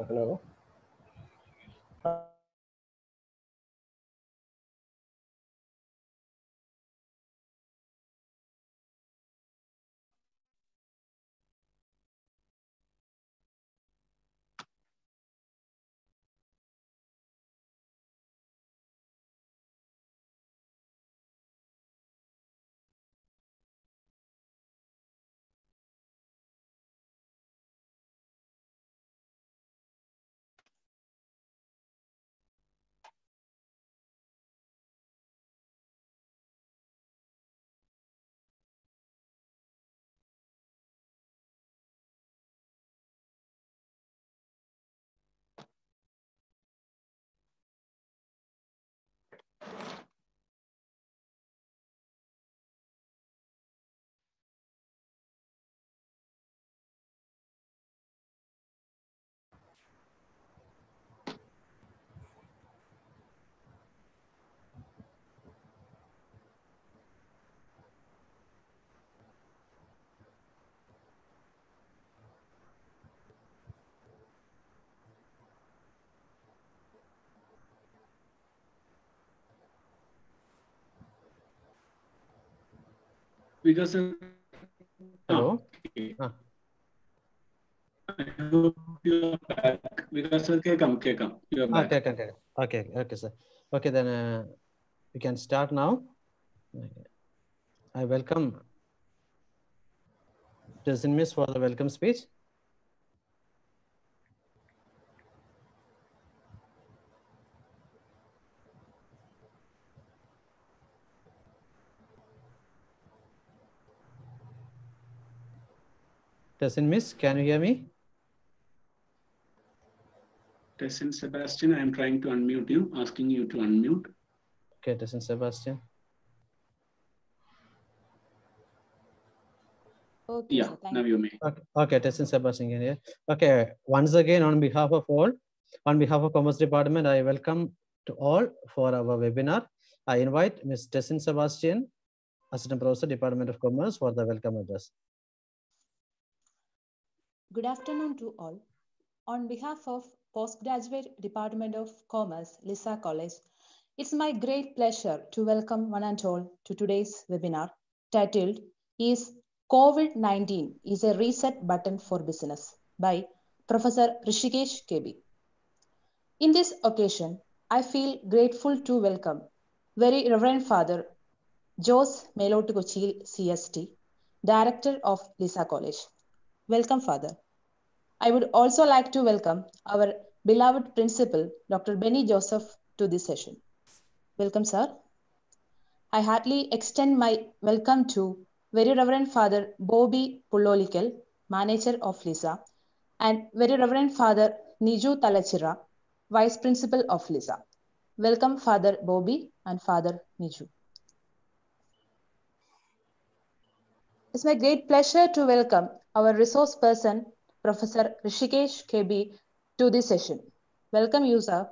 Hello. Because Hello. okay. I hope you are back. Because you are back. Okay, sir. Okay, then we can start now. I welcome Miss for the welcome speech. Miss, can you hear me? Sebastian, I am trying to unmute you, asking you to unmute. Okay, Sebastian. Okay, yeah, now you may. Okay, Sebastian here. Okay, once again, on behalf of Commerce Department, I welcome to all for our webinar. I invite Ms. Tessin Sebastian, Assistant Professor, Department of Commerce, for the welcome address. Good afternoon to all. On behalf of Postgraduate Department of Commerce, Lissah College, it's my great pleasure to welcome one and all to today's webinar titled Is COVID-19 is a Reset Button for Business by Professor Rishikesh KB. In this occasion, I feel grateful to welcome Very Reverend Father Jose Melotukochil CST, Director of Lissah College. Welcome, Father. I would also like to welcome our beloved Principal, Dr. Benny Joseph, to this session. Welcome, sir. I heartily extend my welcome to Very Reverend Father Bobby Pullolikal, Manager of Lissah, and Very Reverend Father Niju Talachira, Vice Principal of Lissah. Welcome, Father Bobby and Father Niju. It's my great pleasure to welcome our resource person, Professor Rishikesh KB, to this session. Welcome you, sir.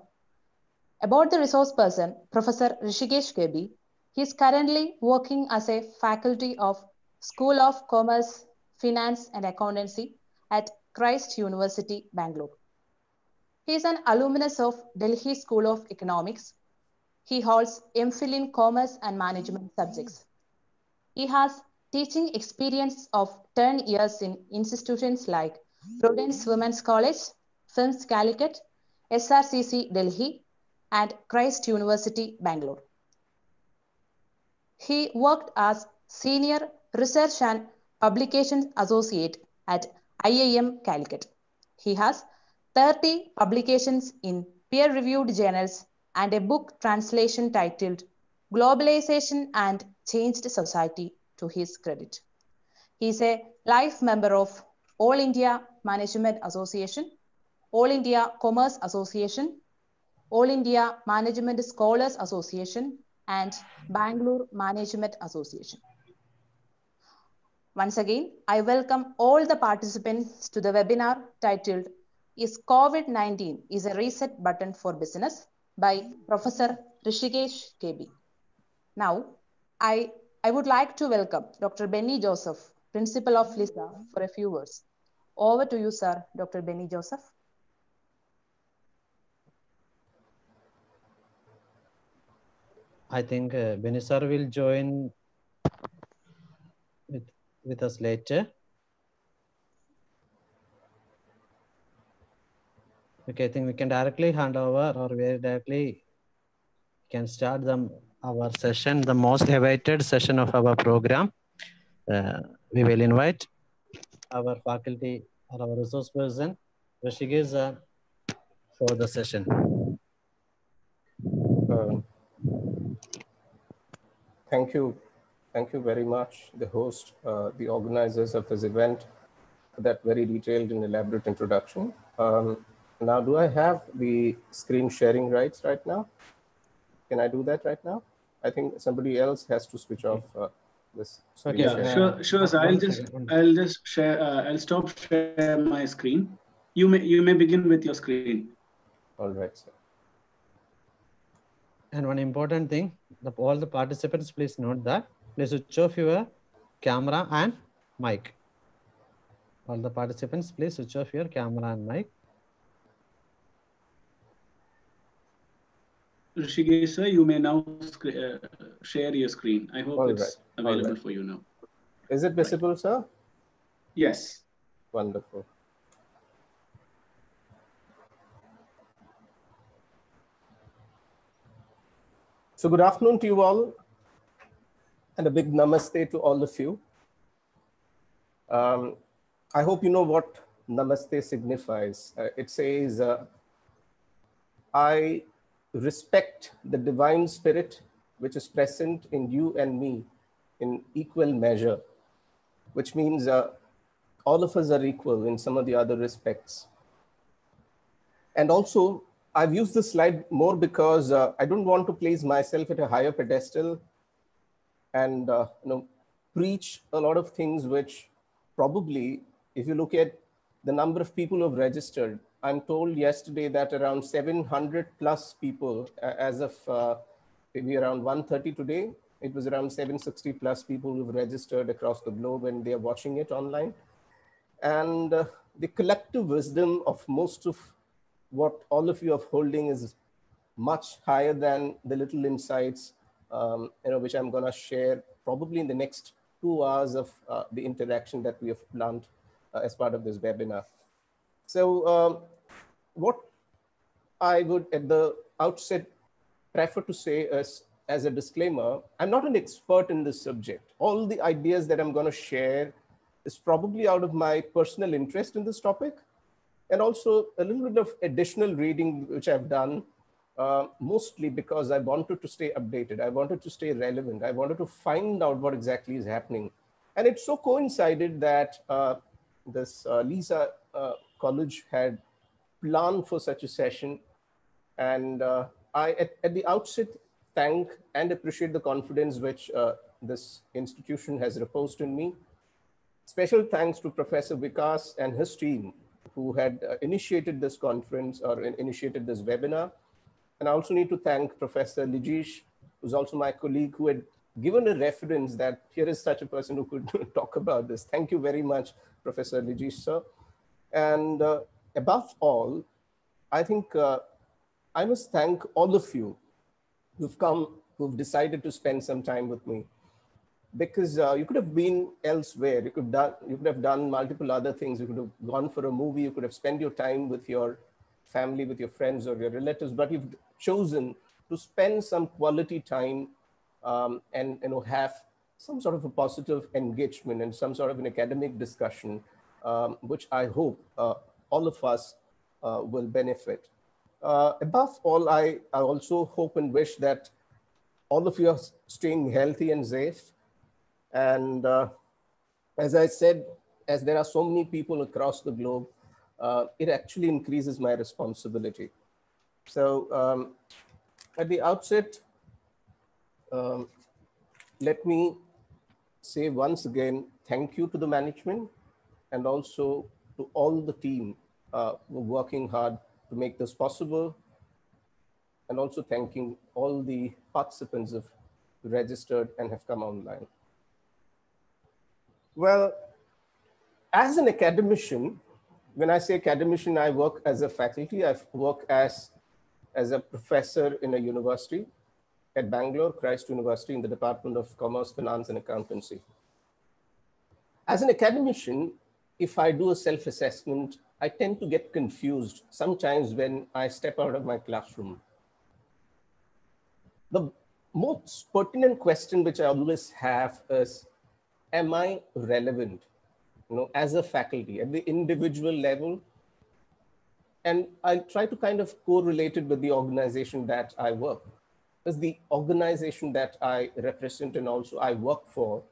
About the resource person, Professor Rishikesh KB, he is currently working as a faculty of School of Commerce, Finance and Accountancy at Christ University, Bangalore. He is an alumnus of Delhi School of Economics. He holds MPhil in Commerce and Management subjects. He has teaching experience of 10 years in institutions like Prudence Women's College, FIMS Calicut, SRCC Delhi, and Christ University Bangalore. He worked as Senior Research and Publications Associate at IIM Calicut. He has 30 publications in peer-reviewed journals and a book translation titled Globalization and Changed Society to his credit. He is a life member of All India Management Association, All India Commerce Association, All India Management Scholars Association, and Bangalore Management Association. Once again, I welcome all the participants to the webinar titled Is COVID-19 is a Reset Button for Business by Professor Rishikesh KB. Now, I would like to welcome Dr. Benny Joseph, Principal of Lissah, for a few words. Over to you, sir, Dr. Benny Joseph. I think Beni sir will join with us later. Okay, I think we can directly hand over, or very directly can start our session, the most awaited session of our program. We will invite our faculty or our resource person, Rishikesh, for the session. Thank you. Thank you very much, the host, the organizers of this event, for that very detailed and elaborate introduction. Now, do I have the screen sharing rights right now? Can I do that right now? I think somebody else has to switch off this screen Yeah, sharing. sure. So I'll just share. I'll stop share my screen. You may begin with your screen. All right, sir. And one important thing, all the participants, please note that please switch off your camera and mic. All the participants, please switch off your camera and mic. Rishikesh sir, you may now share your screen. I hope it's available for you now. Is it visible, sir? Yes. Wonderful. So good afternoon to you all, and a big namaste to all of you. I hope you know what namaste signifies. It says, I respect the divine spirit which is present in you and me in equal measure, which means all of us are equal in some of the other respects. And also, I've used this slide more because I don't want to place myself at a higher pedestal and preach a lot of things which probably, if you look at the number of people who have registered, I'm told yesterday that around 700 plus people, as of maybe around 1:30 today, it was around 760 plus people who've registered across the globe and they are watching it online. And the collective wisdom of most of what all of you are holding is much higher than the little insights, which I'm going to share probably in the next 2 hours of the interaction that we have planned as part of this webinar. So what I would at the outset prefer to say is, as a disclaimer, I'm not an expert in this subject. All the ideas that I'm going to share is probably out of my personal interest in this topic, and also a little bit of additional reading which I've done, mostly because I wanted to stay updated. I wanted to stay relevant. I wanted to find out what exactly is happening. And it so coincided that this Lissah college had planned for such a session. And I, at the outset, thank and appreciate the confidence which this institution has reposed in me. Special thanks to Professor Vikas and his team who had initiated this conference or initiated this webinar. And I also need to thank Professor Lijesh, who's also my colleague, who had given a reference that here is such a person who could talk about this. Thank you very much, Professor Lijesh, sir. And above all, I think I must thank all of you who've come, who've decided to spend some time with me. Because you could have been elsewhere. You could have done multiple other things. You could have gone for a movie. You could have spent your time with your family, with your friends or your relatives, but you've chosen to spend some quality time and have some sort of a positive engagement and some sort of an academic discussion, which I hope all of us will benefit. Above all, I also hope and wish that all of you are staying healthy and safe. And as I said, as there are so many people across the globe, it actually increases my responsibility. So at the outset, let me say once again, thank you to the management and also to all the team who are working hard to make this possible. And also thanking all the participants who have registered and have come online. Well, as an academician, when I say academician, I work as a faculty. I work as a professor in a university. at Bangalore, Christ University in the Department of Commerce, Finance and Accountancy. As an academician, if I do a self-assessment, I tend to get confused sometimes when I step out of my classroom. The most pertinent question which I always have is, am I relevant, as a faculty at the individual level? And I try to kind of correlate it with the organization that I work. Because the organization that I represent and also I work for,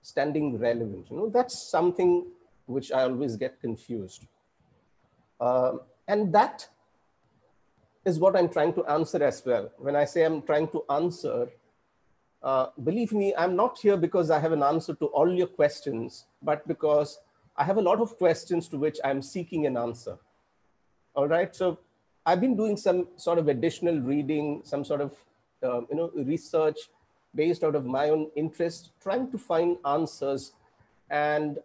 standing relevant, that's something which I always get confused. And that is what I'm trying to answer as well. When I say I'm trying to answer, believe me, I'm not here because I have an answer to all your questions, but because I have a lot of questions to which I'm seeking an answer. All right, so I've been doing some sort of additional reading, some sort of research based out of my own interest, trying to find answers. And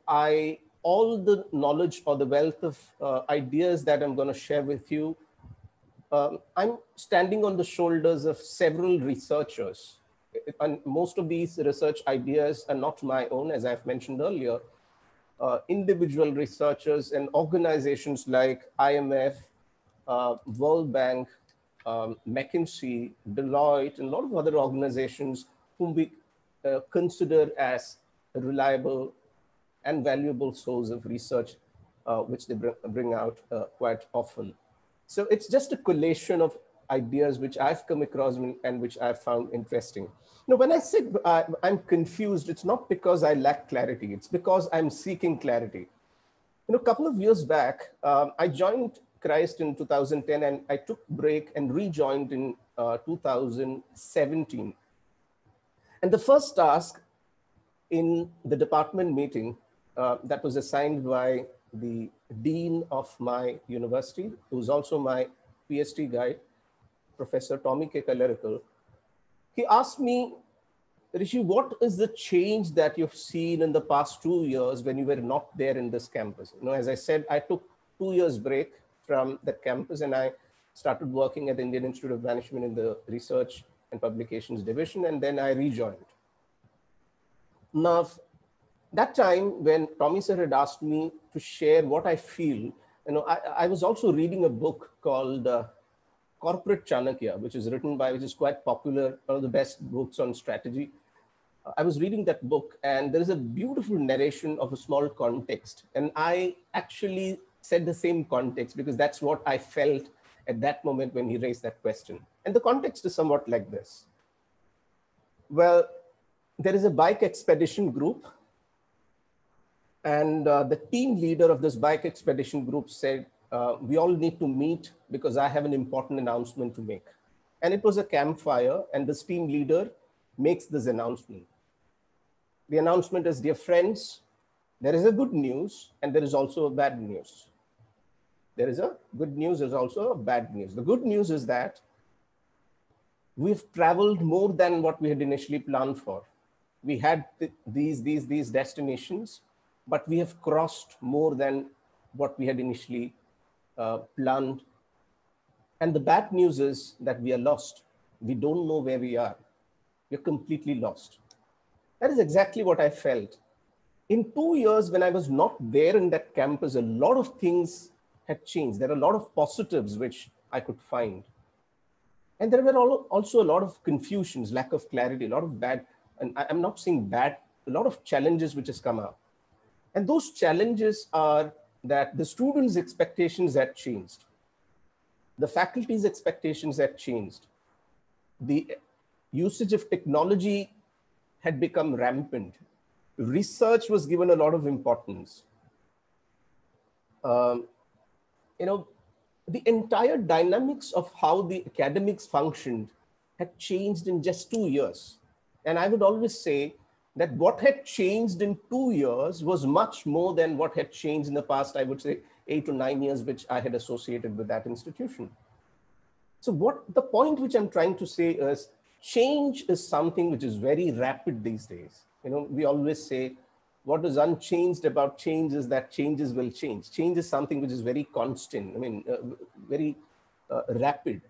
all the knowledge or the wealth of ideas that I'm going to share with you, I'm standing on the shoulders of several researchers. And most of these research ideas are not my own, as I've mentioned earlier. Individual researchers and organizations like IMF, World Bank, McKinsey, Deloitte, and a lot of other organizations whom we consider as a reliable and valuable source of research, which they bring out quite often. So it's just a collation of ideas which I've come across and which I've found interesting. When I say I'm confused, it's not because I lack clarity, it's because I'm seeking clarity. A couple of years back, I joined Christ in 2010 and I took a break and rejoined in 2017. And the first task in the department meeting that was assigned by the dean of my university, who's also my PhD guide, Professor Tommy K. Kalerikal, he asked me, Rishi, what is the change that you've seen in the past 2 years when you were not there in this campus? As I said, I took 2 years break from that campus and I started working at the Indian Institute of Management in the Research and Publications Division, and then I rejoined. Now, that time when Tommy sir had asked me to share what I feel, I was also reading a book called Corporate Chanakya, which is quite popular, one of the best books on strategy. I was reading that book and there is a beautiful narration of a small context. And I actually said the same context because that's what I felt at that moment when he raised that question. And the context is somewhat like this. Well, there is a bike expedition group and the team leader of this bike expedition group said, we all need to meet because I have an important announcement to make. And it was a campfire and this team leader makes this announcement. The announcement is, dear friends, there is a good news and there is also a bad news. There is a good news, there's also a bad news. The good news is that we've traveled more than what we had initially planned for. We had these destinations, but we have crossed more than what we had initially planned. And the bad news is that we are lost. We don't know where we are. We're completely lost. That is exactly what I felt. In 2 years, when I was not there in that campus, a lot of things had changed. There are a lot of positives which I could find. And there were also a lot of confusions, lack of clarity, a lot of bad, and I'm not saying bad, a lot of challenges which has come up. And those challenges are that the students' expectations had changed. The faculty's expectations had changed. The usage of technology had become rampant. Research was given a lot of importance. The entire dynamics of how the academics functioned had changed in just 2 years. And I would always say that what had changed in 2 years was much more than what had changed in the past, I would say 8 to 9 years, which I had associated with that institution. So the point which I'm trying to say is change is something which is very rapid these days. We always say what is unchanged about change is that changes will change. Change is something which is very constant, very rapid.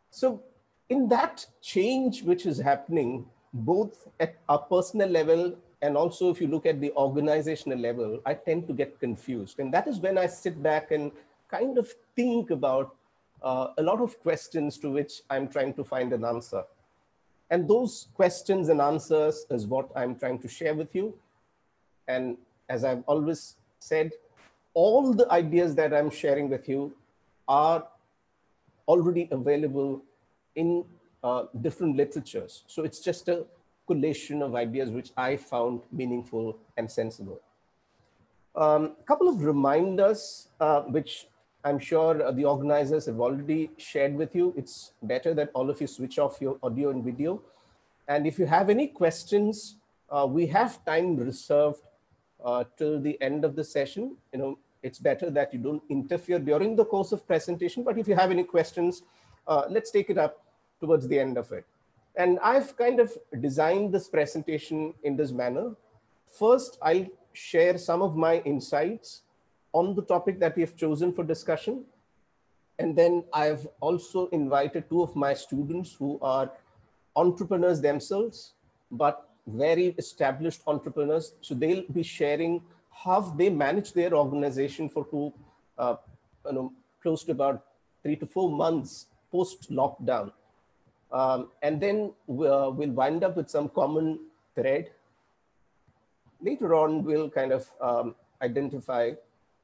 So in that change which is happening, both at a personal level and also if you look at the organizational level, I tend to get confused. And that is when I sit back and kind of think about a lot of questions to which I'm trying to find an answer. And those questions and answers is what I'm trying to share with you. And as I've always said, all the ideas that I'm sharing with you are already available in different literatures. So it's just a collation of ideas which I found meaningful and sensible. Couple of reminders, which I'm sure the organizers have already shared with you. It's better that all of you switch off your audio and video. And if you have any questions, we have time reserved till the end of the session. You know, it's better that you don't interfere during the course of presentation, but if you have any questions, let's take it up towards the end of it. And I've kind of designed this presentation in this manner. First, I'll share some of my insights on the topic that we have chosen for discussion. And then I've also invited two of my students who are entrepreneurs themselves, but very established entrepreneurs. So they'll be sharing how they manage their organization for close to about 3 to 4 months post-lockdown. And then we'll wind up with some common thread. Later on, we'll kind of identify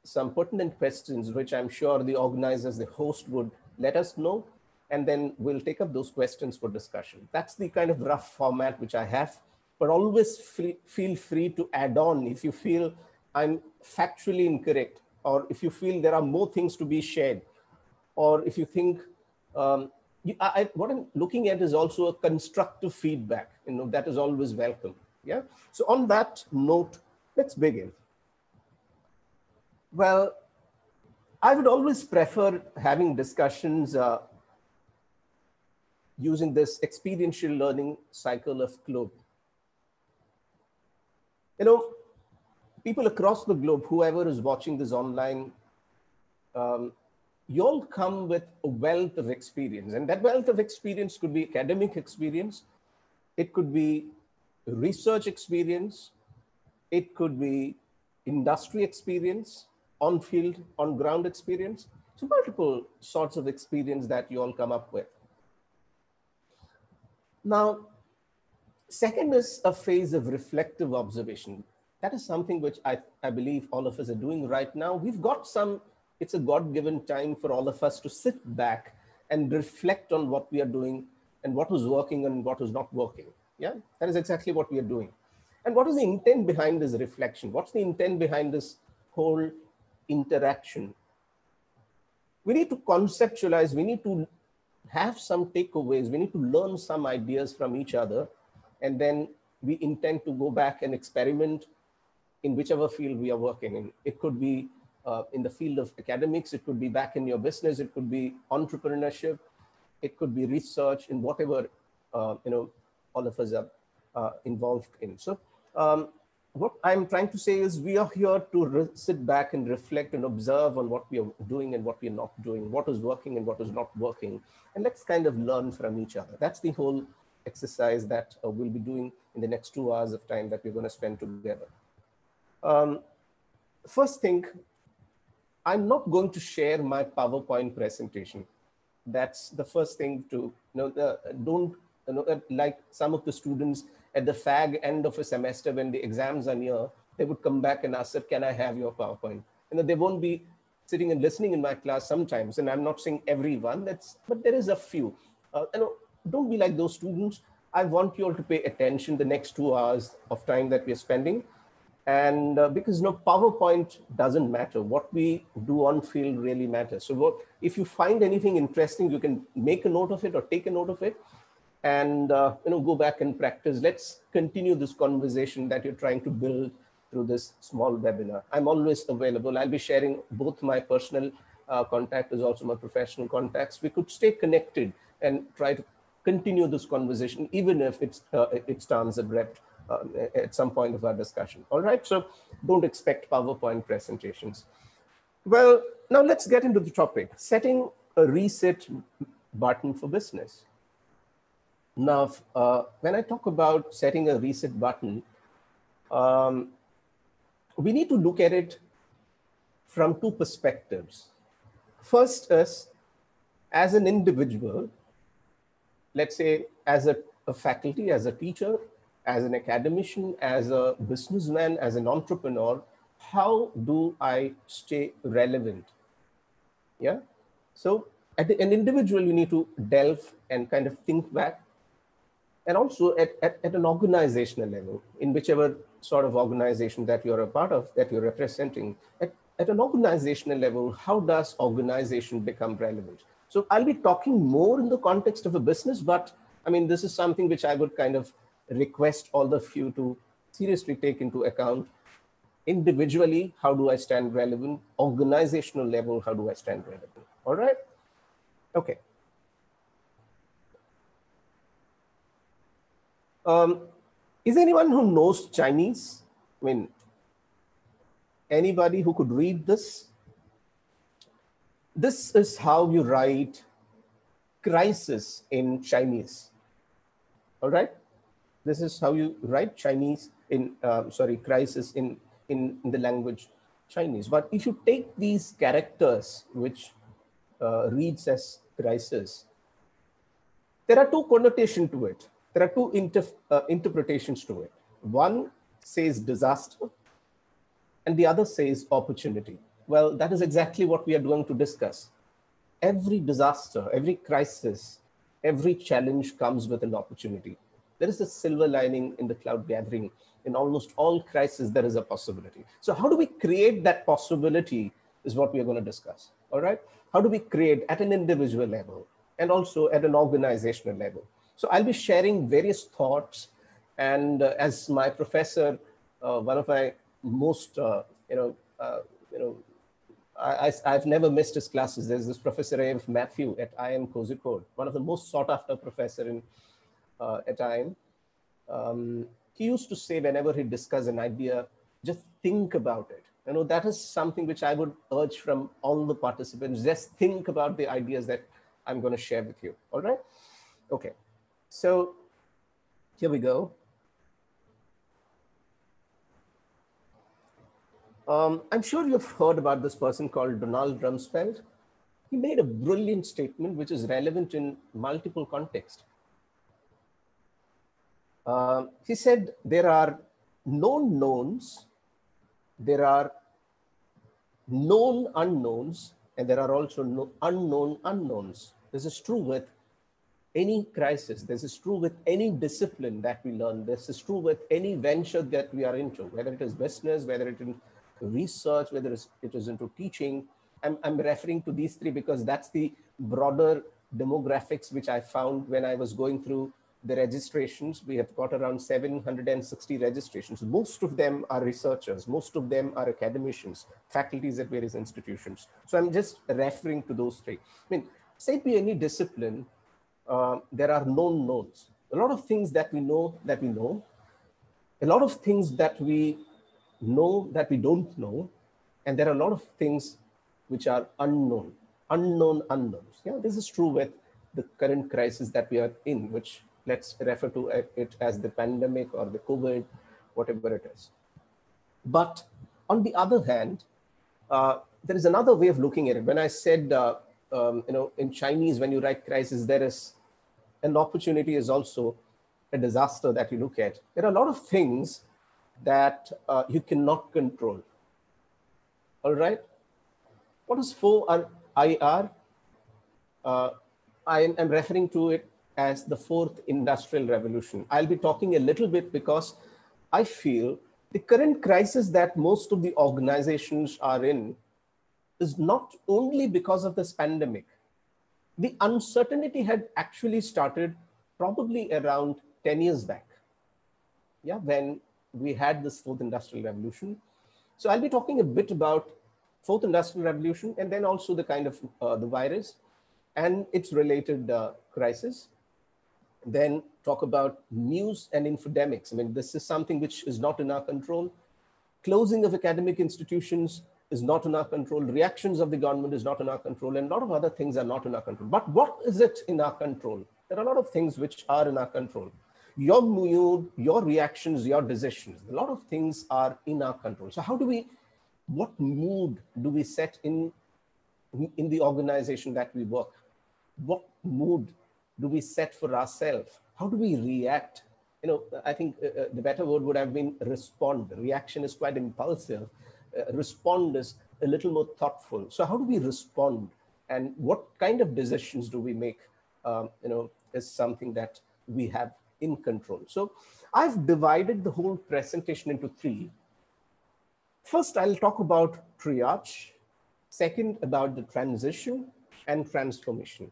some pertinent questions, which I'm sure the organizers, the host would let us know. And then we'll take up those questions for discussion. That's the kind of rough format which I have, but always feel free to add on if you feel I'm factually incorrect, or if you feel there are more things to be shared, or if you think, what I'm looking at is also a constructive feedback, you know, that is always welcome. Yeah. So on that note, let's begin. Well, I would always prefer having discussions using this experiential learning cycle of globe. You know, people across the globe, whoever is watching this online, you all come with a wealth of experience. And that wealth of experience could be academic experience. It could be research experience. It could be industry experience, on-field, on-ground experience. So multiple sorts of experience that you all come up with. Now, second is a phase of reflective observation. That is something which I believe all of us are doing right now. We've got it's a God-given time for all of us to sit back and reflect on what we are doing and what was working and what was not working. Yeah, that is exactly what we are doing. And what is the intent behind this reflection? What's the intent behind this whole interaction? We need to conceptualize, we need to have some takeaways, we need to learn some ideas from each other, and then we intend to go back and experiment in whichever field we are working in. It could be in the field of academics, it could be back in your business, it could be entrepreneurship, it could be research, in whatever all of us are involved in. So what I'm trying to say is we are here to sit back and reflect and observe on what we are doing and what we are not doing, what is working and what is not working. And let's kind of learn from each other. That's the whole exercise that we'll be doing in the next 2 hours of time that we're going to spend together. First thing, I'm not going to share my PowerPoint presentation. That's the first thing to, don't, like some of the students at the fag end of a semester when the exams are near, they would come back and ask, sir, can I have your PowerPoint? They won't be sitting and listening in my class sometimes, and I'm not saying everyone, but there is a few. Don't be like those students. I want you all to pay attention the next 2 hours of time that we're spending. And because PowerPoint doesn't matter. What we do on field really matters. So if you find anything interesting, you can make a note of it or take a note of it and go back and practice. Let's continue this conversation that you're trying to build through this small webinar. I'm always available. I'll be sharing both my personal contact as also my professional contacts. We could stay connected and try to continue this conversation, even if it stands abrupt at some point of our discussion. All right, so don't expect PowerPoint presentations. Well, now let's get into the topic, setting a reset button for business. Now, when I talk about setting a reset button, we need to look at it from two perspectives. First is, as an individual, let's say as a faculty, as a teacher, as an academician, as a businessman, as an entrepreneur, how do I stay relevant? Yeah. So at an individual, you need to delve and kind of think back. And also at an organizational level, in whichever sort of organization that you're a part of, that you're representing, at an organizational level, how does organization become relevant? So I'll be talking more in the context of a business, but I mean, this is something which I would kind of request all of you to seriously take into account. Individually, how do I stand relevant? Organizational level, how do I stand relevant? All right. Okay. Is anyone who knows Chinese? I mean, anybody who could read this? This is how you write crisis in Chinese. All right. This is how you write Chinese in, crisis in the language Chinese. But if you take these characters, which reads as crisis, there are two connotations to it. There are two interpretations to it. One says disaster, and the other says opportunity. Well, that is exactly what we are going to discuss. Every disaster, every crisis, every challenge comes with an opportunity. There is a silver lining in the cloud gathering. In almost all crises, there is a possibility. So how do we create that possibility is what we are going to discuss. All right. How do we create at an individual level and also at an organizational level? So I'll be sharing various thoughts, and as my professor, one of my most, I've never missed his classes. There's this Professor A.F. Matthew at IIM Kozhikode, one of the most sought after professor at IIM. He used to say whenever he discussed an idea, just think about it. You know, that is something which I would urge from all the participants. Just think about the ideas that I'm going to share with you. All right. Okay. So here we go. I'm sure you've heard about this person called Donald Rumsfeld. He made a brilliant statement which is relevant in multiple contexts. He said there are known knowns, there are known unknowns, and there are also unknown unknowns. This is true with any crisis. This is true with any discipline that we learn. This is true with any venture that we are into, whether it is business, whether it is research, whether it is into teaching. I'm referring to these three because that's the broader demographics which I found when I was going through the registrations. We have got around 760 registrations. Most of them are researchers. Most of them are academicians, faculties at various institutions. So I'm just referring to those three. I mean, say it be any discipline, there are known knowns. A lot of things that we know, a lot of things that we know that we don't know, and there are a lot of things which are unknown unknowns. Yeah, this is true with the current crisis that we are in, which let's refer to it as the pandemic or the COVID, whatever it is. But on the other hand, there is another way of looking at it. When I said, in Chinese, when you write crisis, there is an opportunity is also a disaster that you look at. There are a lot of things that you cannot control. All right. What is 4IR? I am referring to it as the fourth industrial revolution. I'll be talking a little bit because I feel the current crisis that most of the organizations are in is not only because of this pandemic. The uncertainty had actually started probably around 10 years back. Yeah, when we had this fourth industrial revolution. So I'll be talking a bit about fourth industrial revolution and then also the kind of the virus and its related crisis. Then talk about news and infodemics. I mean, this is something which is not in our control. Closing of academic institutions is not in our control. Reactions of the government is not in our control. And a lot of other things are not in our control. But what is it in our control? There are a lot of things which are in our control. Your mood, your reactions, your decisions, a lot of things are in our control. So what mood do we set in the organization that we work? What mood do we set for ourselves? How do we react? I think the better word would have been respond. Reaction is quite impulsive. Respond is a little more thoughtful. So how do we respond? And what kind of decisions do we make, is something that we have in control. So I've divided the whole presentation into three. First, I'll talk about triage. Second, about the transition and transformation.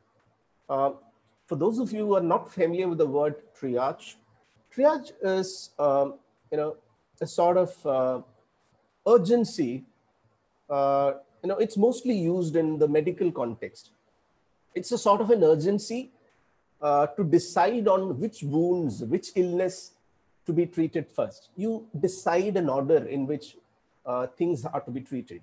For those of you who are not familiar with the word triage, triage is, a sort of urgency. It's mostly used in the medical context. It's a sort of an urgency to decide on which wounds, which illness to be treated first. You decide an order in which things are to be treated.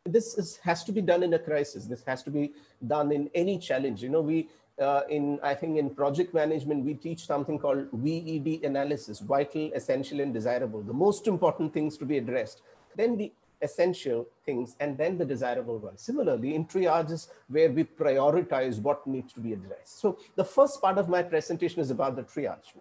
This has to be done in a crisis. This has to be done in any challenge. I think in project management, we teach something called VED analysis: vital, essential, and desirable. The most important things to be addressed, then the essential things, and then the desirable ones. Similarly, in triage is where we prioritize what needs to be addressed. So the first part of my presentation is about the triage.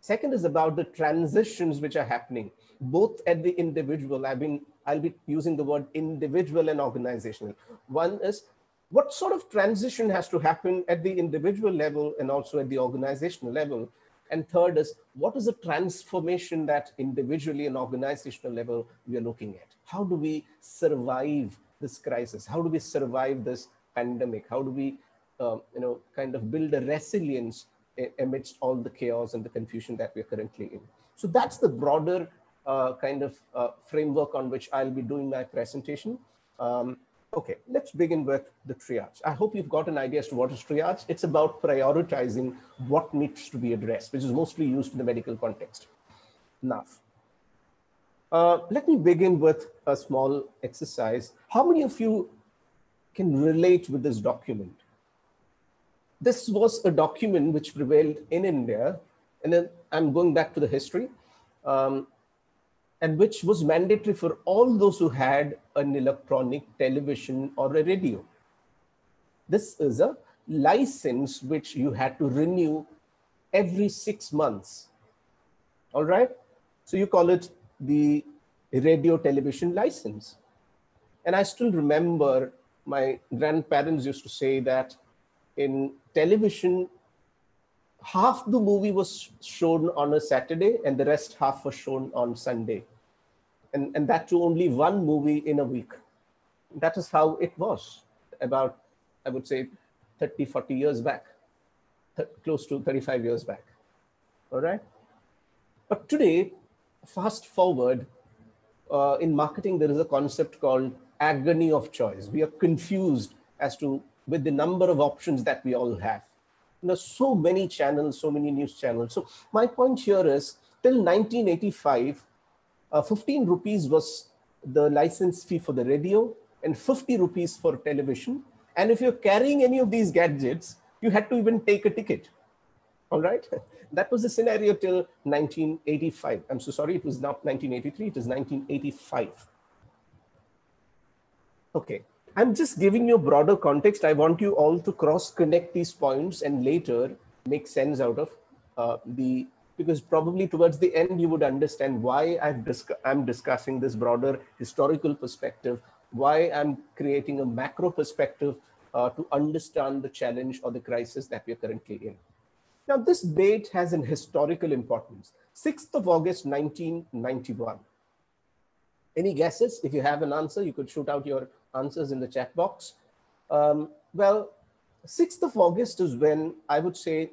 Second is about the transitions which are happening, both at the individual. I'll be using the word individual and organizational. One is what sort of transition has to happen at the individual level and also at the organizational level. And third is what is the transformation that individually and organizational level we are looking at? How do we survive this crisis? How do we survive this pandemic? How do we, kind of build a resilience amidst all the chaos and the confusion that we're currently in? So that's the broader framework on which I'll be doing my presentation. Okay, let's begin with the triage. I hope you've got an idea as to what is triage. It's about prioritizing what needs to be addressed, which is mostly used in the medical context. Now, let me begin with a small exercise. How many of you can relate with this document? This was a document which prevailed in India, and then I'm going back to the history, and which was mandatory for all those who had an electronic television or a radio. This is a license which you had to renew every 6 months. All right. So you call it the radio television license. And I still remember my grandparents used to say that in television, half the movie was shown on a Saturday and the rest half was shown on Sunday. And that too only one movie in a week. That is how it was about, I would say, 30, 40 years back, close to 35 years back. All right. But today, fast forward, in marketing, there is a concept called agony of choice. We are confused as to with the number of options that we all have. There's so many channels, so many news channels. So my point here is till 1985, 15 rupees was the license fee for the radio and 50 rupees for television. And if you're carrying any of these gadgets, you had to even take a ticket. All right. That was the scenario till 1985. I'm so sorry, it was not 1983, it is 1985. Okay. I'm just giving you a broader context. I want you all to cross-connect these points and later make sense out of because probably towards the end, you would understand why I'm discussing this broader historical perspective, why I'm creating a macro perspective to understand the challenge or the crisis that we're currently in. Now, this date has an historical importance, 6th of August, 1991. Any guesses? If you have an answer, you could shoot out your answers in the chat box. Well, 6th of August is when I would say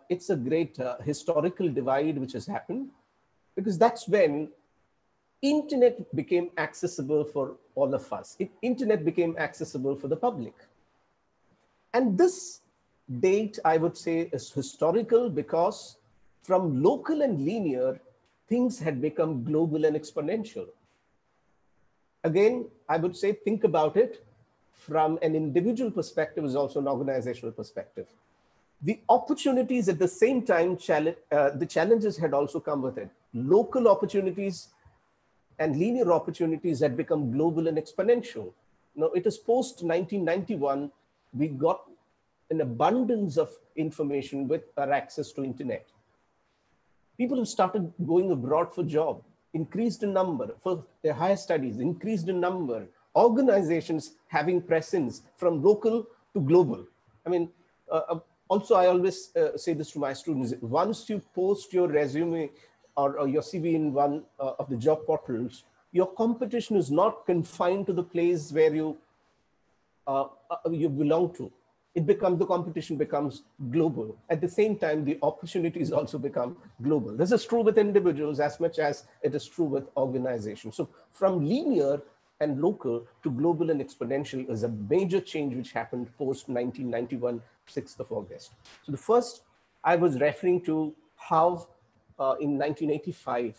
it's a great historical divide which has happened, because that's when internet became accessible for all of us. Internet became accessible for the public. And this date, I would say, is historical because from local and linear, things had become global and exponential. Again, I would say, think about it from an individual perspective as also an organizational perspective. The opportunities at the same time, the challenges had also come with it. Local opportunities and linear opportunities had become global and exponential. Now, it is post 1991, we got an abundance of information with our access to internet. People have started going abroad for job, increased in number, for their higher studies, increased in number, organizations having presence from local to global. I mean, also I always say this to my students, once you post your resume or your CV in one of the job portals, your competition is not confined to the place where you belong to. The competition becomes global. At the same time, the opportunities also become global. This is true with individuals as much as it is true with organizations. So from linear and local to global and exponential is a major change which happened post 1991, 6th of August. So the first, I was referring to how in 1985,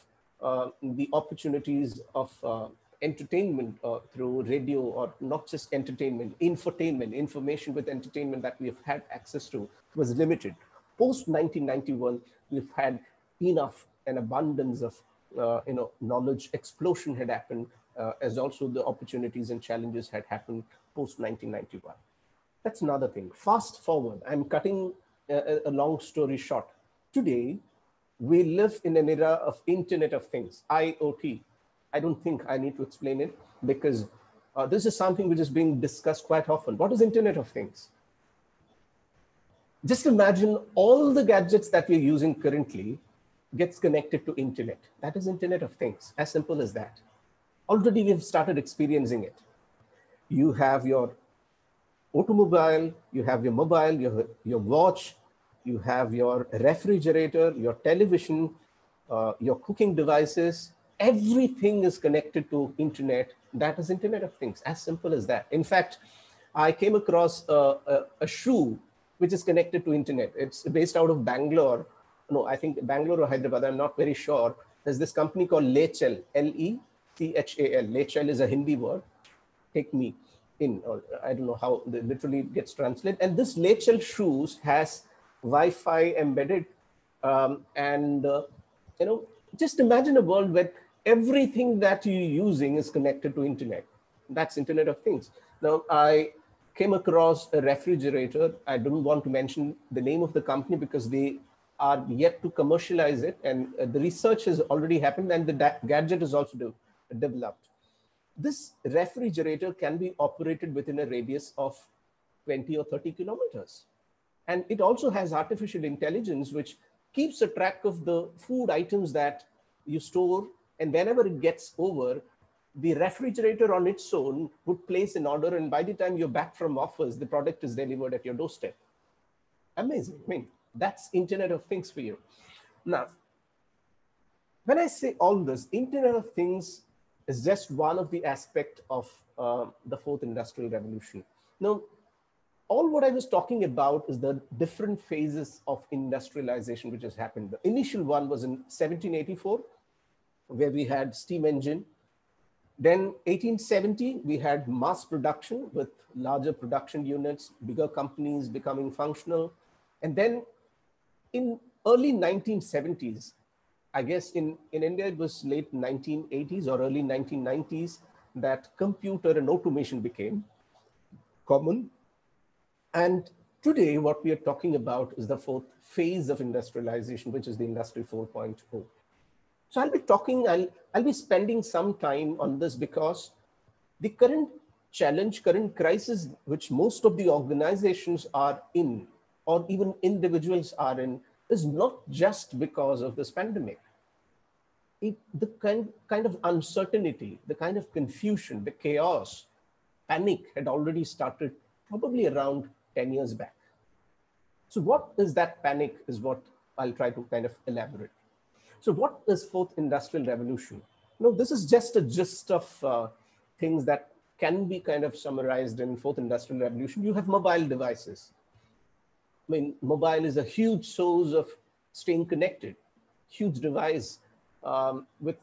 the opportunities of entertainment through radio, or not just entertainment, infotainment, information with entertainment that we have had access to was limited. Post 1991, we've had enough and abundance of knowledge explosion had happened, as also the opportunities and challenges had happened post 1991. That's another thing. Fast forward, I'm cutting a long story short. Today, we live in an era of Internet of Things, IoT. I don't think I need to explain it because this is something which is being discussed quite often. What is Internet of Things? Just imagine all the gadgets that we're using currently gets connected to internet. That is Internet of Things, as simple as that. Already we've started experiencing it. You have your automobile, you have your mobile, your watch, you have your refrigerator, your television, your cooking devices. Everything is connected to internet. That is Internet of Things, as simple as that. In fact, I came across a shoe which is connected to internet. It's based out of Bangalore. No, I think Bangalore or Hyderabad, I'm not very sure. There's this company called Lechal, Lechal. Lechal is a Hindi word. Take me in, or I don't know how literally it gets translated. And this Lechal shoes has Wi-Fi embedded. Just imagine a world where everything that you're using is connected to internet. That's Internet of Things. Now, I came across a refrigerator. I don't want to mention the name of the company because they are yet to commercialize it. And the research has already happened and the gadget is also developed. This refrigerator can be operated within a radius of 20 or 30 kilometers. And it also has artificial intelligence, which keeps a track of the food items that you store. And whenever it gets over, the refrigerator on its own would place an order. And by the time you're back from office, the product is delivered at your doorstep. Amazing. I mean, that's Internet of Things for you. Now, when I say all this, Internet of Things is just one of the aspects of the fourth industrial revolution. Now, all what I was talking about is the different phases of industrialization which has happened. The initial one was in 1784, where we had steam engine. Then 1870, we had mass production with larger production units, bigger companies becoming functional. And then in early 1970s, I guess in India, it was late 1980s or early 1990s that computer and automation became common. And today, what we are talking about is the fourth phase of industrialization, which is the Industry 4.0. So I'll be spending some time on this because the current challenge, current crisis, which most of the organizations are in, or even individuals are in, is not just because of this pandemic. The kind of uncertainty, the kind of confusion, the chaos, panic had already started probably around 10 years back. So what is that panic is what I'll try to kind of elaborate. So what is fourth industrial revolution? No, this is just a gist of things that can be kind of summarized in fourth industrial revolution. You have mobile devices. I mean, mobile is a huge source of staying connected, huge device with,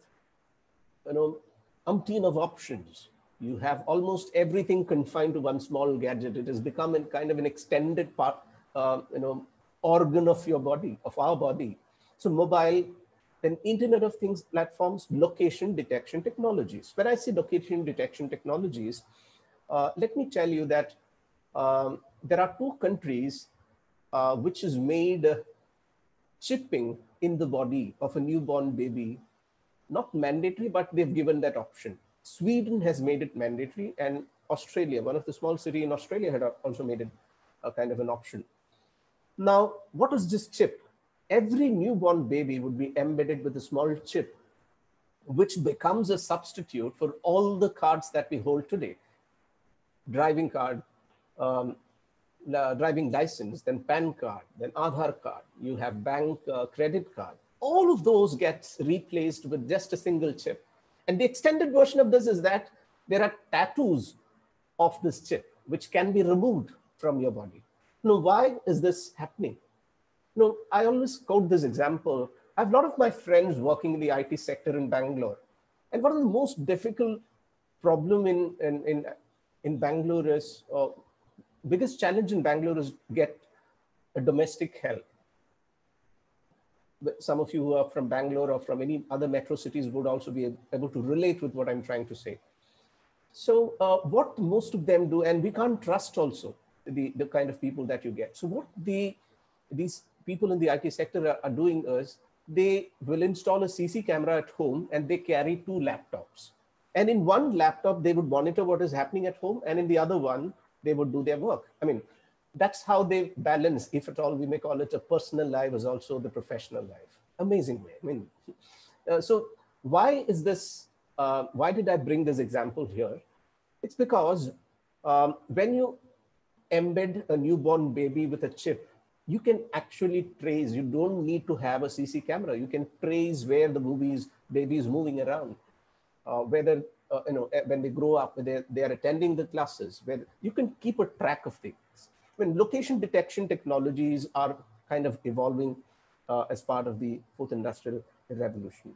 umpteen of options. You have almost everything confined to one small gadget. It has become a kind of an extended part, organ of your body, of our body. So mobile, then Internet of Things platforms, location detection technologies. When I say location detection technologies, let me tell you that there are 2 countries which has made chipping in the body of a newborn baby not mandatory, but they've given that option. Sweden has made it mandatory, and Australia, one of the small cities in Australia, had also made it a kind of an option. Now, what is this chip? Every newborn baby would be embedded with a small chip, which becomes a substitute for all the cards that we hold today. Driving card, driving license, then PAN card, then Aadhaar card, you have bank credit card. All of those gets replaced with just a single chip. And the extended version of this is that there are tattoos of this chip, which can be removed from your body. Now, why is this happening? No, I always quote this example. I have a lot of my friends working in the IT sector in Bangalore. And one of the most difficult problem in Bangalore is, biggest challenge in Bangalore is get a domestic help. Some of you who are from Bangalore or from any other metro cities would also be able to relate with what I'm trying to say. So what most of them do, and we can't trust also the kind of people that you get. So what these people in the IT sector are doing is they will install a CC camera at home and they carry 2 laptops. And in one laptop, they would monitor what is happening at home, and in the other one, they would do their work. I mean, that's how they balance, if at all we may call it a personal life, as also the professional life. Amazing way. I mean, so why is this, why did I bring this example here? It's because when you embed a newborn baby with a chip, you can actually trace, you don't need to have a CC camera. You can trace where the baby is moving around, whether, when they grow up, they are attending the classes, where you can keep a track of things. When location detection technologies are kind of evolving as part of the 4th Industrial Revolution.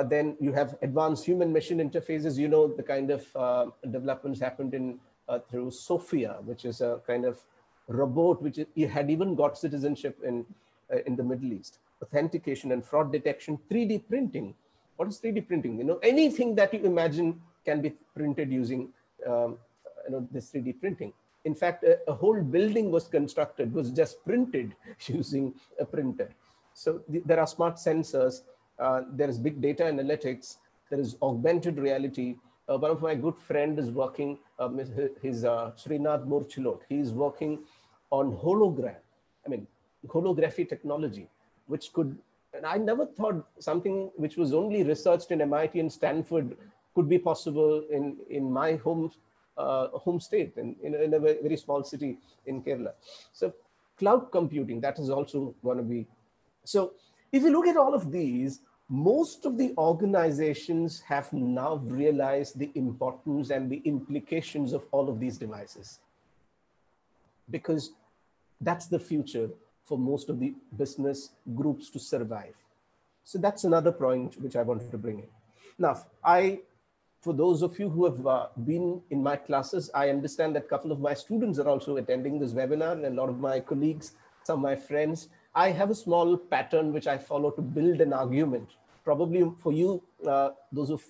Then you have advanced human-machine interfaces. You know, the kind of developments happened in through Sophia, which is a kind of robot which had even got citizenship in the Middle East. Authentication and fraud detection, 3D printing. What is 3D printing? You know, anything that you imagine can be printed using this 3D printing. In fact, a whole building was constructed, was just printed using a printer. So there are smart sensors, there is big data analytics, there is augmented reality. One of my good friends is working, his Srinath Murchilot, he is working on hologram, holography technology, which could, and I never thought something which was only researched in MIT and Stanford could be possible in my home state, in a very small city in Kerala. So cloud computing, that is also going to be. So if you look at all of these, most of the organizations have now realized the importance and the implications of all of these devices, because that's the future for most of the business groups to survive. So that's another point which I wanted to bring in. Now, for those of you who have been in my classes, I understand that a couple of my students are also attending this webinar, and a lot of my colleagues, some of my friends. I have a small pattern which I follow to build an argument. Probably for you, those of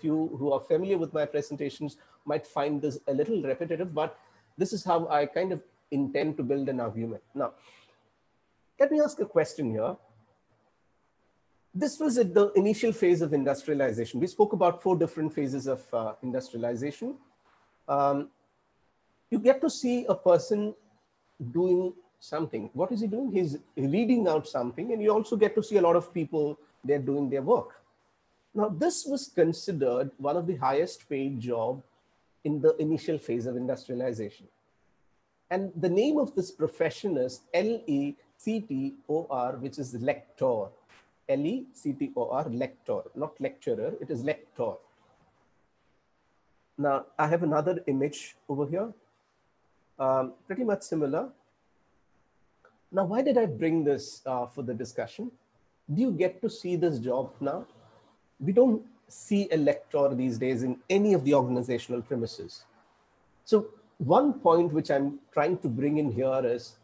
you who are familiar with my presentations might find this a little repetitive, but this is how I kind of intend to build an argument. Now, let me ask a question here. This was at the initial phase of industrialization. We spoke about 4 different phases of industrialization. You get to see a person doing something. What is he doing? He's reading out something, and you also get to see a lot of people, they're doing their work. Now, this was considered one of the highest paid job in the initial phase of industrialization. And the name of this profession is LECTOR, which is lector. LECTOR, lector, not lecturer, it is lector. Now, I have another image over here, pretty much similar. Now, why did I bring this for the discussion? Do you get to see this job now? We don't see a lector these days in any of the organizational premises. So one point which I'm trying to bring in here is,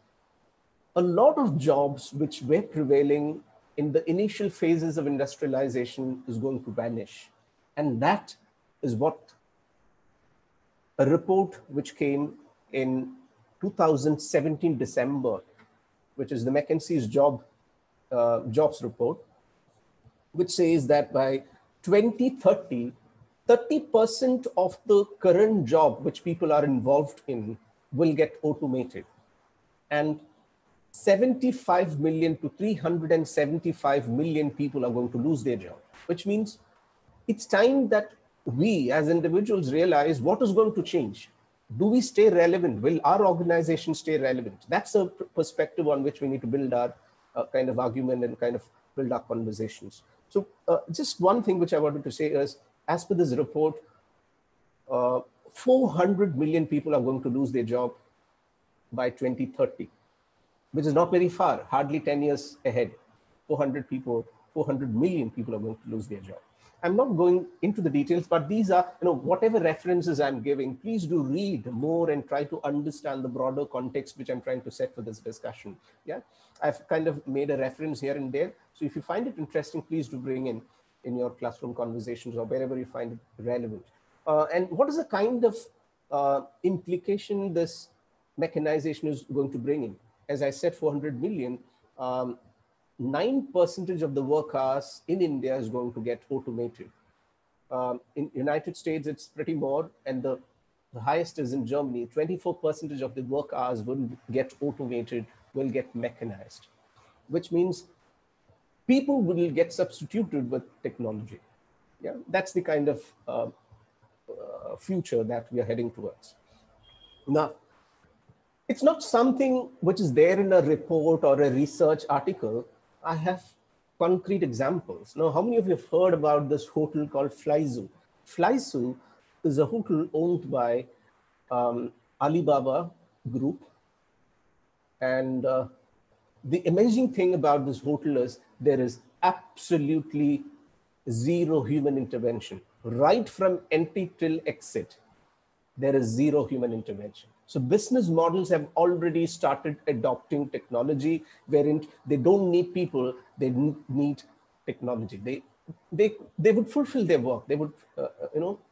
a lot of jobs which were prevailing in the initial phases of industrialization is going to vanish. And that is what a report which came in 2017 December, which is the McKinsey's jobs report, which says that by 2030, 30% of the current job which people are involved in will get automated. And 75 million to 375 million people are going to lose their job, which means it's time that we as individuals realize what is going to change. Do we stay relevant? Will our organization stay relevant? That's a perspective on which we need to build our kind of argument and kind of build our conversations. So just one thing which I wanted to say is, as per this report, 400 million people are going to lose their job by 2030, which is not very far, hardly 10 years ahead. 400 million people are going to lose their job. I'm not going into the details, but these are, whatever references I'm giving, please do read more and try to understand the broader context which I'm trying to set for this discussion. Yeah, I've kind of made a reference here and there. So if you find it interesting, please do bring in your classroom conversations or wherever you find it relevant. And what is the kind of implication this mechanization is going to bring in? As I said, 400 million, 9% of the work hours in India is going to get automated. In United States, it's pretty more, and the highest is in Germany. 24% of the work hours will get automated, will get mechanized, which means people will get substituted with technology. Yeah, that's the kind of future that we are heading towards. Now, it's not something which is there in a report or a research article. I have concrete examples. Now, how many of you have heard about this hotel called Flyzoo? Flyzoo is a hotel owned by Alibaba Group. And the amazing thing about this hotel is there is absolutely zero human intervention. Right from entry till exit, there is zero human intervention. So business models have already started adopting technology wherein they don't need people, they need technology. They would fulfill their work. They would,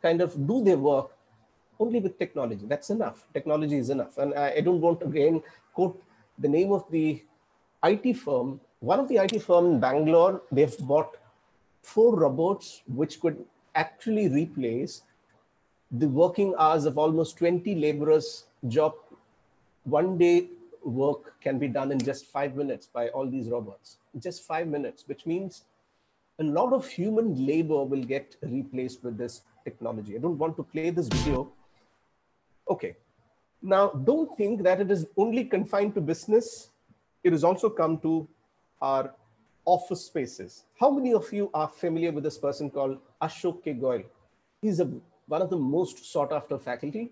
kind of do their work only with technology. That's enough. Technology is enough. And I don't want to again quote the name of the IT firm. One of the IT firm in Bangalore, they've bought 4 robots which could actually replace the working hours of almost 20 laborers' job. One day work can be done in just 5 minutes by all these robots. Just 5 minutes, which means a lot of human labor will get replaced with this technology. I don't want to play this video. Okay. Now, don't think that it is only confined to business. It has also come to our office spaces. How many of you are familiar with this person called Ashok K. Goyal? He's one of the most sought after faculty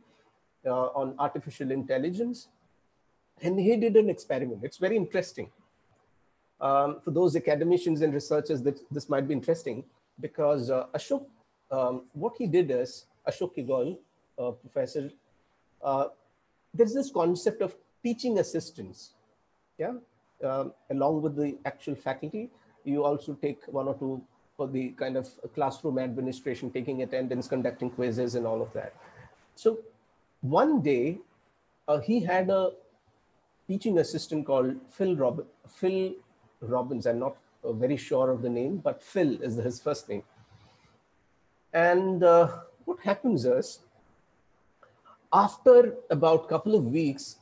on artificial intelligence. And he did an experiment. It's very interesting. For those academicians and researchers, this might be interesting because Ashok, what he did is, Ashok K. Goyal, professor, there's this concept of teaching assistants. Yeah, along with the actual faculty, you also take 1 or 2 for the kind of classroom administration, taking attendance, conducting quizzes and all of that. So one day he had a teaching assistant called Phil Robbins. I'm not very sure of the name, but Phil is his first name. And what happens is, after about a couple of weeks,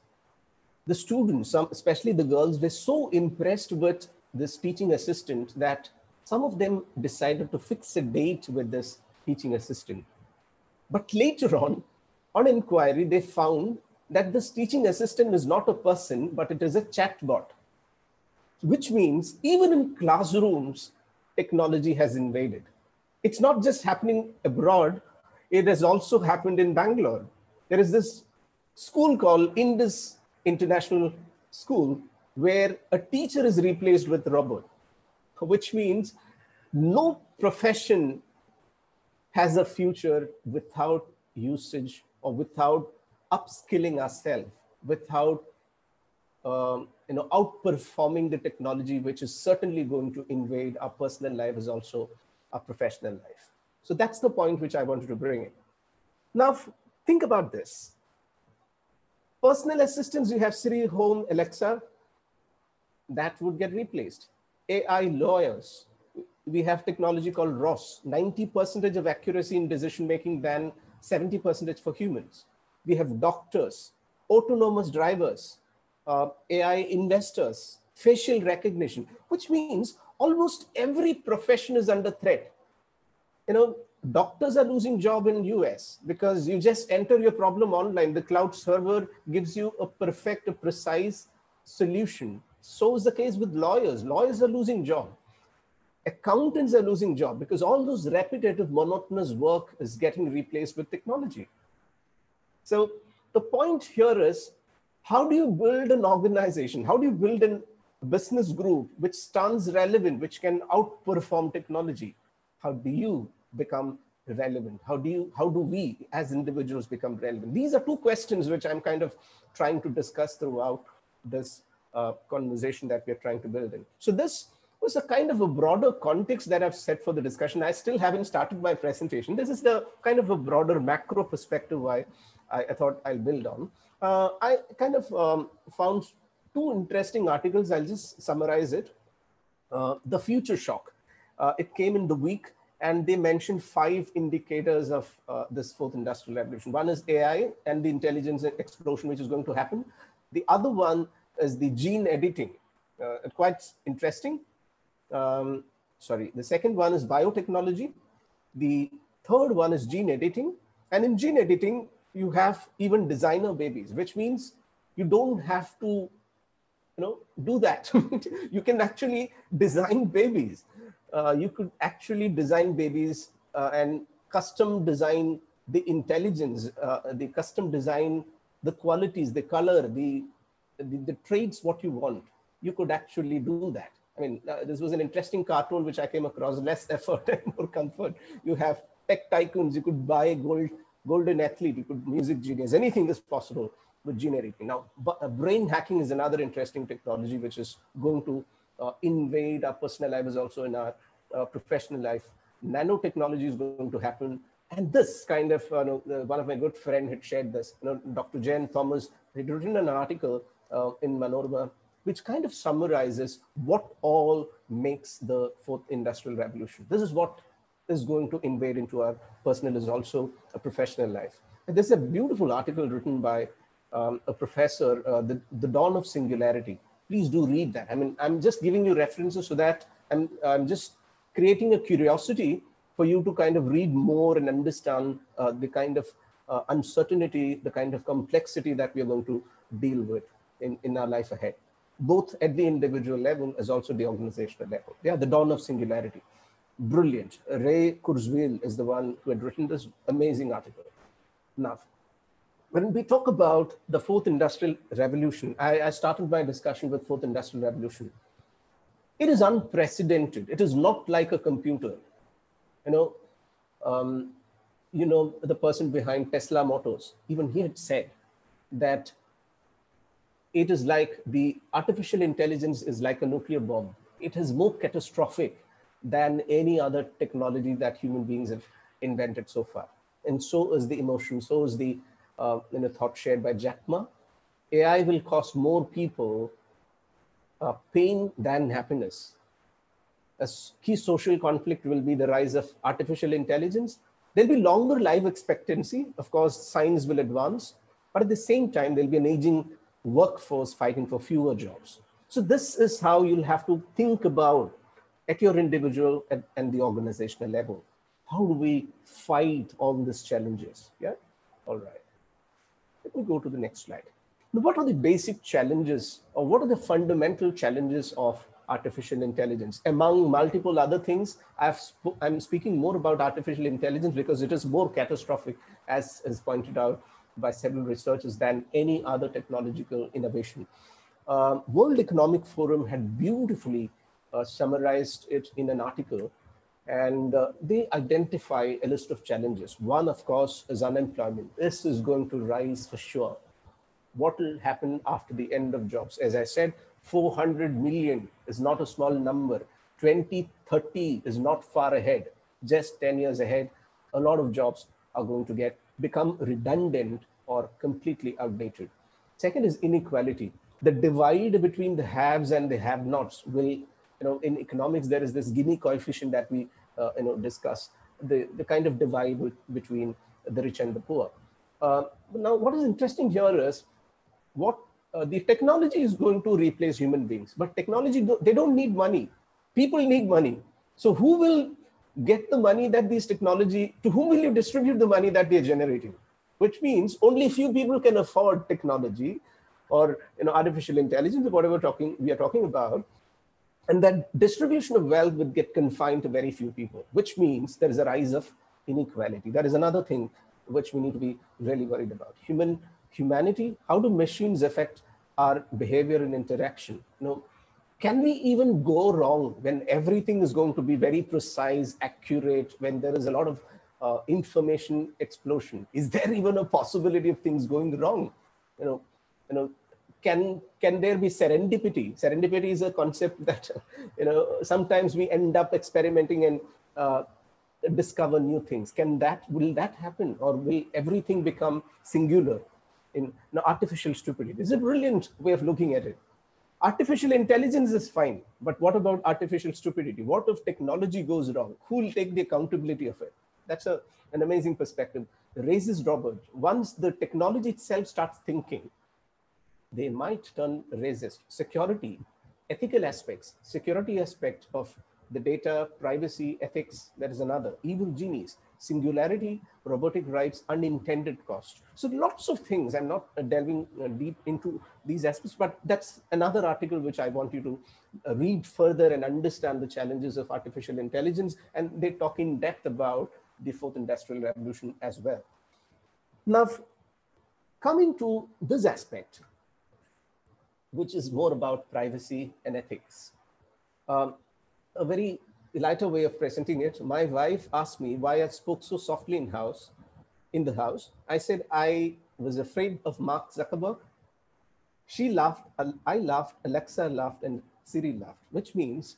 the students, especially the girls, were so impressed with this teaching assistant that some of them decided to fix a date with this teaching assistant. But later on inquiry, they found that this teaching assistant is not a person, but it is a chatbot, which means even in classrooms, technology has invaded. It's not just happening abroad, it has also happened in Bangalore. There is this school called Indus International School where a teacher is replaced with a robot, which means no profession has a future without usage or without upskilling ourselves, without outperforming the technology, which is certainly going to invade our personal life as also our professional life. So that's the point which I wanted to bring in. Now, think about this. Personal assistants, you have Siri, Home, Alexa, that would get replaced. AI lawyers, we have technology called ROS, 90% of accuracy in decision-making than 70% for humans. We have doctors, autonomous drivers, AI investors, facial recognition, which means almost every profession is under threat. Doctors are losing job in US because you just enter your problem online. The cloud server gives you a perfect, a precise solution. So is the case with lawyers. Lawyers are losing job. Accountants are losing job because all those repetitive, monotonous work is getting replaced with technology. So the point here is, how do you build an organization? How do you build a business group which stands relevant, which can outperform technology? How do you become relevant? How do we as individuals become relevant? These are two questions which I'm kind of trying to discuss throughout this conversation that we're trying to build in. So this was a kind of a broader context that I've set for the discussion. I still haven't started my presentation. This is the kind of a broader macro perspective I thought I'll build on. I kind of found two interesting articles. I'll just summarize it. The Future Shock. It came in the week, and they mentioned 5 indicators of this 4th industrial revolution. One is AI and the intelligence explosion, which is going to happen. The other one is the gene editing. Quite interesting. The second one is biotechnology. The third one is gene editing. And in gene editing, you have even designer babies, which means you don't have to do that. You can actually design babies. You could actually design babies and custom design the intelligence, the custom design the qualities, the color, the traits, what you want. You could actually do that. I mean, this was an interesting cartoon which I came across, less effort and more comfort. You have tech tycoons, you could buy golden athlete, you could music genius, anything is possible with gene editing. Now, brain hacking is another interesting technology which is going to invade our personal lives, also in our professional life. Nanotechnology is going to happen. And this kind of, one of my good friend had shared this, Dr. Jen Thomas had written an article in Manorama, which kind of summarizes what all makes the 4th industrial revolution. This is what is going to invade into our personal as also a professional life. And there's a beautiful article written by a professor, the Dawn of Singularity. Please do read that. I mean, I'm just giving you references so that I'm just creating a curiosity for you to kind of read more and understand the kind of uncertainty, the kind of complexity that we are going to deal with in our life ahead, both at the individual level as also the organizational level. Yeah, the Dawn of Singularity. Brilliant. Ray Kurzweil is the one who had written this amazing article. Now, when we talk about the 4th industrial revolution, I started my discussion with 4th industrial revolution. It is unprecedented. It is not like a computer. The person behind Tesla Motors, even he had said that it is like the artificial intelligence is like a nuclear bomb. It is more catastrophic than any other technology that human beings have invented so far. And so is the emotion, so is the thought shared by Jack Ma. AI will cause more people pain than happiness. A key social conflict will be the rise of artificial intelligence. There'll be longer life expectancy. Of course, science will advance, but at the same time, there'll be an aging workforce fighting for fewer jobs. So this is how you'll have to think about at your individual and the organizational level. How do we fight all these challenges? Yeah, all right. Let me go to the next slide. Now, what are the basic challenges, or what are the fundamental challenges of artificial intelligence? Among multiple other things, I'm speaking more about artificial intelligence because it is more catastrophic, as is pointed out by several researchers, than any other technological innovation. World Economic Forum had beautifully summarized it in an article, and they identify a list of challenges. One, of course, is unemployment. This is going to rise for sure. What will happen after the end of jobs? As I said, 400 million is not a small number. 2030 is not far ahead, just 10 years ahead. A lot of jobs are going to become redundant or completely outdated. Second is inequality. The divide between the haves and the have-nots will, in economics, there is this Gini coefficient that we, discuss, the kind of divide between the rich and the poor. Now, what is interesting here is the technology is going to replace human beings, but technology, they don't need money. People need money. So who will get the money that these technology, to whom will you distribute the money that they're generating? Which means only few people can afford technology or artificial intelligence or whatever we are talking about. And that distribution of wealth would get confined to very few people, which means there is a rise of inequality. That is another thing which we need to be really worried about. Humanity, how do machines affect our behavior and interaction? Can we even go wrong when everything is going to be very precise, accurate, when there is a lot of information explosion? Is there even a possibility of things going wrong? Can there be serendipity? Serendipity is a concept that sometimes we end up experimenting and discover new things. Will that happen, or will everything become singular? Artificial stupidity is a brilliant way of looking at it. Artificial intelligence is fine, but what about artificial stupidity? What if technology goes wrong? Who will take the accountability of it? That's an amazing perspective. Raises drawbridge. Once the technology itself starts thinking, they might turn racist. Security, ethical aspects, security aspect of the data, privacy, ethics, that is another. Evil genies, singularity, robotic rights, unintended cost. So lots of things. I'm not delving deep into these aspects, but that's another article which I want you to read further and understand the challenges of artificial intelligence. And they talk in depth about the fourth industrial revolution as well. Now, coming to this aspect, which is more about privacy and ethics. A very lighter way of presenting it, my wife asked me why I spoke so softly in the house. I said I was afraid of Mark Zuckerberg. She laughed, I laughed, Alexa laughed, and Siri laughed, which means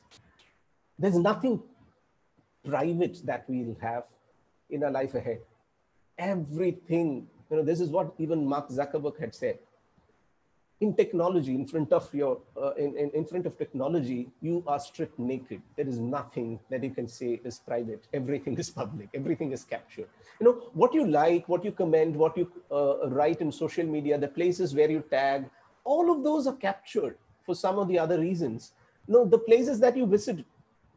there's nothing private that we'll have in our life ahead. Everything, this is what even Mark Zuckerberg had said. In technology, in front of technology, you are stripped naked. There is nothing that you can say is private. Everything is public. Everything is captured. What you like, what you comment, what you write in social media, the places where you tag, all of those are captured for some of the other reasons. The places that you visit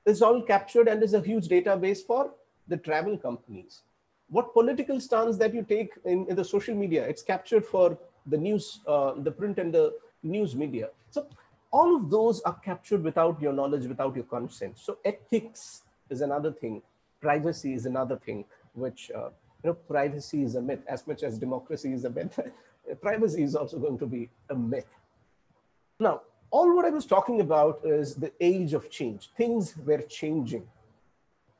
is all captured, and there's a huge database for the travel companies. What political stance that you take in the social media, it's captured for the news, the print and the news media. So all of those are captured without your knowledge, without your consent. So ethics is another thing. Privacy is another thing, which, privacy is a myth. As much as democracy is a myth, privacy is also going to be a myth. Now, all what I was talking about is the age of change. Things were changing.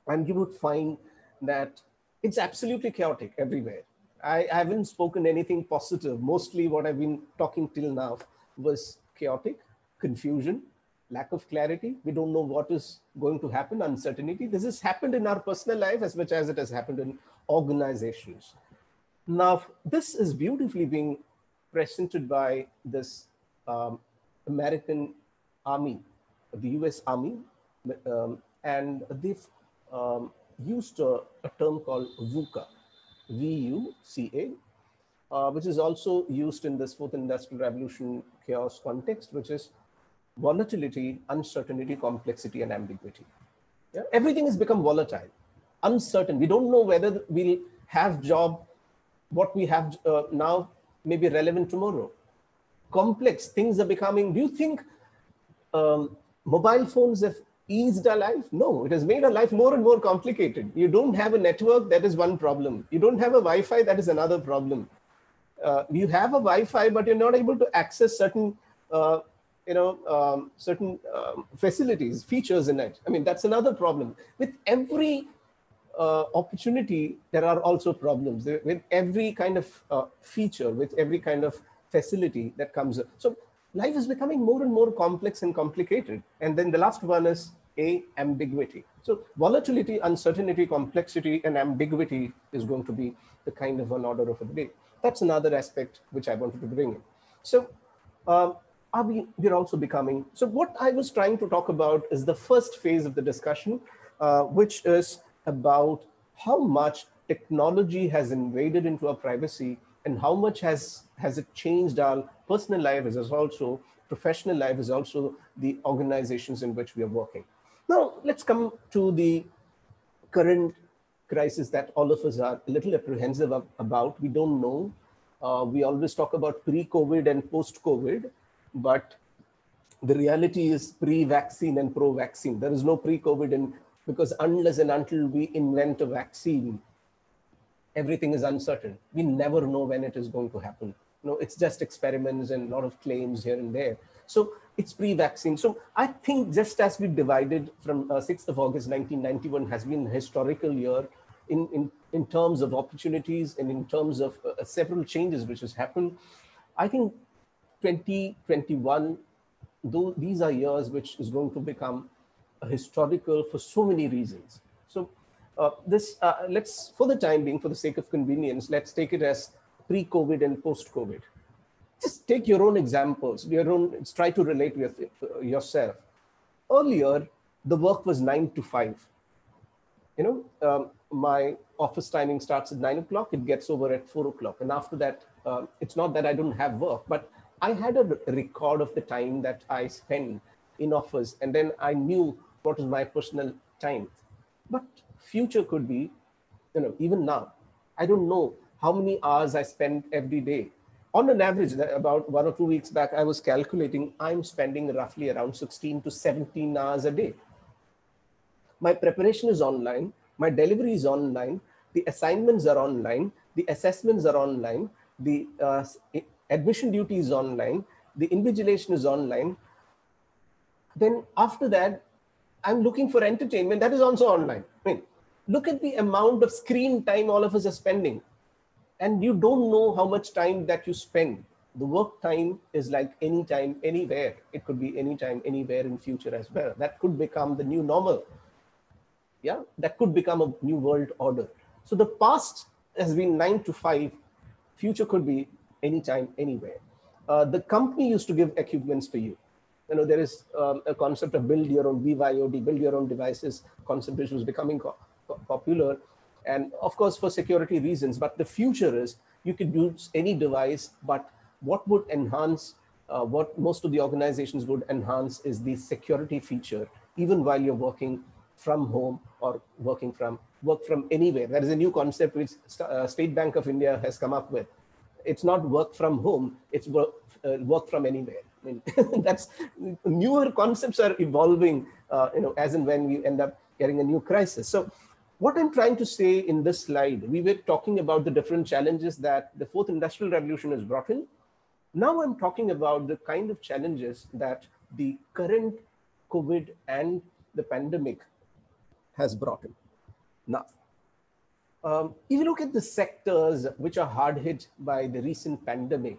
And you would find that it's absolutely chaotic everywhere. I haven't spoken anything positive. Mostly what I've been talking till now was chaotic, confusion, lack of clarity. We don't know what is going to happen, uncertainty. This has happened in our personal life as much as it has happened in organizations. Now, this is beautifully being presented by this American Army, the US Army, and they've used a term called VUCA, V-U-C-A, which is also used in this fourth industrial revolution chaos context, which is volatility, uncertainty, complexity, and ambiguity. Yeah? Everything has become volatile, uncertain. We don't know whether we'll have job, what we have now may be relevant tomorrow. Complex, things are becoming, do you think mobile phones have eased our life? No, it has made our life more and more complicated. You don't have a network, that is one problem. You don't have a Wi-Fi, that is another problem. You have a Wi-Fi, but you're not able to access certain, facilities, features in it. I mean, that's another problem. With every opportunity, there are also problems. With every kind of feature, with every kind of facility that comes up. So life is becoming more and more complex and complicated. And then the last one is ambiguity. So volatility, uncertainty, complexity, and ambiguity is going to be the kind of an order of the day. That's another aspect which I wanted to bring in. So we're also becoming, so what I was trying to talk about is the first phase of the discussion, which is about how much technology has invaded into our privacy and how much has it changed our personal life as also professional life, as also the organizations in which we are working. Now, let's come to the current crisis that all of us are a little apprehensive about. We don't know. We always talk about pre-COVID and post-COVID, but the reality is pre-vaccine and pro-vaccine. There is no pre-COVID, and because unless and until we invent a vaccine, everything is uncertain. We never know when it is going to happen. No, it's just experiments and a lot of claims here and there. So it's pre-vaccine. So I think just as we divided from 6th of August, 1991 has been a historical year in terms of opportunities and in terms of several changes which has happened. I think 2021, though these are years which is going to become historical for so many reasons. So let's, for the time being, for the sake of convenience, let's take it as pre-COVID and post-COVID. Just take your own examples, try to relate with yourself. Earlier, the work was 9 to 5. My office timing starts at 9 o'clock, it gets over at 4 o'clock. And after that, it's not that I don't have work, but I had a record of the time that I spent in office, and then I knew what was my personal time. But future could be, even now, I don't know how many hours I spend every day. On an average, about 1 or 2 weeks back, I was calculating I'm spending roughly around 16 to 17 hours a day. My preparation is online, my delivery is online, the assignments are online, the assessments are online, the admission duty is online, the invigilation is online. Then after that, I'm looking for entertainment, that is also online. I mean, look at the amount of screen time all of us are spending. And you don't know how much time that you spend. The work time is like anytime, anywhere. It could be anytime, anywhere in future as well. That could become the new normal. Yeah, that could become a new world order. So the past has been 9 to 5. Future could be anytime, anywhere. The company used to give equipments for you. There is a concept of build your own BYOD, build your own devices concept, which was becoming popular. And of course, for security reasons, but the future is you could use any device, but what would enhance, what most of the organizations would enhance is the security feature, even while you're working from home or work from anywhere. That is a new concept which State Bank of India has come up with. It's not work from home, it's work from anywhere. I mean, that's newer concepts are evolving, as and when we end up getting a new crisis. So what I'm trying to say in this slide, we were talking about the different challenges that the fourth industrial revolution has brought in. Now I'm talking about the kind of challenges that the current COVID and the pandemic has brought in. Now, if you look at the sectors which are hard hit by the recent pandemic,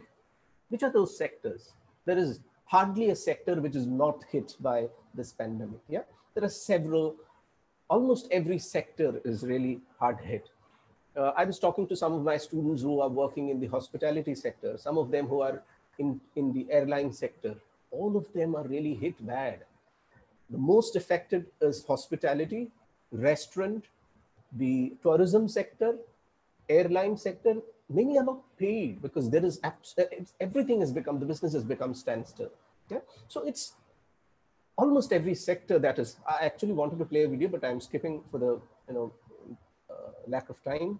which are those sectors? There is hardly a sector which is not hit by this pandemic. Yeah, there are several. Almost every sector is really hard hit. I was talking to some of my students who are working in the hospitality sector, some of them who are in the airline sector. All of them are really hit bad. The most affected is hospitality, restaurant, the tourism sector, airline sector. Many are not paid because there is everything has become, the business has become standstill. Yeah, so it's almost every sector that is. I actually wanted to play a video, but I'm skipping for the lack of time.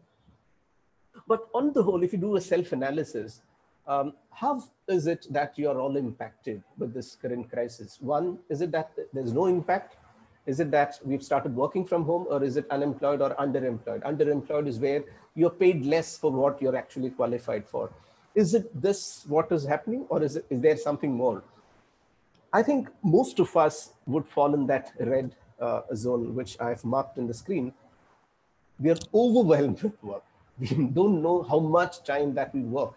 But on the whole, if you do a self-analysis, how is it that you are all impacted with this current crisis? One, is it that there's no impact? Is it that we've started working from home, or is it unemployed or underemployed? Underemployed is where you're paid less for what you're actually qualified for. Is it this what is happening, or is there something more? I think most of us would fall in that red zone, which I've marked in the screen. We are overwhelmed with work. We don't know how much time that we work.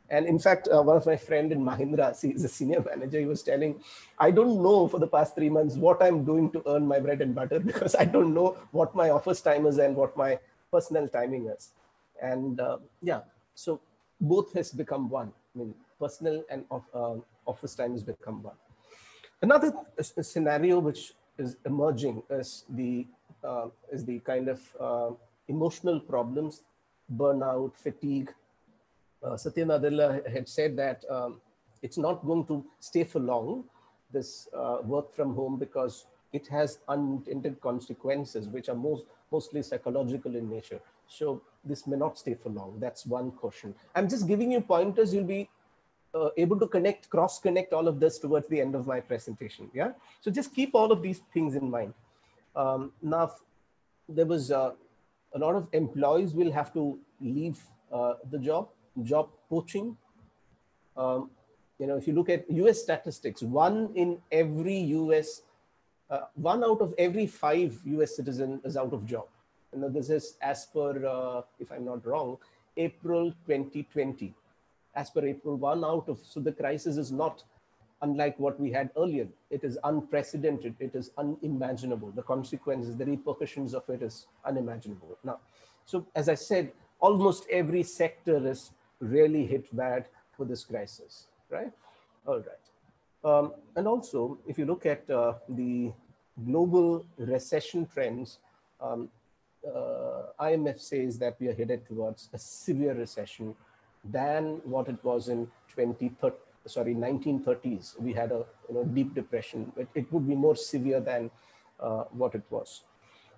And in fact, one of my friend in Mahindra, he is a senior manager, he was telling, I don't know for the past 3 months what I'm doing to earn my bread and butter because I don't know what my office time is and what my personal timing is. And yeah, so both has become one. I mean, personal and office time has become one. Another scenario which is emerging is the kind of emotional problems, burnout, fatigue. Satya Nadella had said that it's not going to stay for long, this work from home, because it has unintended consequences, which are mostly psychological in nature. So this may not stay for long. That's one caution. I'm just giving you pointers. You'll be able to cross-connect all of this towards the end of my presentation. Yeah. So just keep all of these things in mind. Now, there was a lot of employees will have to leave the job poaching. If you look at US statistics, one out of every 5 US citizens is out of job. This is as per, if I'm not wrong, April 2020. As per April, so the crisis is not unlike what we had earlier. It is unprecedented. It is unimaginable. The consequences, the repercussions of it is unimaginable. Now, so as I said, almost every sector is really hit bad for this crisis, right? All right. And also, if you look at the global recession trends, IMF says that we are headed towards a severe recession than what it was in 1930s. We had a deep depression. It would be more severe than what it was.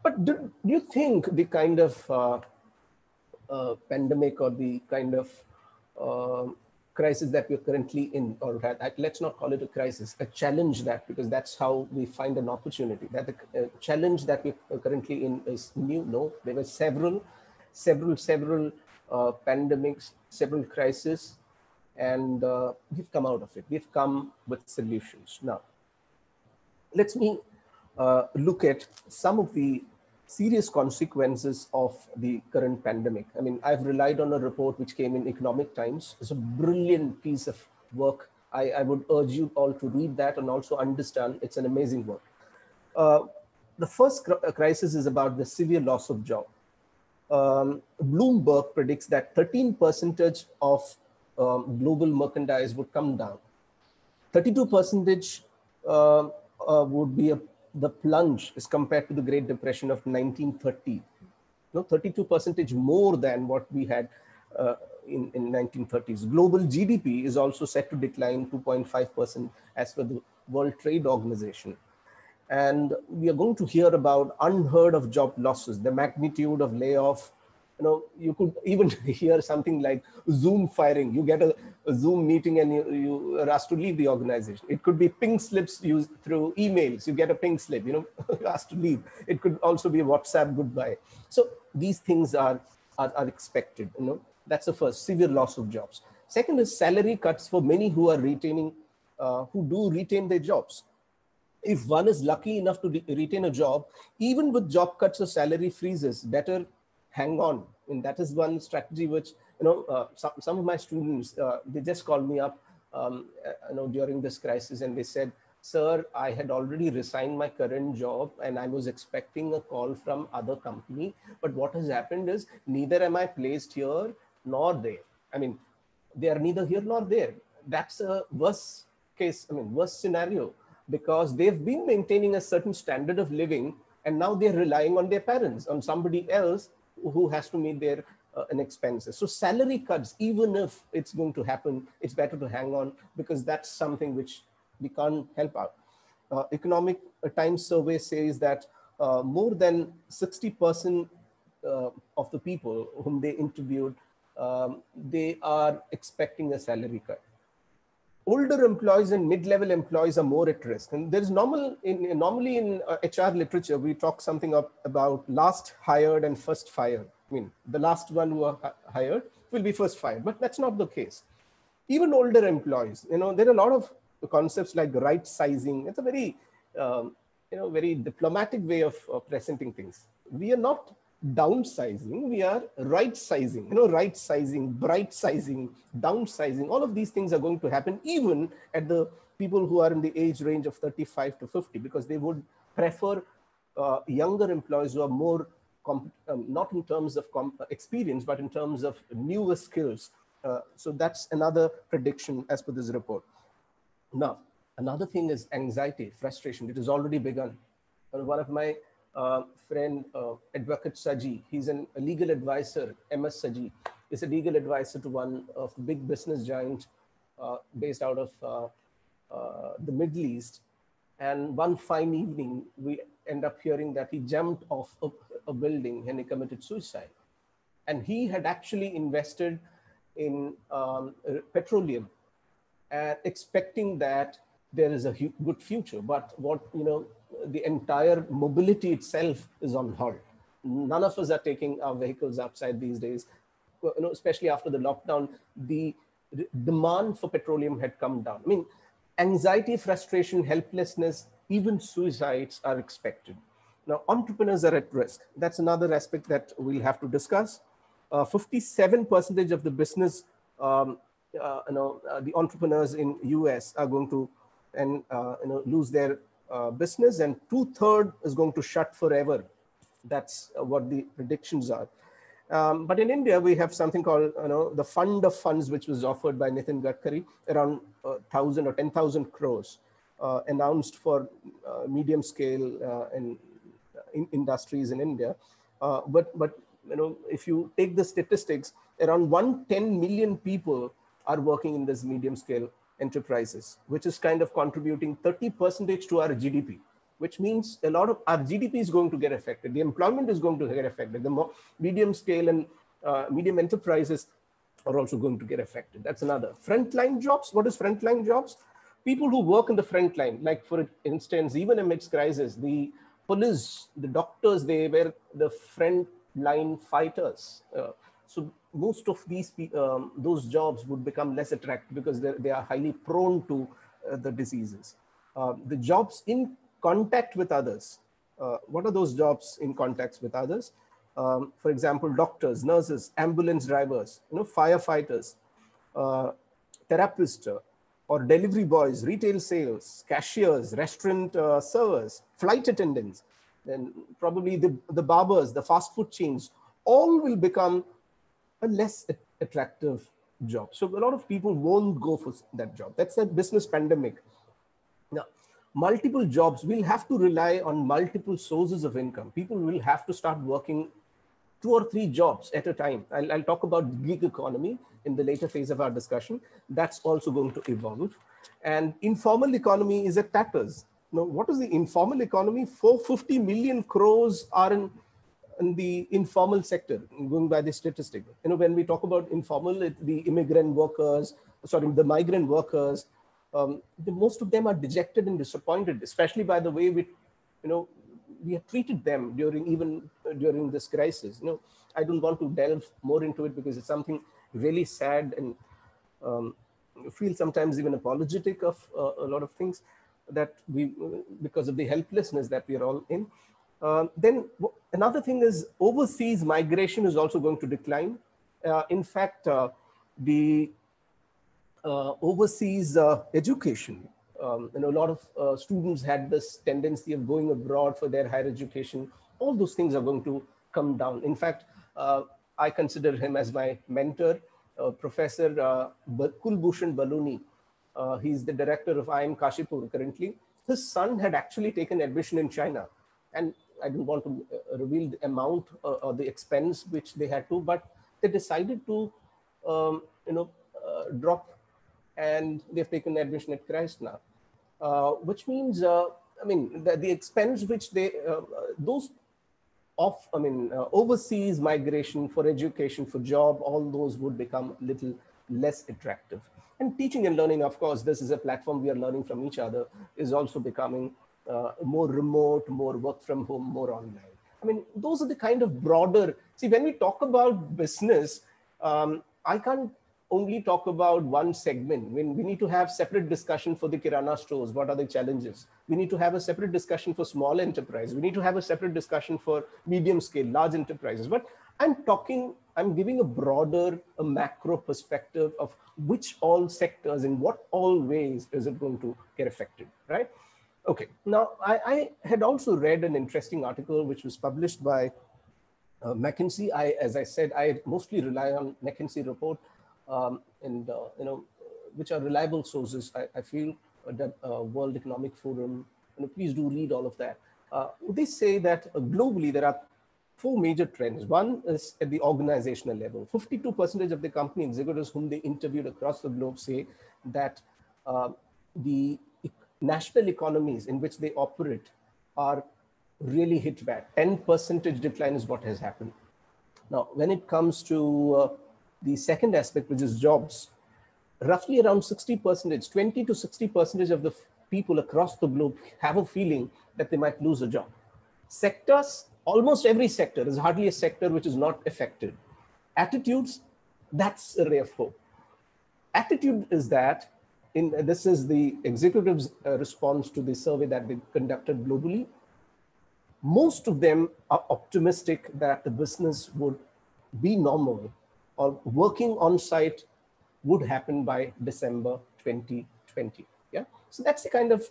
But do you think the kind of pandemic or the kind of crisis that we're currently in, or let's not call it a crisis, a challenge, because that's how we find an opportunity, that the challenge that we're currently in is new? No, there were several pandemics, several crises, and we've come out of it. We've come with solutions. Now, let me look at some of the serious consequences of the current pandemic. I mean, I've relied on a report which came in Economic Times. It's a brilliant piece of work. I would urge you all to read that and also understand it's an amazing work. The first crisis is about the severe loss of job. Bloomberg predicts that 13% of global merchandise would come down. 32% would be the plunge as compared to the Great Depression of 1930. 32% more than what we had in 1930s. Global GDP is also set to decline 2.5% as per the World Trade Organization. And we are going to hear about unheard of job losses, the magnitude of layoff. You could even hear something like Zoom firing. You get a Zoom meeting and you are asked to leave the organization. It could be ping slips used through emails. You get a ping slip, you're asked to leave. It could also be a WhatsApp goodbye. So these things are expected. That's the first, severe loss of jobs. Second is salary cuts for many who are who do retain their jobs. If one is lucky enough to retain a job, even with job cuts or salary freezes, better hang on. And that is one strategy which, some of my students, they just called me up, during this crisis, and they said, sir, I had already resigned my current job and I was expecting a call from other company. But what has happened is neither am I placed here nor there. I mean, they are neither here nor there. That's a worst scenario, because they've been maintaining a certain standard of living and now they're relying on their parents, on somebody else who has to meet their expenses. So salary cuts, even if it's going to happen, it's better to hang on, because that's something which we can't help out. Economic Times survey says that more than 60% of the people whom they interviewed, they are expecting a salary cut. Older employees and mid-level employees are more at risk. And there's normally in HR literature, we talk something about last hired and first fired. I mean, the last one who are hired will be first fired, but that's not the case. Even older employees, there are a lot of concepts like right sizing. It's a very, very diplomatic way of presenting things. We are not downsizing, we are right sizing, right sizing, bright sizing, downsizing. All of these things are going to happen even at the people who are in the age range of 35 to 50, because they would prefer younger employees who are more, not in terms of experience, but in terms of newer skills. So that's another prediction as per this report. Now, another thing is anxiety, frustration. It has already begun. One of my friend, Advocate Saji, he's a legal advisor, MS Saji, is a legal advisor to one of the big business giants based out of the Middle East. And one fine evening, we end up hearing that he jumped off a building and he committed suicide. And he had actually invested in petroleum, expecting that there is a good future. But what, the entire mobility itself is on halt. None of us are taking our vehicles outside these days. Especially after the lockdown, the demand for petroleum had come down. I mean, anxiety, frustration, helplessness, even suicides are expected. Now, entrepreneurs are at risk. That's another aspect that we'll have to discuss. 57% of the business, the entrepreneurs in US are going to lose their business, and 2/3 is going to shut forever. That's what the predictions are. But in India, we have something called the fund of funds, which was offered by Nitin Gadkari, around 1,000 or 10,000 crores announced for medium scale in industries in India. But if you take the statistics, around 110 million people are working in this medium scale enterprises, which is kind of contributing 30% to our GDP, which means a lot of our GDP is going to get affected. The employment is going to get affected. The medium scale and medium enterprises are also going to get affected. That's another. Frontline jobs. What is frontline jobs? People who work in the front line, like for instance, even amidst crisis, the police, the doctors, they were the front line fighters. So most of these those jobs would become less attractive because they are highly prone to the diseases. The jobs in contact with others. What are those jobs in contact with others? For example, doctors, nurses, ambulance drivers, firefighters, therapists, or delivery boys, retail sales, cashiers, restaurant servers, flight attendants, then probably the barbers, the fast food chains, all will become a less attractive job. So a lot of people won't go for that job. That's a business pandemic. Now, multiple jobs will have to rely on multiple sources of income. People will have to start working 2 or 3 jobs at a time. I'll talk about gig economy in the later phase of our discussion. That's also going to evolve. And informal economy is at tatters. Now, what is the informal economy? 450 million crores are in the informal sector, going by the statistic. When we talk about informal, the immigrant workers, the migrant workers, most of them are dejected and disappointed, especially by the way we have treated them during this crisis. I don't want to delve more into it because it's something really sad, and feel sometimes even apologetic of a lot of things that because of the helplessness that we are all in. Then another thing is overseas migration is also going to decline. In fact, the overseas education, a lot of students had this tendency of going abroad for their higher education. All those things are going to come down. In fact, I consider him as my mentor, Professor Kulbhushan Baluni. He's the director of IIM Kashipur currently. His son had actually taken admission in China, and I don't want to reveal the amount or the expense which they had to, but they decided to, drop, and they've taken admission at Christ now, which means, the expense which they, overseas migration for education, for job, all those would become a little less attractive. And teaching and learning, of course, this is a platform we are learning from each other, is also becoming more remote, more work from home, more online. Those are the kind of broader, see, when we talk about business, I can't only talk about one segment. When we need to have separate discussion for the Kirana stores, what are the challenges? We need to have a separate discussion for small enterprise. We need to have a separate discussion for medium scale, large enterprises. But I'm giving a broader, a macro perspective of which all sectors, in what all ways is it going to get affected, right? Okay, now I had also read an interesting article which was published by McKinsey. As I said, I mostly rely on McKinsey report, which are reliable sources. I feel that World Economic Forum, please do read all of that. They say that globally there are 4 major trends. One is at the organizational level. 52% of the company executives whom they interviewed across the globe say that the national economies in which they operate are really hit bad. 10% decline is what has happened. Now, when it comes to the second aspect, which is jobs, roughly around 60%, 20 to 60% of the people across the globe have a feeling that they might lose a job. Sectors, almost every sector, there's hardly a sector which is not affected. Attitudes, that's a ray of hope. Attitude is that, this is the executives' response to the survey that they conducted globally. Most of them are optimistic that the business would be normal or working on site would happen by December 2020. Yeah, so that's the kind of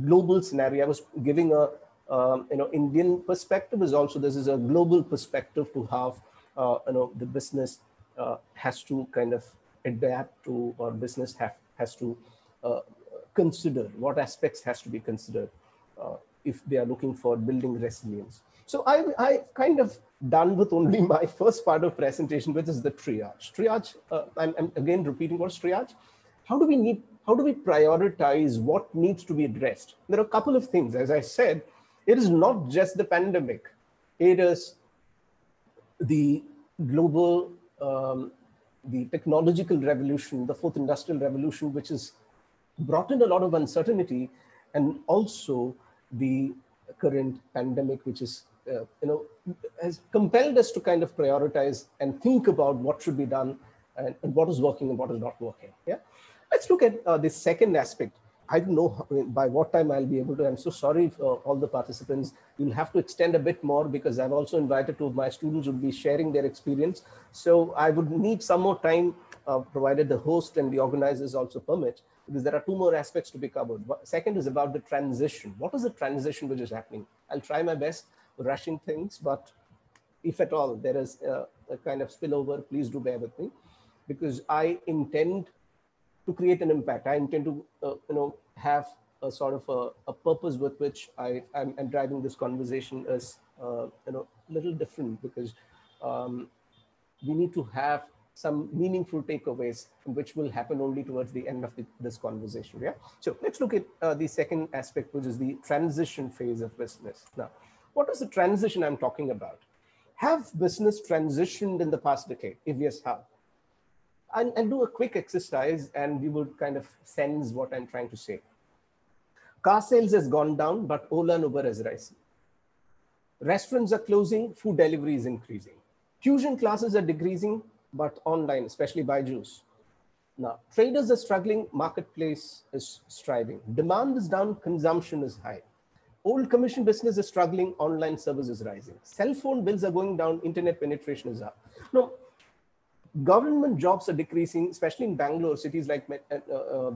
global scenario. I was giving a Indian perspective. Is also this is a global perspective to how the business has to kind of adapt to, or business has to consider what aspects has to be considered if they are looking for building resilience. So I kind of done with only my first part of presentation, which is the triage. Triage, I'm again repeating, what's triage? How do we prioritize what needs to be addressed? There are a couple of things. As I said, it is not just the pandemic. It is the global, the technological revolution, the 4th industrial revolution, which has brought in a lot of uncertainty, and also the current pandemic, which is, has compelled us to kind of prioritize and think about what should be done and what is working and what is not working. Yeah, let's look at the second aspect. I don't know by what time I'll be able to. I'm so sorry for all the participants. You'll have to extend a bit more because I've also invited 2 of my students who will be sharing their experience. So I would need some more time, provided the host and the organizers also permit, because there are 2 more aspects to be covered. Second is about the transition. What is the transition which is happening? I'll try my best rushing things, but if at all there is a kind of spillover, please do bear with me, because I intend to create an impact. I intend to have a sort of a purpose with which I'm driving this conversation is little different, because we need to have some meaningful takeaways, which will happen only towards the end of this conversation. Yeah. So let's look at the second aspect, which is the transition phase of business. Now, what is the transition I'm talking about? Have business transitioned in the past decade? If yes, how? And do a quick exercise and we would kind of sense what I'm trying to say. Car sales has gone down, but Ola and Uber is rising. Restaurants are closing, food delivery is increasing. Tuition classes are decreasing, but online, especially Byju's. Now, traders are struggling, marketplace is striving. Demand is down, consumption is high. Old commission business is struggling, online service is rising. Cell phone bills are going down, internet penetration is up. Now, government jobs are decreasing, especially in Bangalore, cities like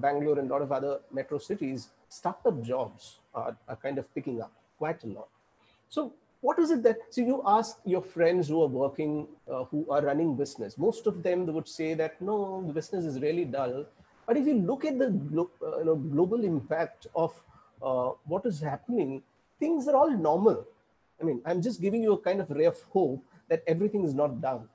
Bangalore and a lot of other metro cities. Startup jobs are kind of picking up quite a lot. So what is it that, so you ask your friends who are working, who are running business, most of them, they would say that, no, the business is really dull. But if you look at the global impact of what is happening, things are all normal. I mean, I'm just giving you a kind of ray of hope that everything is not down.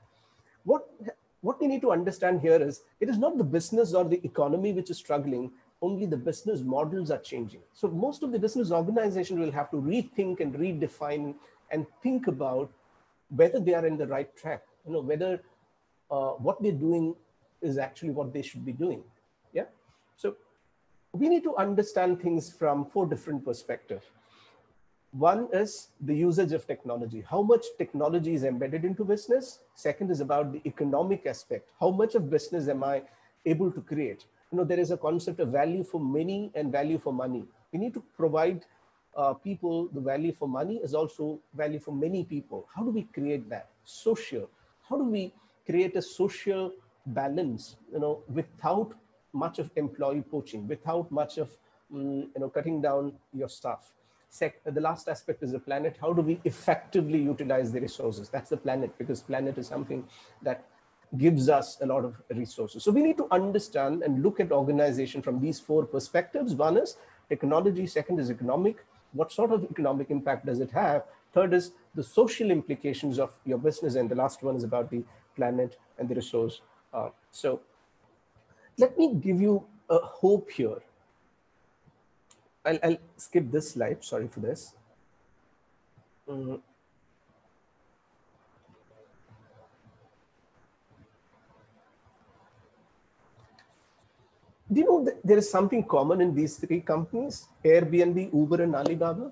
What we need to understand here is, it is not the business or the economy which is struggling, only the business models are changing. So most of the business organizations will have to rethink and redefine and think about whether they are in the right track, whether what they're doing is actually what they should be doing. Yeah. So we need to understand things from 4 different perspectives. One is the usage of technology. How much technology is embedded into business? Second is about the economic aspect. How much of business am I able to create? There is a concept of value for many and value for money. We need to provide people the value for money is also value for many people. How do we create that? Social. How do we create a social balance, without much of employee poaching, without much of, cutting down your staff? The last aspect is the planet. How do we effectively utilize the resources? That's the planet, because planet is something that gives us a lot of resources. So we need to understand and look at organization from these four perspectives. One is technology. Second is economic. What sort of economic impact does it have? Third is the social implications of your business. And the last one is about the planet and the resource. So let me give you a hope here. I'll skip this slide. Sorry for this. Do you know that there is something common in these three companies, Airbnb, Uber, and Alibaba?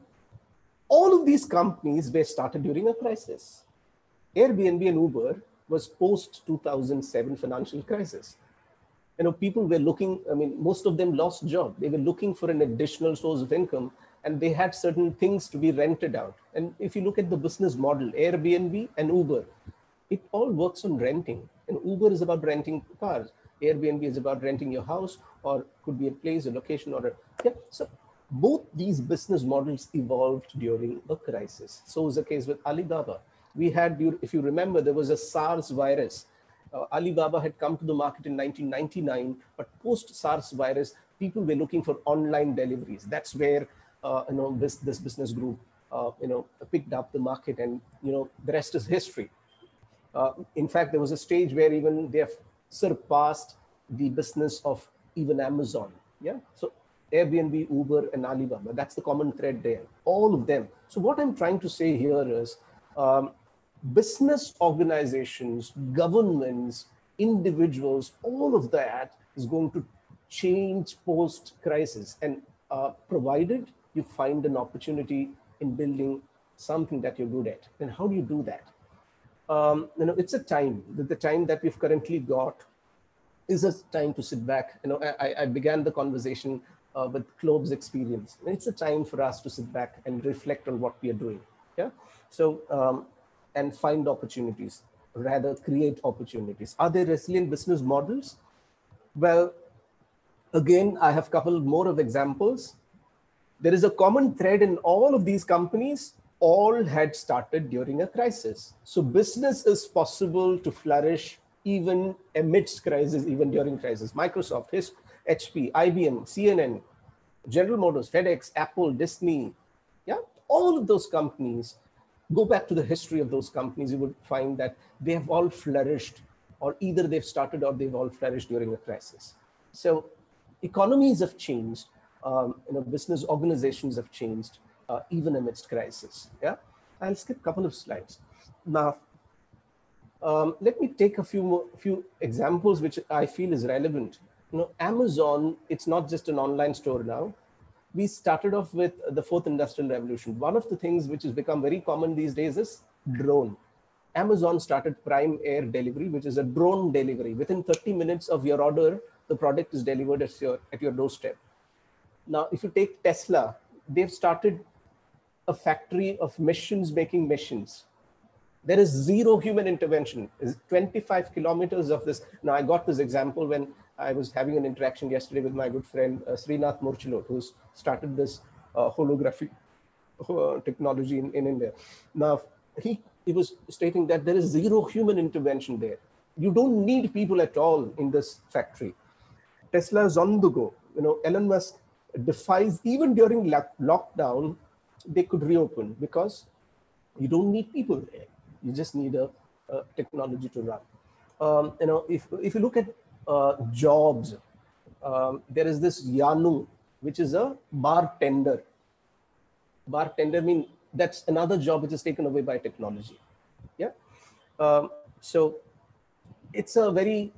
All of these companies were started during a crisis. Airbnb and Uber was post 2007 financial crisis. People were looking, most of them lost job. They were looking for an additional source of income, and they had certain things to be rented out. And if you look at the business model, Airbnb and Uber, it all works on renting. And Uber is about renting cars. Airbnb is about renting your house, or could be a place, a location, or So both these business models evolved during a crisis. So was the case with Alibaba. We had, if you remember, there was a SARS virus. Alibaba had come to the market in 1999, but post SARS virus, people were looking for online deliveries. That's where this business group picked up the market, and the rest is history. In fact, there was a stage where even they have surpassed the business of even Amazon. So Airbnb, Uber, and Alibaba, that's the common thread there, all of them. So what I'm trying to say here is business organizations, governments, individuals, all of that is going to change post-crisis, and provided you find an opportunity in building something that you're good at. And how do you do that? It's a time, the time that we've currently got is a time to sit back. I began the conversation with Klobe's experience. And it's a time for us to sit back and reflect on what we are doing. So, and find opportunities, rather create opportunities. Are there resilient business models? Well, again, I have a couple more of examples. There is a common thread in all of these companies. All had started during a crisis. So business is possible to flourish even amidst crisis, even during crisis. Microsoft, HP, IBM, CNN, General Motors, FedEx, Apple, Disney, all of those companies, go back to the history of those companies, you would find that they have all flourished, or either they've started or they've all flourished during a crisis. So economies have changed, business organizations have changed, even amidst crisis. I'll skip a couple of slides. Now, let me take a few examples which I feel is relevant. Amazon, it's not just an online store now. We started off with the fourth industrial revolution. One of the things which has become very common these days is drone. Amazon started Prime Air Delivery, which is a drone delivery. Within 30 minutes of your order, the product is delivered at your doorstep. Now, if you take Tesla, they've started a factory of machines making machines. There is zero human intervention. It's 25 kilometers of this. Now, I got this example when I was having an interaction yesterday with my good friend, Srinath Murchilot, who's started this holographic technology in India. Now, he was stating that there is zero human intervention there. You don't need people at all in this factory. Tesla is on the go. Elon Musk defies, even during lockdown, they could reopen because you don't need people there. You just need a technology to run. If you look at jobs, there is this Yanu, which is a bartender. Bartender means that's another job which is taken away by technology. So it's a very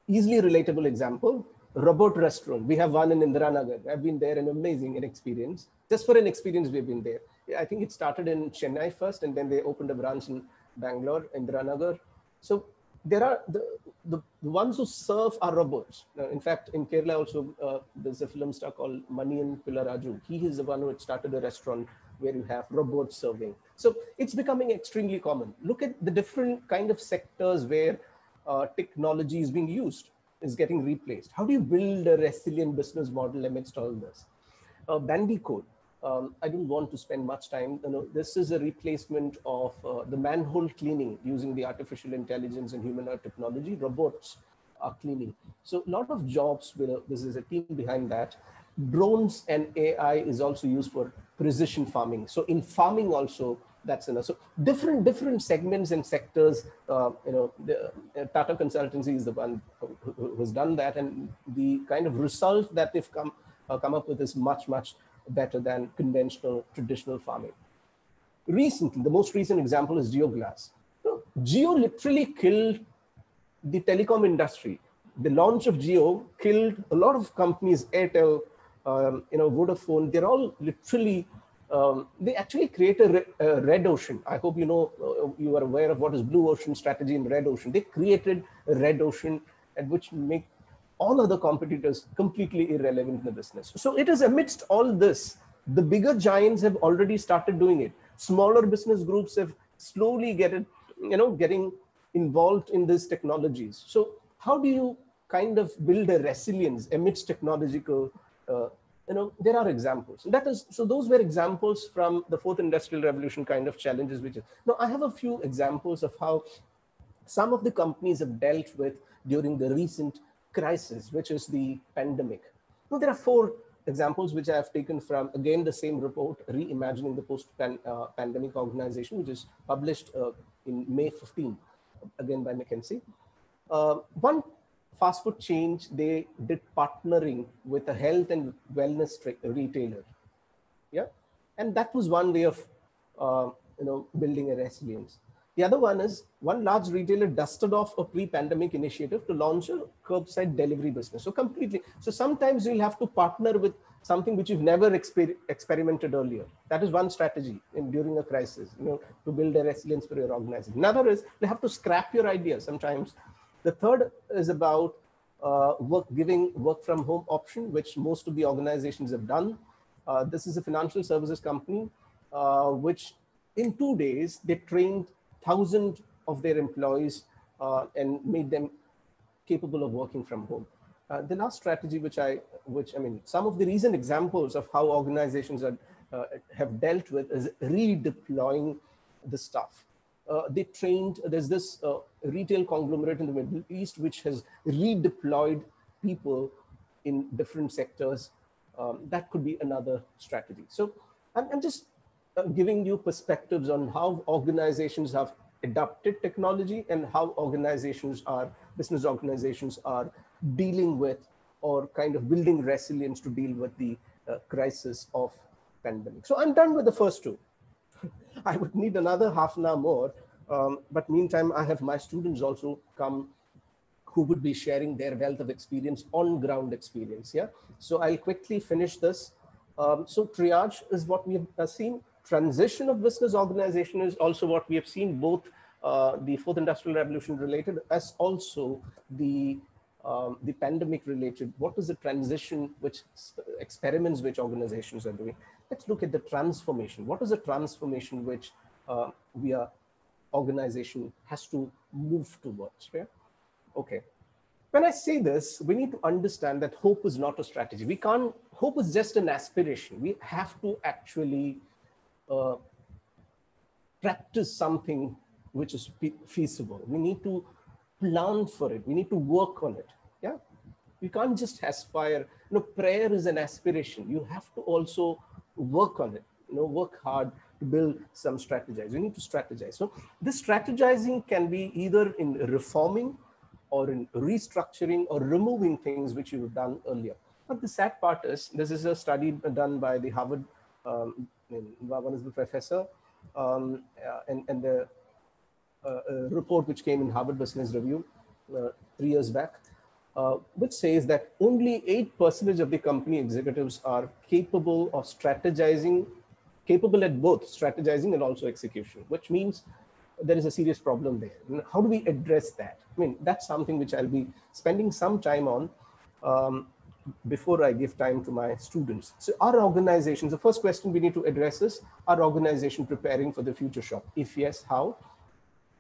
easily relatable example. Robot restaurant. We have one in Indiranagar. I've been there, an amazing experience. Just for an experience, we've been there. I think it started in Chennai first, and then they opened a branch in Bangalore, Indiranagar. So there are the ones who serve are robots. In fact, in Kerala also, there's a film star called Malayil Pillaraju. He is the one who had started a restaurant where you have robots serving. So it's becoming extremely common. Look at the different kind of sectors where technology is being used, is getting replaced. How do you build a resilient business model amidst all this? Bandicoot. I don't want to spend much time. This is a replacement of the manhole cleaning using the artificial intelligence and humanoid technology. Robots are cleaning. So a lot of jobs, this is a team behind that. Drones and AI is also used for precision farming. So in farming also, that's enough. So different segments and sectors. Tata Consultancy is the one who's done that, and the kind of result that they've come up with is much better than conventional traditional farming. Recently, the most recent example is GeoGlass. Geo literally killed the telecom industry. The launch of Geo killed a lot of companies, Airtel, Vodafone. They're all literally, they actually created a red ocean. I hope you are aware of what is blue ocean strategy and red ocean. They created a red ocean, and which make all other competitors completely irrelevant in the business. So it is amidst all this, the bigger giants have already started doing it. Smaller business groups have slowly getting involved in these technologies. So how do you kind of build a resilience amidst technological, there are examples. So those were examples from the fourth industrial revolution kind of challenges. Now I have a few examples of how some of the companies have dealt with during the recent crisis, which is the pandemic. Now, there are 4 examples which I have taken from, again, the same report, Reimagining the Post-Pandemic Organization, which is published in May 15, again by McKinsey. One fast food chain, they did partnering with a health and wellness retailer. Yeah, and that was one way of building a resilience. The other one is one large retailer dusted off a pre-pandemic initiative to launch a curbside delivery business. So completely. So sometimes you'll have to partner with something which you've never experimented earlier. That is one strategy during a crisis, to build a resilience for your organization. Another is you have to scrap your ideas sometimes. The third is about giving work from home option, which most of the organizations have done. This is a financial services company, which in 2 days, they trained 1,000 of their employees and made them capable of working from home. The last strategy, which I mean, some of the recent examples of how organizations have dealt with is redeploying the staff. They trained, there's this retail conglomerate in the Middle East, which has redeployed people in different sectors. That could be another strategy. So I'm just giving you perspectives on how organizations have adopted technology and how business organizations are dealing with or kind of building resilience to deal with the crisis of pandemic. So I'm done with the first 2. I would need another half an hour more, but meantime, I have my students also come who would be sharing their wealth of experience, on ground experience. Yeah. So I'll quickly finish this. So triage is what we have seen. Transition of business organization is also what we have seen, both the fourth industrial revolution related as also the pandemic related. What is the transition, which experiments which organizations are doing? Let's look at the transformation. What is the transformation which organization has to move towards? Yeah? Okay. When I say this, we need to understand that hope is not a strategy. Hope is just an aspiration. We have to actually practice something which is feasible. We need to plan for it. We need to work on it. Yeah. You can't just aspire. Prayer is an aspiration. You have to also work on it. Work hard to build some strategize. You need to strategize. So this strategizing can be either in reforming or in restructuring or removing things which you've done earlier. But the sad part is, this is a study done by the Harvard, one is the professor, and the report which came in Harvard Business Review 3 years back, which says that only 8% of the company executives are capable of strategizing capable at both strategizing and also execution, which means there is a serious problem there. And how do we address that? I mean, that's something which I'll be spending some time on before I give time to my students. So our organizations, the first question we need to address is, our organization preparing for the future shock? If yes, how?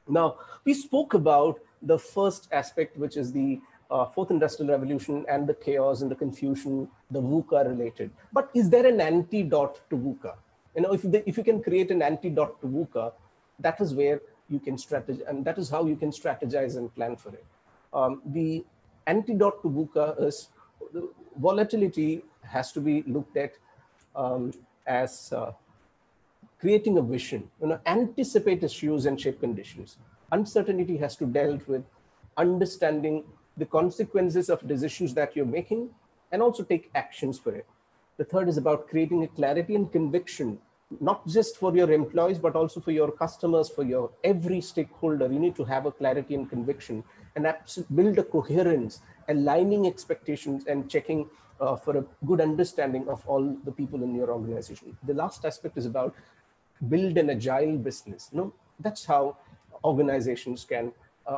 Now, we spoke about the first aspect, which is the fourth industrial revolution and the chaos and the confusion, the VUCA related. But is there an antidote to VUCA? You know, if you can create an antidote to VUCA, that is where you can strategize, and that is how you can strategize and plan for it. The antidote to VUCA is the volatility has to be looked at as creating a vision, anticipate issues and shape conditions. Uncertainty has to dealt with understanding the consequences of decisions that you're making and also take actions for it. The third is about creating a clarity and conviction, not just for your employees, but also for your customers, for your every stakeholder. You need to have a clarity and conviction and build a coherence, aligning expectations and checking for a good understanding of all the people in your organization. The last aspect is about build an agile business. That's how organizations can,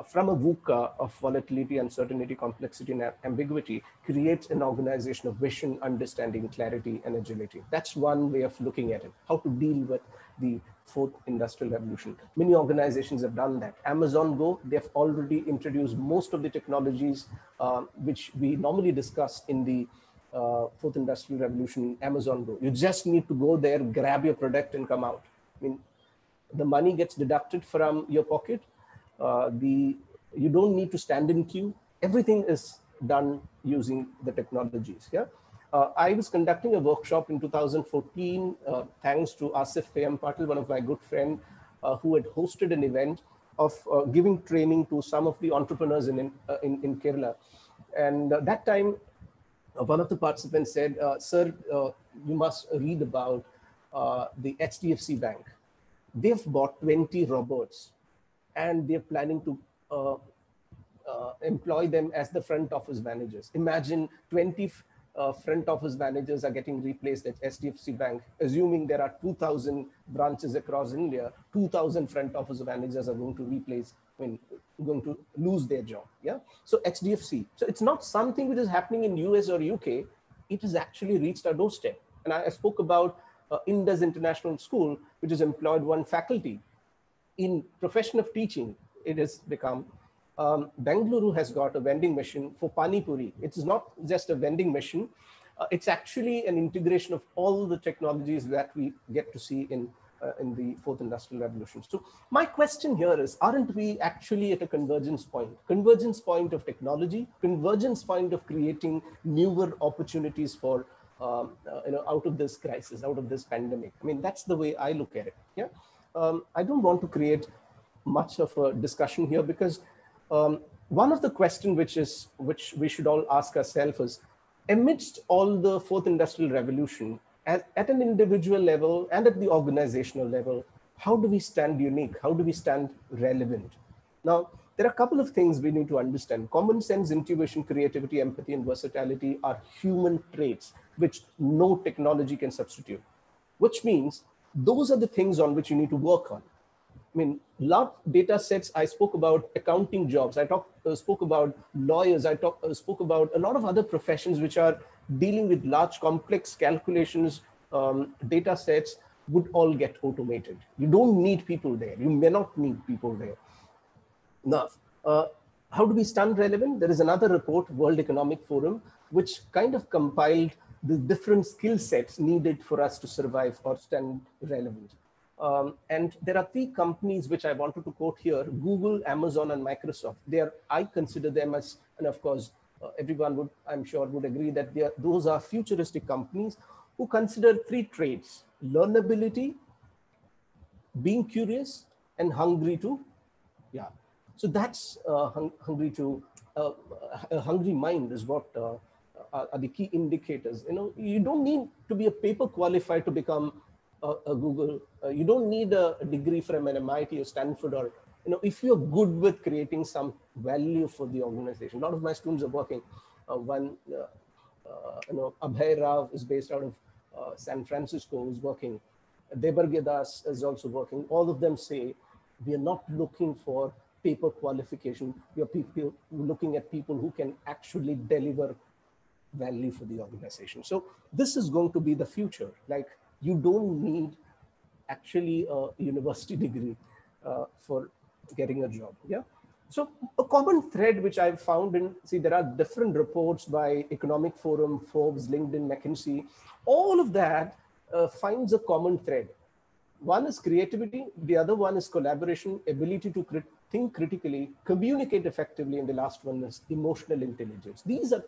from a VUCA of volatility, uncertainty, complexity, and ambiguity, create an organization of vision, understanding, clarity, and agility. That's one way of looking at it, how to deal with the fourth industrial revolution. Many organizations have done that. Amazon Go, they've already introduced most of the technologies which we normally discuss in the fourth industrial revolution. Amazon Go, you just need to go there, grab your product and come out. I mean, the money gets deducted from your pocket. You don't need to stand in queue. Everything is done using the technologies. Yeah, I was conducting a workshop in 2014, thanks to Asif Patil, one of my good friends, who had hosted an event of giving training to some of the entrepreneurs in Kerala. And that time, one of the participants said, "Sir, you must read about the HDFC Bank. They've bought 20 robots and they're planning to employ them as the front office managers. Imagine 20 front office managers are getting replaced at HDFC Bank, assuming there are 2,000 branches across India, 2,000 front office managers are going to lose their job. Yeah. So HDFC. So it's not something which is happening in US or UK. It has actually reached our doorstep. And I spoke about Indus International School, which has employed one faculty. In profession of teaching, it has become, Bangalore has got a vending machine for Pani Puri. It's not just a vending machine. It's actually an integration of all the technologies that we get to see in the fourth industrial revolution. So my question here is, aren't we actually at a convergence point? Convergence point of technology, convergence point of creating newer opportunities for out of this crisis, out of this pandemic. I mean, that's the way I look at it. Yeah, I don't want to create much of a discussion here because one of the questions which we should all ask ourselves is, amidst all the fourth industrial revolution, at an individual level and at the organizational level, how do we stand unique? How do we stand relevant? Now, there are a couple of things we need to understand. Common sense, intuition, creativity, empathy, and versatility are human traits which no technology can substitute, which means those are the things on which you need to work on. I mean, large data sets, I spoke about accounting jobs, I spoke about lawyers, I spoke about a lot of other professions which are dealing with large complex calculations, data sets would all get automated. You don't need people there. You may not need people there. Now, how do we stand relevant? There is another report, World Economic Forum, which kind of compiled the different skill sets needed for us to survive or stand relevant. And there are three companies which I wanted to quote here: Google, Amazon, and Microsoft. I consider them as, and of course, everyone would, I'm sure, would agree that those are futuristic companies who consider three traits: learnability, being curious, and hungry to, yeah. So that's hungry to, a hungry mind is what are the key indicators. You don't need to be a paper qualified to become a Google. You don't need a degree from an MIT or Stanford, or if you're good with creating some value for the organization. A lot of my students are working. Abhay Rao is based out of San Francisco, who's working Debargedas is also working. All of them say, we are not looking for paper qualification. We are people looking at people who can actually deliver value for the organization. So this is going to be the future. Like, you don't need actually a university degree for getting a job. Yeah. So a common thread which I've found in, see, there are different reports by Economic Forum, Forbes, LinkedIn, McKinsey, all of that finds a common thread. One is creativity, the other one is collaboration, ability to think critically, communicate effectively, and the last one is emotional intelligence. These are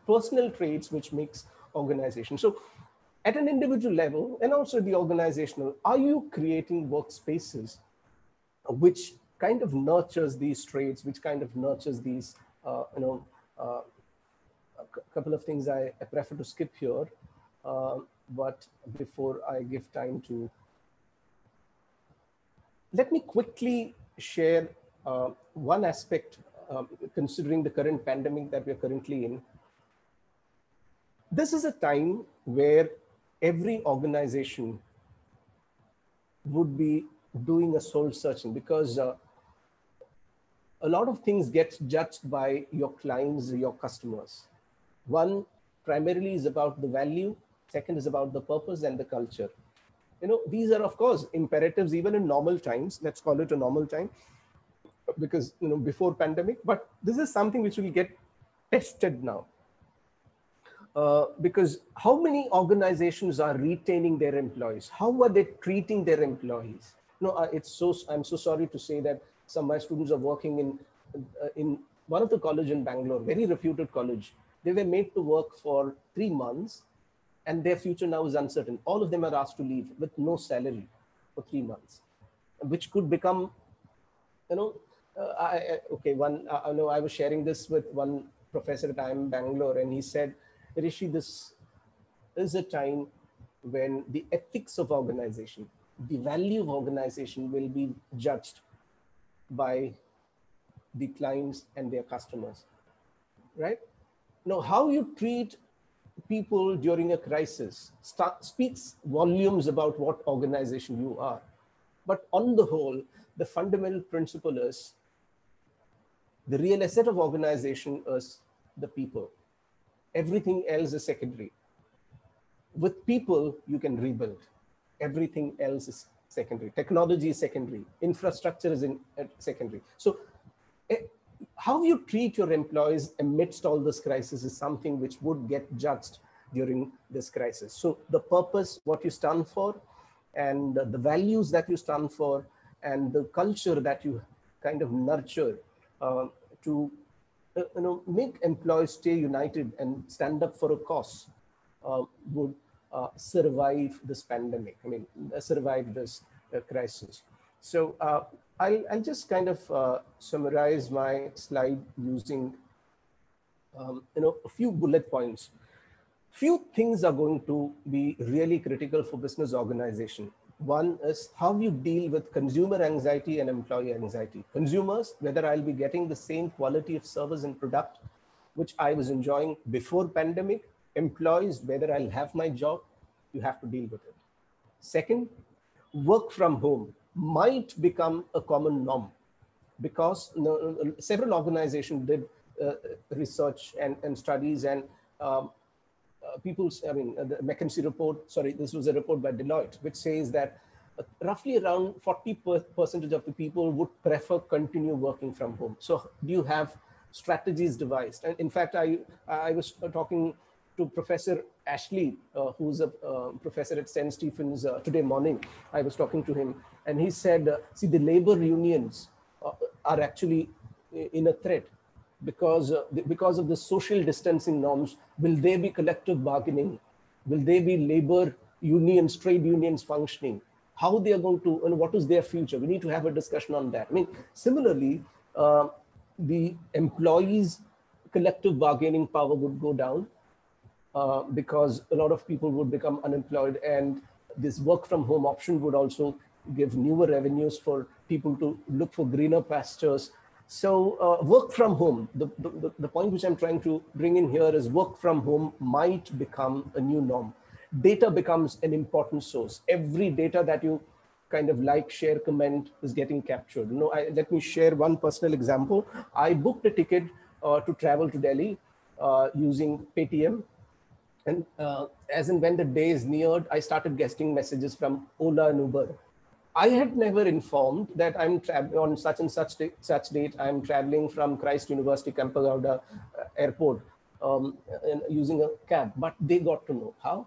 personal traits which makes organization. So at an individual level and also the organizational, are you creating workspaces which kind of nurtures these traits, which kind of nurtures these, a couple of things I prefer to skip here, but before I give time to, let me quickly share one aspect, considering the current pandemic that we're currently in. This is a time where every organization would be doing a soul searching, because a lot of things get judged by your clients, your customers. One primarily is about the value. Second is about the purpose and the culture. These are, of course, imperatives even in normal times. Let's call it a normal time, because, before pandemic, but this is something which will get tested now. Because how many organizations are retaining their employees? How are they treating their employees? I'm so sorry to say that some of my students are working in one of the college in Bangalore, very reputed college. They were made to work for 3 months, and their future now is uncertain. All of them are asked to leave with no salary for 3 months, which could become, I was sharing this with one professor at IIM Bangalore, and he said, Rishi, this is a time when the ethics of organization, the value of organization will be judged by the clients and their customers, right? Now, how you treat people during a crisis speaks volumes about what organization you are. But on the whole, the fundamental principle is the real asset of organization is the people. Everything else is secondary. With people, you can rebuild. Everything else is secondary. Technology is secondary. Infrastructure is secondary. So how you treat your employees amidst all this crisis is something which would get judged during this crisis. So the purpose, what you stand for, and the values that you stand for, and the culture that you kind of nurture to make employees stay united and stand up for a cause would survive this pandemic. Survive this crisis. So I'll just kind of summarize my slide using a few bullet points. Few things are going to be really critical for business organization. One is how you deal with consumer anxiety and employee anxiety. Consumers, whether I'll be getting the same quality of service and product which I was enjoying before pandemic. Employees, whether I'll have my job, you have to deal with it. Second, work from home might become a common norm, because several organizations did research and studies, and the McKinsey report, this was a report by Deloitte, which says that roughly around 40% of the people would prefer continue working from home. So do you have strategies devised? And in fact, I was talking to Professor Ashley, who's a professor at St. Stephen's today morning. I was talking to him, and he said, see, the labor unions are actually in a threat because of the social distancing norms. Will there be collective bargaining? Will there be labor unions, trade unions functioning? How they are going to, and what is their future? We need to have a discussion on that. Similarly, the employees' collective bargaining power would go down because a lot of people would become unemployed, and this work from home option would also give newer revenues for people to look for greener pastures. So work from home, the point which I'm trying to bring in here is work from home might become a new norm. data becomes an important source. Every data that you kind of like, share, comment is getting captured. Let me share one personal example. I booked a ticket to travel to Delhi using Paytm. And as and when the day is neared, I started getting messages from Ola and Uber. I had never informed that I'm traveling on such and such date. I'm traveling from Christ University, Kampagowda Airport using a cab. But they got to know how.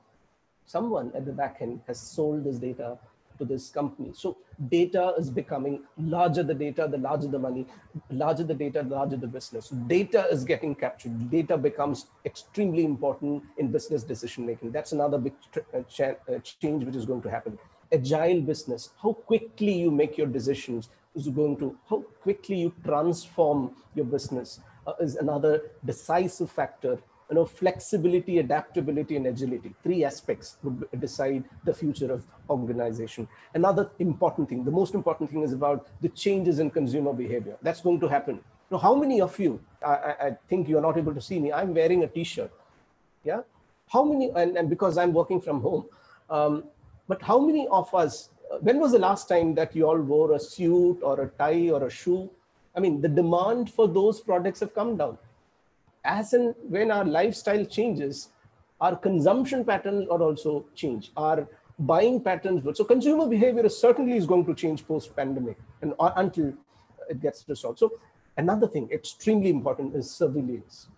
Someone at the back end has sold this data to this company. So data is becoming larger. The data, the larger the money, larger the data, the larger the business. Data is getting captured. Data becomes extremely important in business decision making. That's another big change which is going to happen. Agile business, how quickly you make your decisions is going to, how quickly you transform your business is another decisive factor. Flexibility, adaptability, and agility. 3 aspects would decide the future of organization. Another important thing, the most important thing, is about the changes in consumer behavior. That's going to happen. Now, how many of you, I think you're not able to see me, I'm wearing a t-shirt. Yeah. How many, and because I'm working from home, but how many of us, when was the last time that you all wore a suit or a tie or a shoe? I mean, the demand for those products have come down. As and when our lifestyle changes, our consumption patterns are also change. Our buying patterns will. So consumer behavior certainly is going to change post-pandemic and until it gets resolved. So another thing extremely important is surveillance.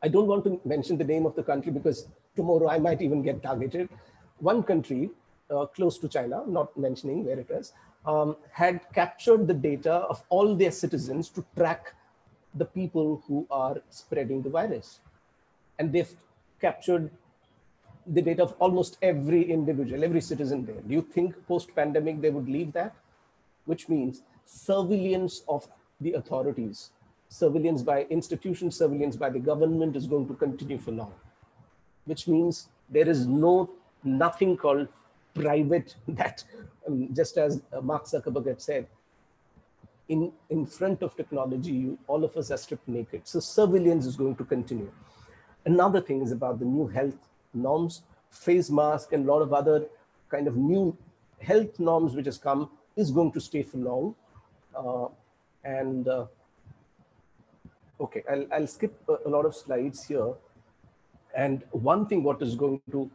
I don't want to mention the name of the country because tomorrow I might even get targeted. One country close to China, not mentioning where it is, had captured the data of all their citizens to track the people who are spreading the virus. And they've captured the data of almost every individual, every citizen there. Do you think post-pandemic they would leave that? Which means surveillance of the authorities, surveillance by institutions, surveillance by the government is going to continue for long. Which means there is nothing called private that, just as Mark Zuckerberg had said, in front of technology, all of us are stripped naked. So surveillance is going to continue. Another thing is about the new health norms, face mask, and a lot of other kind of new health norms which has come is going to stay for long. Okay, I'll skip a lot of slides here. And one thing what is going to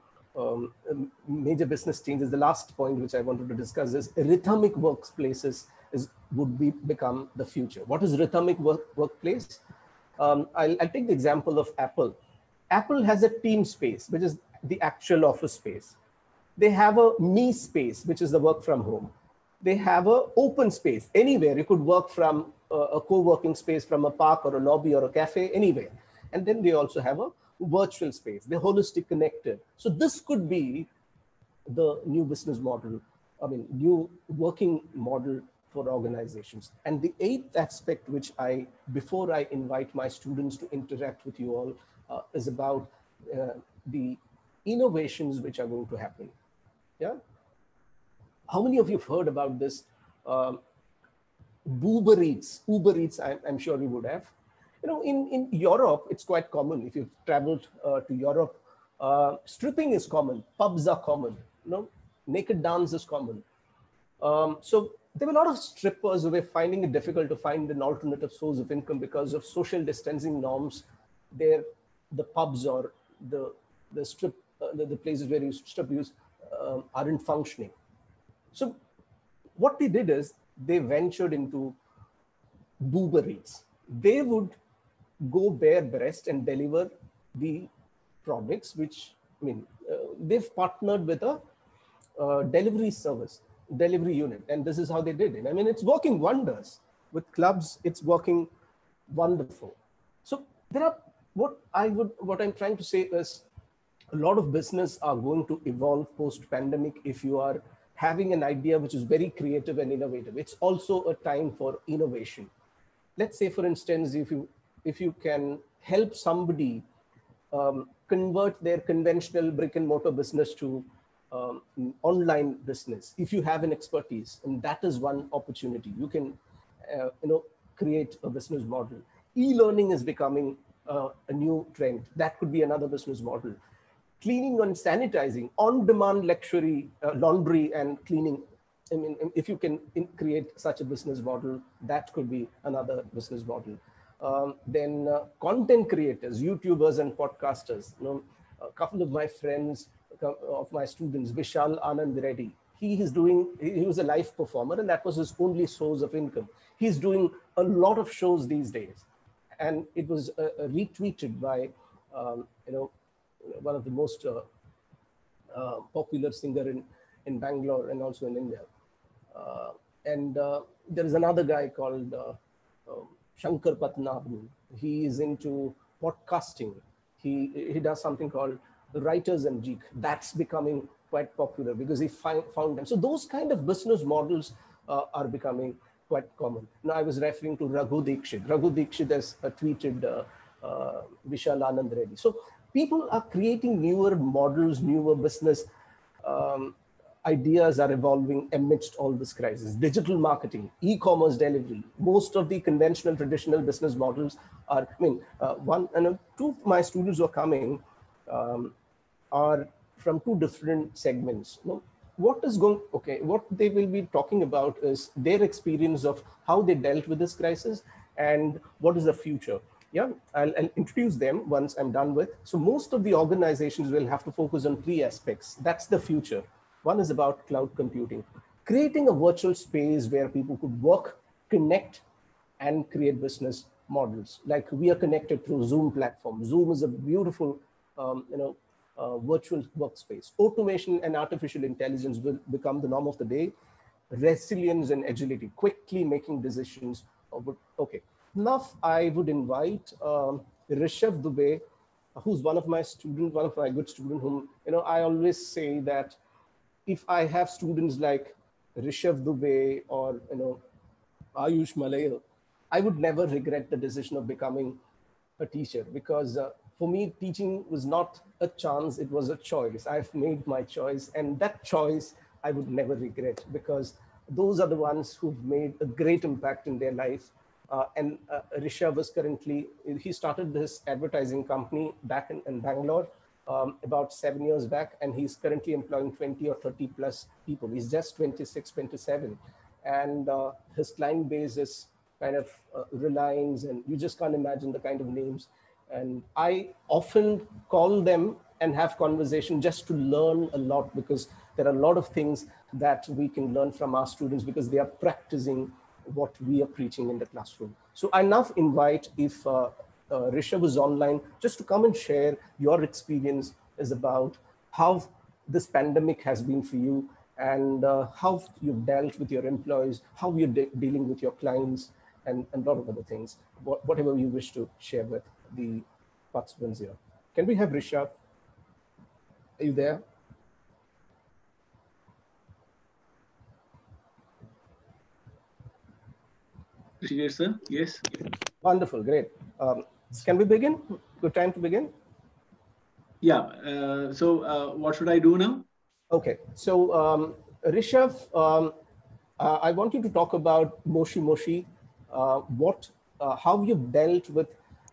major business changes, the last point which I wanted to discuss is rhythmic workplaces would become the future. What is rhythmic workplace? I'll take the example of Apple. Apple has a team space, which is the actual office space. They have a me space, which is the work from home. They have an open space. Anywhere you could work from a co-working space, from a park or a lobby or a cafe, anywhere. And then they also have a virtual space. They're holistic connected. So this could be the new business model, new working model for organizations. And the 8th aspect, which before I invite my students to interact with you all, is about the innovations which are going to happen. Yeah. How many of you have heard about this? Uber Eats, I'm sure you would have. In Europe, it's quite common. If you've traveled to Europe, stripping is common, pubs are common, naked dance is common. So there were a lot of strippers who were finding it difficult to find an alternative source of income because of social distancing norms. The pubs or the places where you strip use aren't functioning. So what they did is they ventured into Uber Eats. They would go bare breast and deliver the products, which they've partnered with a delivery service, delivery unit, and this is how they did it. It's working wonders with clubs. It's working wonderful. So what I'm trying to say is a lot of business are going to evolve post-pandemic. If you are having an idea which is very creative and innovative, it's also a time for innovation. Let's say, for instance, if you can help somebody convert their conventional brick and mortar business to online business, if you have an expertise, and that is one opportunity, you can create a business model. E-learning is becoming a new trend. That could be another business model. cleaning and sanitizing, on-demand laundry and cleaning. I mean, if you can create such a business model, that could be another business model. Then content creators, YouTubers and podcasters. You know, a couple of my friends, of my students, Vishal Anand Reddy, he was a live performer and that was his only source of income. He's doing a lot of shows these days. And it was retweeted by, one of the most popular singer in Bangalore and also in India. There is another guy called Shankar Patnabhan. He is into podcasting. He does something called the Writers and Geek. That's becoming quite popular because he found them. So those kind of business models are becoming quite common. Now I was referring to Raghu Dikshit. Raghu Dikshit has tweeted Vishal Anand Reddy. So people are creating newer models, newer business ideas are evolving amidst all this crisis. Digital marketing, e-commerce delivery, most of the conventional, traditional business models are, two of my students who are coming are from two different segments. You know, what they will be talking about is their experience of how they dealt with this crisis and what is the future. Yeah, I'll introduce them once I'm done with. So most of the organizations will have to focus on three aspects. That's the future. One is about cloud computing, creating a virtual space where people could work, connect, and create business models. Like we are connected through Zoom platform. Zoom is a beautiful, virtual workspace. Automation and artificial intelligence will become the norm of the day. Resilience and agility, quickly making decisions. Okay, now I would invite Rishav Dubey, who's one of my good students, whom I always say that if I have students like Rishav Dubey or Ayush Malayil, I would never regret the decision of becoming a teacher, because for me, teaching was not a chance, it was a choice. I've made my choice, and that choice I would never regret, because those are the ones who've made a great impact in their life. Rishav is he started this advertising company back in Bangalore about 7 years back, and he's currently employing 20 or 30 plus people. He's just 26, 27. And his client base is kind of Reliance, and you just can't imagine the kind of names. And I often call them and have conversation just to learn a lot, because there are a lot of things that we can learn from our students because they are practicing what we are preaching in the classroom. So I now invite, if Rishav is online, just to come and share your experience is about how this pandemic has been for you, and how you've dealt with your employees, how you're dealing with your clients, and a lot of other things, whatever you wish to share with the participants here. Can we have Rishav? Are you there? Yes, sir. Yes. Wonderful, great. Can we begin? Good time to begin? Yeah. So what should I do now? Okay. So Rishav, I want you to talk about Moshi, how you've dealt with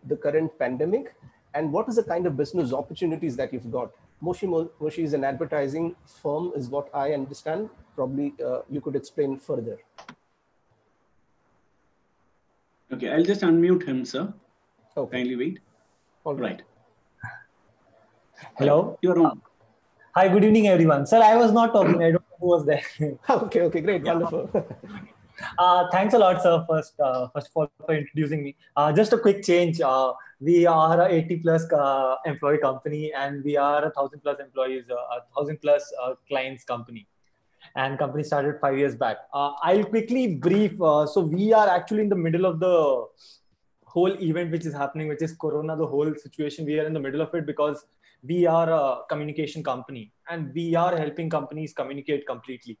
the current pandemic, and what is the kind of business opportunities that you've got. Moshi is an advertising firm, is what I understand. Probably you could explain further. Okay, I'll just unmute him, sir. Okay. Kindly wait. All right. Hello. You're on. Hi, good evening, everyone. Sir, I was not talking. I don't know who was there. Okay, great, Yeah. wonderful. Thanks a lot, sir, first of all, for introducing me. Just a quick change. We are a 80 plus employee company, and we are 1,000 plus employees, 1,000 plus clients company. And company started 5 years back. I'll quickly brief. So we are actually in the middle of the whole event which is happening, which is Corona, the whole situation. We are in the middle of it because we are a communication company, and we are helping companies communicate completely.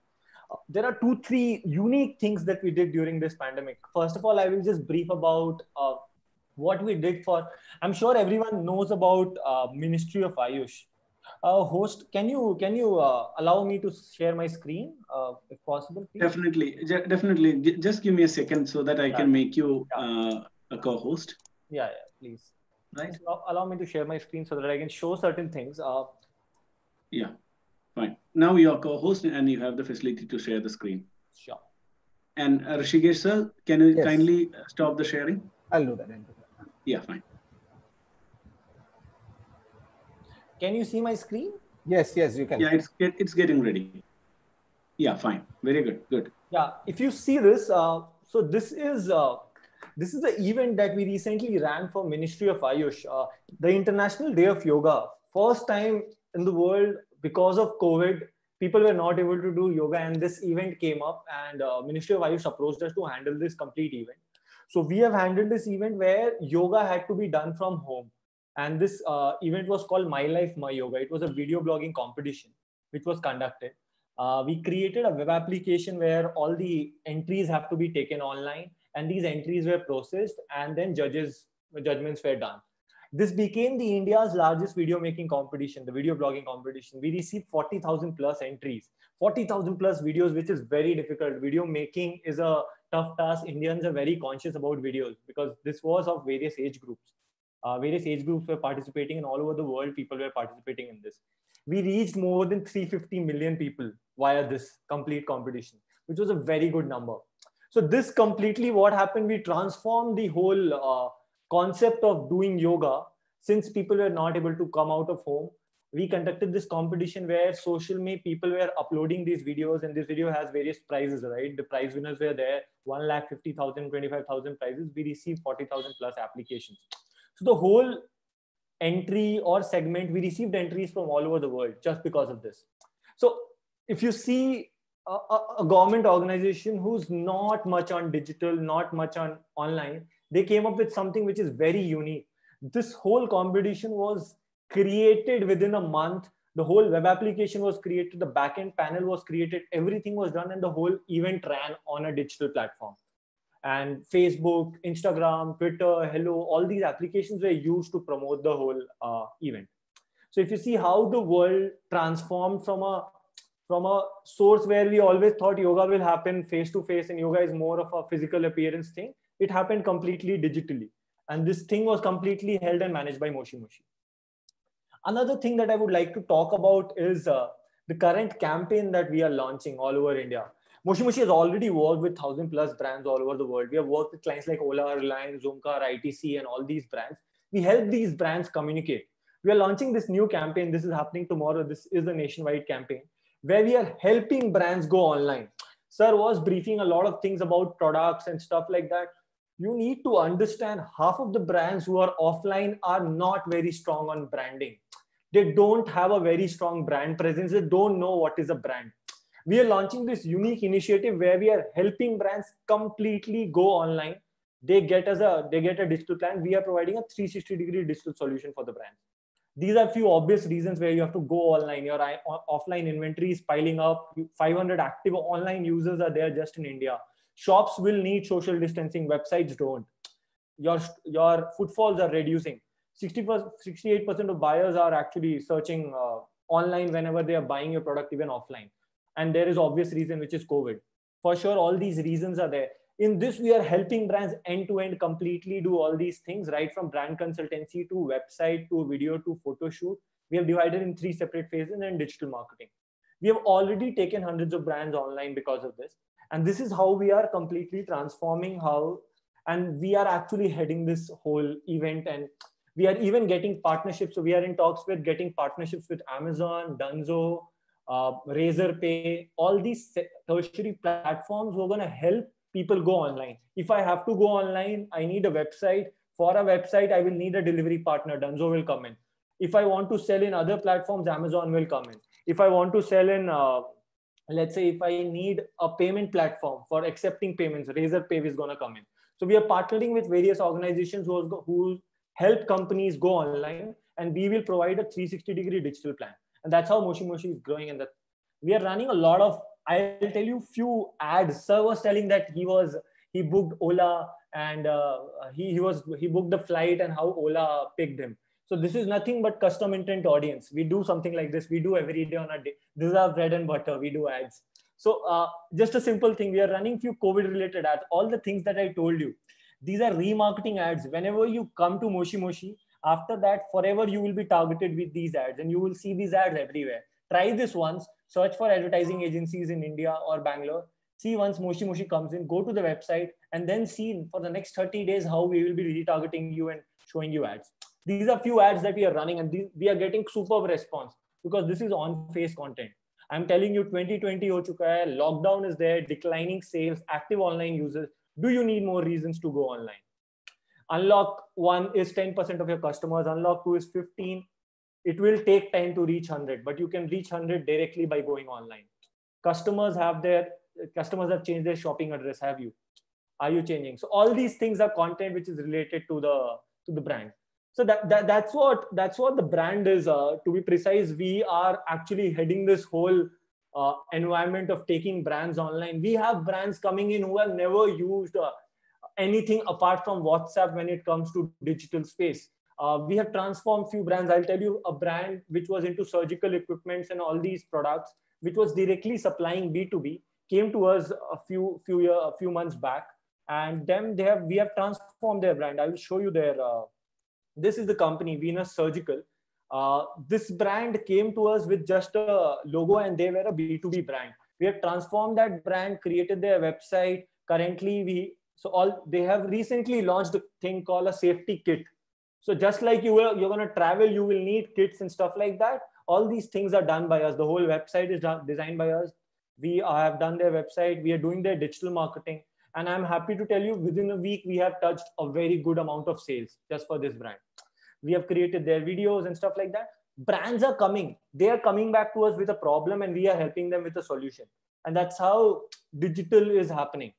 There are 2-3 unique things that we did during this pandemic. First of all, I will just brief about what we did for. I'm sure everyone knows about Ministry of Ayush. Host, can you allow me to share my screen if possible, please? Definitely. Just give me a second so that I can make you a co-host. Yeah, please. Right. So allow me to share my screen so that I can show certain things. Yeah, fine. Now you're co-host and you have the facility to share the screen. Sure. And Rishikesh sir, can you Yes. kindly stop the sharing? I'll do that. Yeah, fine. Can you see my screen? Yes, you can. Yeah, it's getting ready. Yeah, fine. Very good. Good. Yeah, if you see this, so this is the event that we recently ran for Ministry of Ayush, the International Day of Yoga. First time in the world, because of COVID, people were not able to do yoga, and this event came up, and Ministry of Ayush approached us to handle this complete event. So we have handled this event where yoga had to be done from home, and this event was called My Life, My Yoga. It was a video blogging competition which was conducted. We created a web application where all the entries have to be taken online, and these entries were processed, and then judgments were done. This became the India's largest video making competition, the video blogging competition. We received 40,000 plus entries, 40,000 plus videos, which is very difficult. Video making is a tough task. Indians are very conscious about videos because this was of various age groups. Various age groups were participating, and all over the world, people were participating in this. We reached more than 350 million people via this complete competition, which was a very good number. So this completely, what happened, we transformed the whole concept of doing yoga. Since people were not able to come out of home, we conducted this competition where social media people were uploading these videos, and this video has various prizes, right? The prize winners were there, 1,50,000, 25,000 prizes. We received 40,000 plus applications. So the whole entry or segment, we received entries from all over the world just because of this. So if you see a government organization who's not much on digital, not much on online, they came up with something which is very unique. This whole competition was created within a month. The whole web application was created, the backend panel was created, everything was done, and the whole event ran on a digital platform. And Facebook, Instagram, Twitter, Hello, all these applications were used to promote the whole event. So if you see how the world transformed from a source where we always thought yoga will happen face to face and yoga is more of a physical appearance thing, it happened completely digitally. And this thing was completely held and managed by Moshi. Another thing that I would like to talk about is the current campaign that we are launching all over India. Moshi has already worked with 1,000 plus brands all over the world. We have worked with clients like Ola, Reliance, Zoomcar, ITC, and all these brands. We help these brands communicate. We are launching this new campaign. This is happening tomorrow. This is a nationwide campaign where we are helping brands go online. Sir was briefing a lot of things about products and stuff like that. You need to understand half of the brands who are offline are not very strong on branding. They don't have a very strong brand presence. They don't know what is a brand. We are launching this unique initiative where we are helping brands completely go online. They get a digital plan. We are providing a 360-degree digital solution for the brand. These are few obvious reasons where you have to go online. Your offline inventory is piling up. 500 active online users are there just in India. Shops will need social distancing. Websites don't. Your footfalls are reducing. 68% of buyers are actually searching online whenever they are buying your product, even offline. And there is obvious reason, which is COVID. For sure, all these reasons are there. In this, we are helping brands end-to-end completely do all these things, right from brand consultancy to website to video to photo shoot. We have divided in 3 separate phases and digital marketing. We have already taken hundreds of brands online because of this. And this is how we are completely transforming and we are actually heading this whole event, and we are even getting partnerships. So we are in talks with getting partnerships with Amazon, Dunzo, Razorpay, all these tertiary platforms who are going to help people go online. If I have to go online, I need a website. For a website, I will need a delivery partner. Dunzo will come in. If I want to sell in other platforms, Amazon will come in. If I want to sell in, let's say, if I need a payment platform for accepting payments, Razorpay is going to come in. So we are partnering with various organizations who help companies go online, and we will provide a 360-degree digital plan. And that's how Moshi is growing. And that we are running a lot of, I'll tell you few ads. Sir was telling that he booked Ola, and he booked the flight and how Ola picked him. So this is nothing but custom intent audience. We do something like this. We do every day on a day. This is our bread and butter. We do ads. So just a simple thing. We are running few COVID related ads. All the things that I told you, these are remarketing ads. Whenever you come to Moshi, after that, forever you will be targeted with these ads, and you will see these ads everywhere. Try this once, search for advertising agencies in India or Bangalore. See once Moshi comes in, go to the website and then see for the next 30 days how we will be retargeting you and showing you ads. These are few ads that we are running and we are getting superb response because this is on-face content. I'm telling you 2020 ho chuka hai, lockdown is there, declining sales, active online users. Do you need more reasons to go online? Unlock 1 is 10% of your customers, unlock 2 is 15. It will take time to reach 100, but you can reach 100 directly by going online. Customers have changed their shopping address. Have you? Are you changing? So all these things are content which is related to the brand. So that's what the brand is. To be precise, we are actually heading this whole environment of taking brands online. We have brands coming in who have never used anything apart from WhatsApp when it comes to digital space. We have transformed few brands. I'll tell you a brand which was into surgical equipments and all these products, which was directly supplying B2B, came to us a few months back, and then we have transformed their brand. I will show you their. This is the company, Venus Surgical. This brand came to us with just a logo and they were a B2B brand. We have transformed that brand, created their website. Currently, they have recently launched a thing called a safety kit. So just like you're going to travel, you will need kits and stuff like that. All these things are done by us. The whole website is designed by us. We have done their website. We are doing their digital marketing. And I'm happy to tell you, within a week, we have touched a very good amount of sales just for this brand. We have created their videos and stuff like that. Brands are coming. They are coming back to us with a problem and we are helping them with a solution. And that's how digital is happening.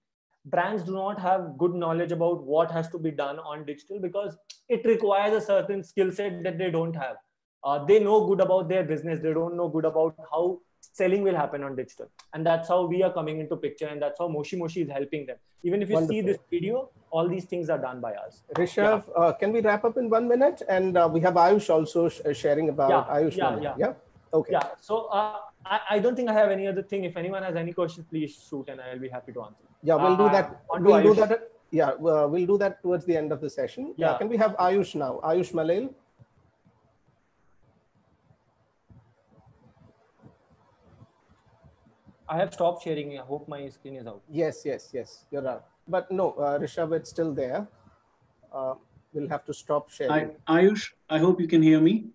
Brands do not have good knowledge about what has to be done on digital because it requires a certain skill set that they don't have. They know good about their business. They don't know good about how selling will happen on digital. And that's how we are coming into picture. And that's how Moshi is helping them. Even if you Wonderful. See this video, all these things are done by us. Rishav, can we wrap up in 1 minute? And we have Ayush also sharing about Ayush. Yeah. Okay. Yeah. So I don't think I have any other thing. If anyone has any questions, please shoot and I'll be happy to answer. Yeah, we'll do that. We'll do that. Yeah, we'll do that towards the end of the session. Yeah. Can we have Ayush now? Ayush Malayil. I have stopped sharing. I hope my screen is out. Yes. You're out. But no, Rishav, it's still there. We'll have to stop sharing. Ayush, I hope you can hear me.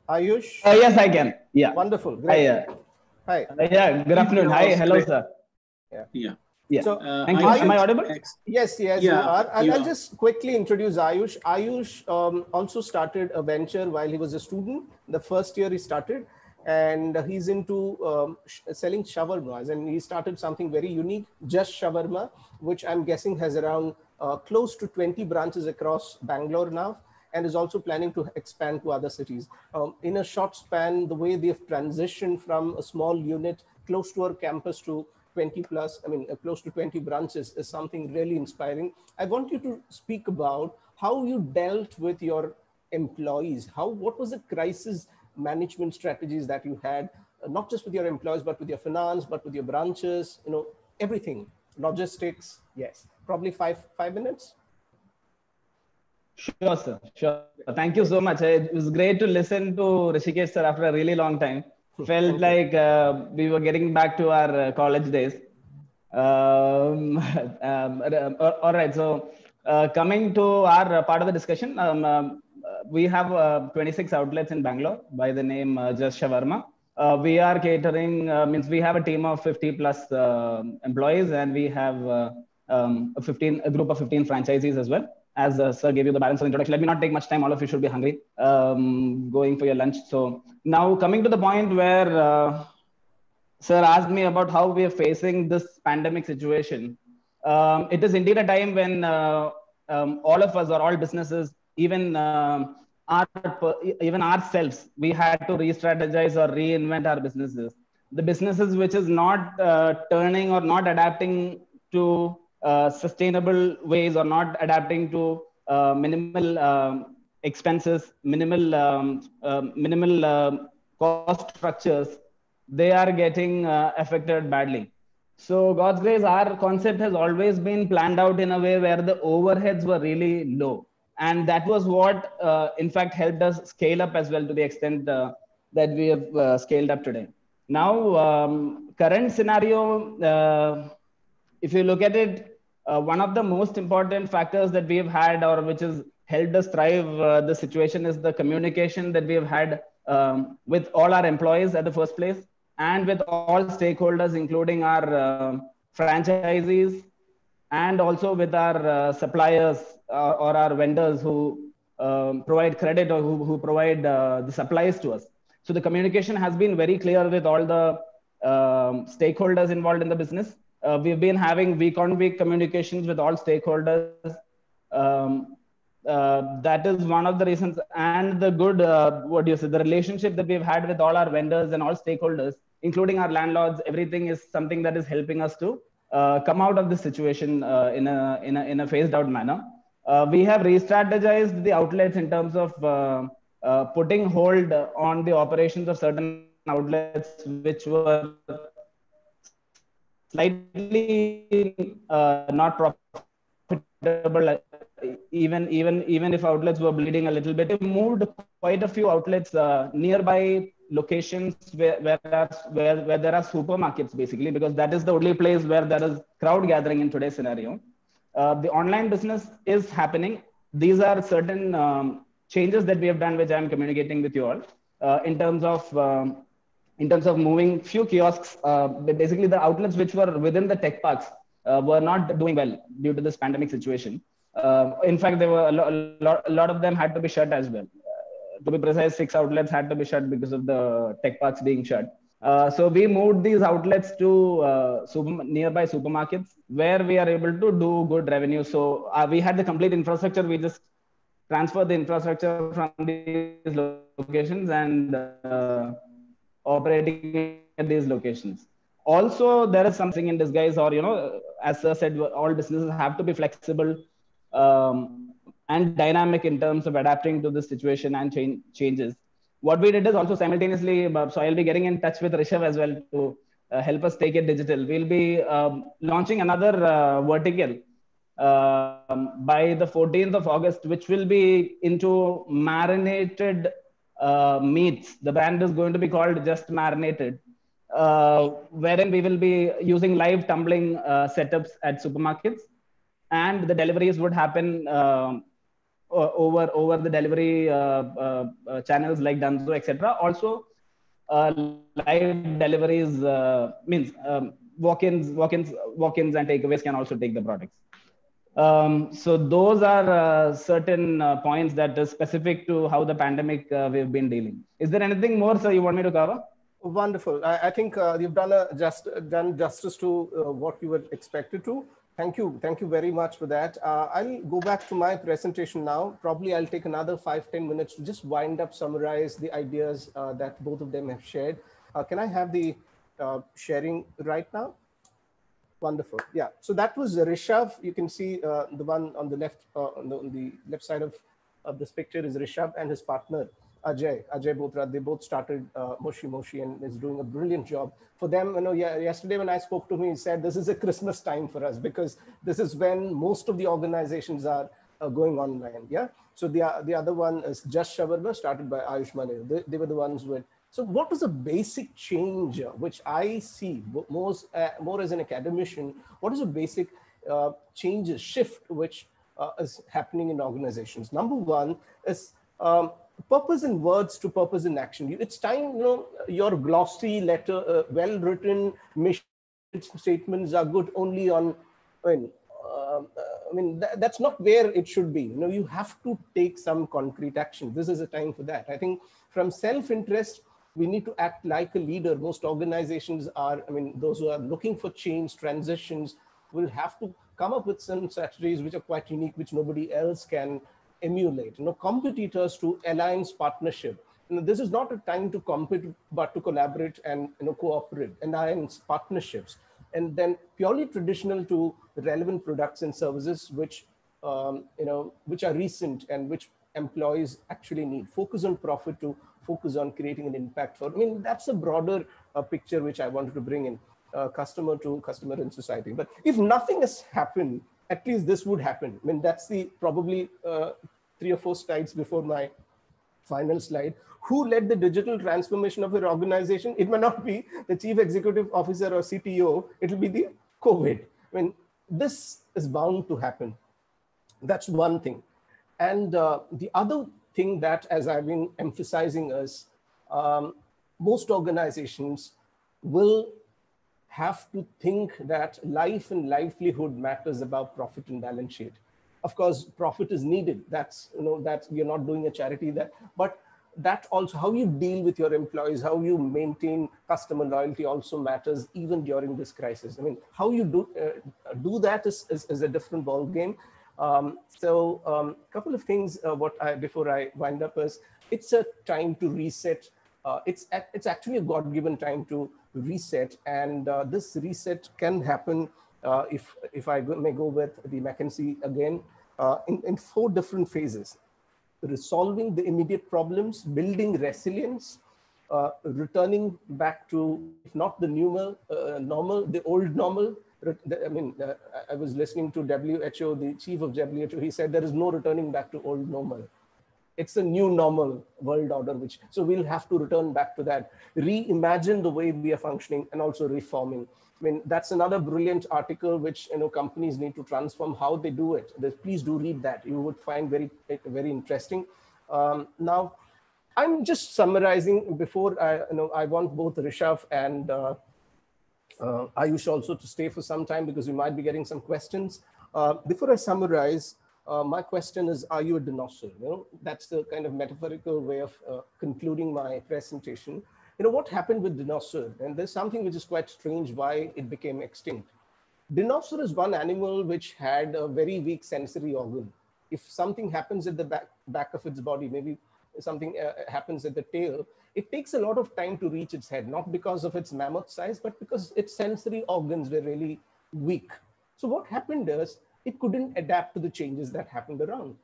Ayush? Yes, I can. Yeah. Wonderful. Great. Hi. Yeah, good afternoon. Hi. Hello, sir. Yeah. So, thank you. Am I audible? Yes, you are. I'll just quickly introduce Ayush. Ayush also started a venture while he was a student. The first year he started, and he's into selling shawarmas, and he started something very unique, Just Shawarma, which I'm guessing has around close to 20 branches across Bangalore now, and is also planning to expand to other cities. In a short span, the way they've transitioned from a small unit close to our campus to 20 plus, close to 20 branches is something really inspiring. I want you to speak about how you dealt with your employees. What was the crisis management strategies that you had, not just with your employees, but with your finance, but with your branches, everything, logistics. Yes, probably five minutes. Sure, sir. Sure. Thank you so much. It was great to listen to Rishikesh, sir, after a really long time. Felt like we were getting back to our college days. All right. So coming to our part of the discussion, we have 26 outlets in Bangalore by the name Just Shawarma. We are catering, means we have a team of 50 plus employees, and we have a group of 15 franchisees as well. As sir gave you the balance of introduction, let me not take much time. All of you should be hungry, going for your lunch. So now coming to the point where sir asked me about how we are facing this pandemic situation. It is indeed a time when all of us, or all businesses, even ourselves, we had to re-strategize or reinvent our businesses. The businesses which is not turning or not adapting to sustainable ways, or not adapting to minimal expenses, minimal cost structures, they are getting affected badly. So God's grace, our concept has always been planned out in a way where the overheads were really low. And that was what, in fact, helped us scale up as well, to the extent that we have scaled up today. Now, current scenario, if you look at it, one of the most important factors that we have had, or which has helped us thrive the situation, is the communication that we have had with all our employees at the first place, and with all stakeholders, including our franchisees, and also with our suppliers or our vendors who provide credit, or who provide the supplies to us. So the communication has been very clear with all the stakeholders involved in the business. We've been having week-on-week communications with all stakeholders. That is one of the reasons, and the good, the relationship that we've had with all our vendors and all stakeholders, including our landlords, everything is something that is helping us to come out of this situation in a phased out manner. We have re-strategized the outlets in terms of putting hold on the operations of certain outlets which were slightly not profitable, even if outlets were bleeding a little bit. We moved quite a few outlets nearby locations where there are supermarkets, basically, because that is the only place where there is crowd gathering in today's scenario. The online business is happening. These are certain changes that we have done, which I am communicating with you all in terms of moving few kiosks. Basically, the outlets which were within the tech parks were not doing well due to this pandemic situation. In fact, there were a lot of them had to be shut as well. To be precise, 6 outlets had to be shut because of the tech parks being shut. So we moved these outlets to nearby supermarkets where we are able to do good revenue. So we had the complete infrastructure. We just transferred the infrastructure from these locations and operating at these locations. Also, there is something in disguise, or, as Sir said, all businesses have to be flexible and dynamic in terms of adapting to the situation and changes. What we did is also simultaneously, so I'll be getting in touch with Rishav as well to help us take it digital. We'll be launching another vertical by the 14th of August, which will be into marinated meats. The brand is going to be called Just Marinated, wherein we will be using live tumbling setups at supermarkets, and the deliveries would happen over the delivery channels like Dunzo, etc. Also, live deliveries means walk-ins and takeaways can also take the products. So those are certain points that is specific to how the pandemic we've been dealing. Is there anything more, sir, you want me to cover? Wonderful. I think you've done justice to what you were expected to. Thank you very much for that. I'll go back to my presentation now. Probably I'll take another 5-10 minutes to just wind up, summarize the ideas that both of them have shared. Can I have the sharing right now? Wonderful. Yeah. So that was Rishav. You can see the one on the left, on the left side of this picture is Rishav and his partner Ajay Botra. They both started Moshi and is doing a brilliant job. For them, yesterday when I spoke to him, he said this is a Christmas time for us because this is when most of the organizations are going online. Yeah. So the other one is Just Shawarma, started by Ayush Malayil. They were the ones with. So what was a basic change which I see more as an academician? What is a basic shift which is happening in organizations? Number one is purpose in words to purpose in action. It's time, your glossy letter, well-written mission statements are good only on, that's not where it should be. You have to take some concrete action. This is a time for that. I think from self-interest, we need to act like a leader. Most organizations are, those who are looking for change, transitions, will have to come up with some strategies which are quite unique, which nobody else can emulate. Competitors to alliance partnership. This is not a time to compete, but to collaborate and cooperate, alliance partnerships. And then purely traditional to relevant products and services which which are recent and which employees actually need. Focus on profit to focus on creating an impact for. That's a broader picture which I wanted to bring in, customer to customer in society. But if nothing has happened, at least this would happen. That's the probably 3 or 4 slides before my final slide. Who led the digital transformation of your organization? It may not be the chief executive officer or CTO. It will be the COVID. I mean, this is bound to happen. That's one thing. And the other thing that, as I've been emphasizing, is most organizations will have to think that life and livelihood matters above profit and balance sheet. Of course, profit is needed. That's, that you're not doing a charity that, but that also, how you deal with your employees, how you maintain customer loyalty also matters even during this crisis. I mean, how you do that is a different ball game. So couple of things before I wind up is, it's a time to reset. It's actually a God-given time to reset, and this reset can happen if I may go with the McKinsey again in 4 different phases: resolving the immediate problems, building resilience, returning back to, if not the normal, the old normal. I mean, I was listening to WHO, the chief of WHO. He said there is no returning back to old normal. It's a new normal world order, so we'll have to return back to that, reimagine the way we are functioning, and also reforming. I mean, that's another brilliant article which companies need to transform how they do it. Please do read that. You would find very, very interesting. Now, I'm just summarizing before I want both Rishav and Ayush also to stay for some time, because we might be getting some questions. Before I summarize, my question is, are you a dinosaur? That's the kind of metaphorical way of concluding my presentation. What happened with dinosaur? And there's something which is quite strange why it became extinct. Dinosaur is one animal which had a very weak sensory organ. If something happens at the back of its body, maybe something happens at the tail, it takes a lot of time to reach its head, not because of its mammoth size, but because its sensory organs were really weak. So what happened is, it couldn't adapt to the changes that happened around.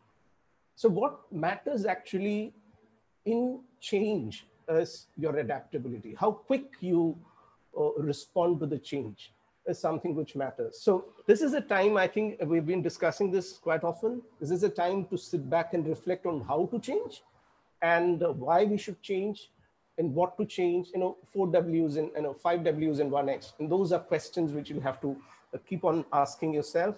So what matters actually in change is your adaptability. How quick you respond to the change is something which matters. So this is a time, I think we've been discussing this quite often. This is a time to sit back and reflect on how to change and why we should change and what to change, 4 Ws and 5 Ws and 1X. And those are questions which you have to keep on asking yourself.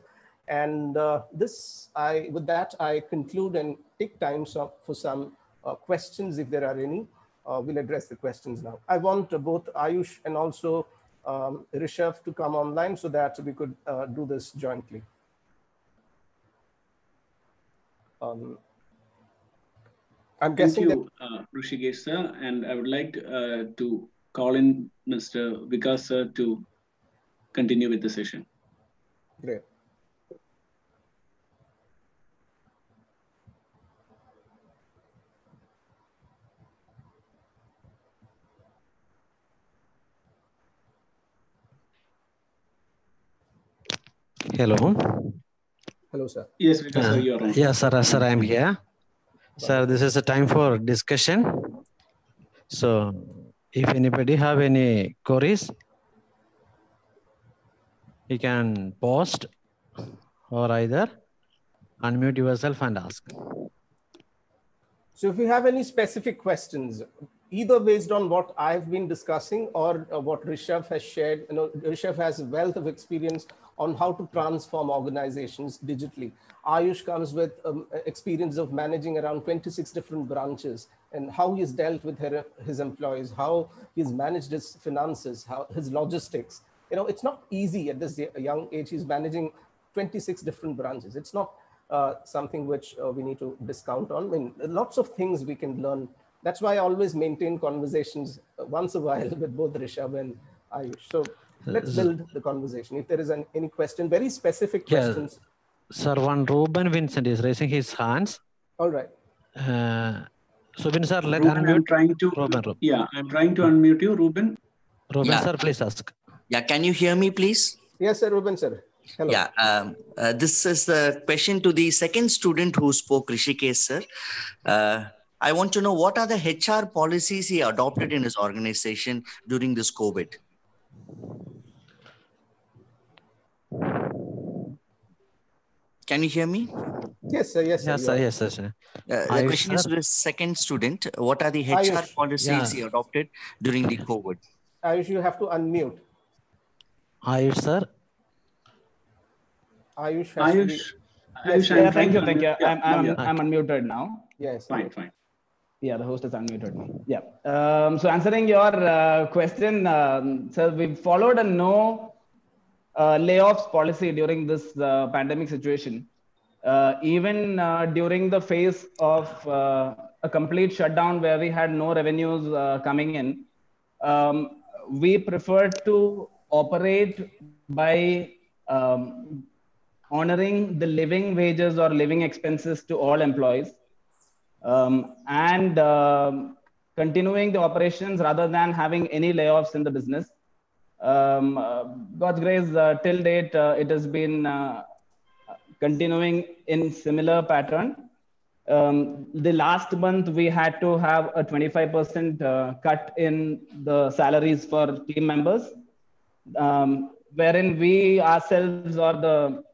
And with that, I conclude and take time for some questions if there are any. We'll address the questions now. I want both Ayush and also Rishav to come online so that we could do this jointly. I'm guessing Thank you, Rishikesh sir, and I would like to call in Mr. Vikas sir to continue with the session. Great. Hello. Hello, sir. Yes, Vikas sir, you're on. Yes, sir, I'm here. Sir, this is a time for discussion. So if anybody have any queries, you can post or either unmute yourself and ask. So if you have any specific questions, either based on what I've been discussing or what Rishav has shared, Rishav has a wealth of experience on how to transform organizations digitally. Ayush comes with experience of managing around 26 different branches and how he's dealt with his employees, how he's managed his finances, how his logistics. It's not easy at this young age. He's managing 26 different branches. It's not something which we need to discount on. I mean, lots of things we can learn. That's why I always maintain conversations once a while with both Rishav and Ayush. So let's build the conversation. If there is any question, very specific questions. Sir, one Ruben Vincent is raising his hands. All right. So, sir, let Ruben, unmute. I'm trying to. Ruben. Yeah, I'm trying to unmute you, Ruben. Ruben, Yeah. sir, please ask. Yeah, can you hear me, please? Yes, sir, Ruben, sir. Hello. Yeah, this is the question to the second student who spoke, Rishikesh, sir. I want to know what are the HR policies he adopted in his organization during this COVID? Can you hear me? Yes, sir. Yes, sir. Yes, you sir. are. Yes, sir. The Ayush, question is sir. to the second student. What are the HR Ayush. policies Yeah. he adopted during the COVID? Ayush, you have to unmute. Ayush, sir. Ayush has to be. Ayush, Yes, Ayush, yes. I'm Thank trying you. to Thank unmute. you. Yeah, now you're I'm unmuted now. Yes. fine, fine. Yeah, the host has unmuted me. Yeah. So answering your question, so we followed a no layoffs policy during this pandemic situation. Even during the phase of a complete shutdown where we had no revenues coming in, we preferred to operate by honoring the living wages or living expenses to all employees, and continuing the operations rather than having any layoffs in the business. God's grace, till date, it has been continuing in similar pattern. The last month we had to have a 25% cut in the salaries for team members, wherein we ourselves or the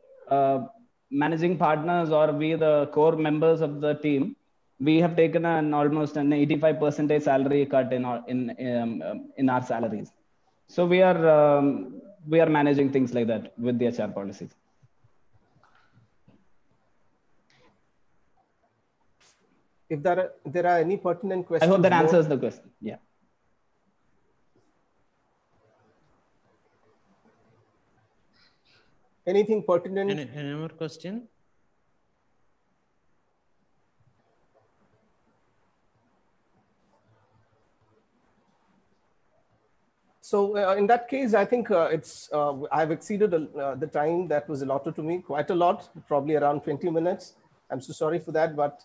managing partners or we the core members of the team, we have taken an almost an 85% salary cut in our salaries. So we are managing things like that with the HR policies. If there are any pertinent questions, I hope that answers the question. Yeah. Anything pertinent? Any more question? So in that case, I think I've exceeded the time that was allotted to me quite a lot, probably around 20 minutes. I'm so sorry for that, but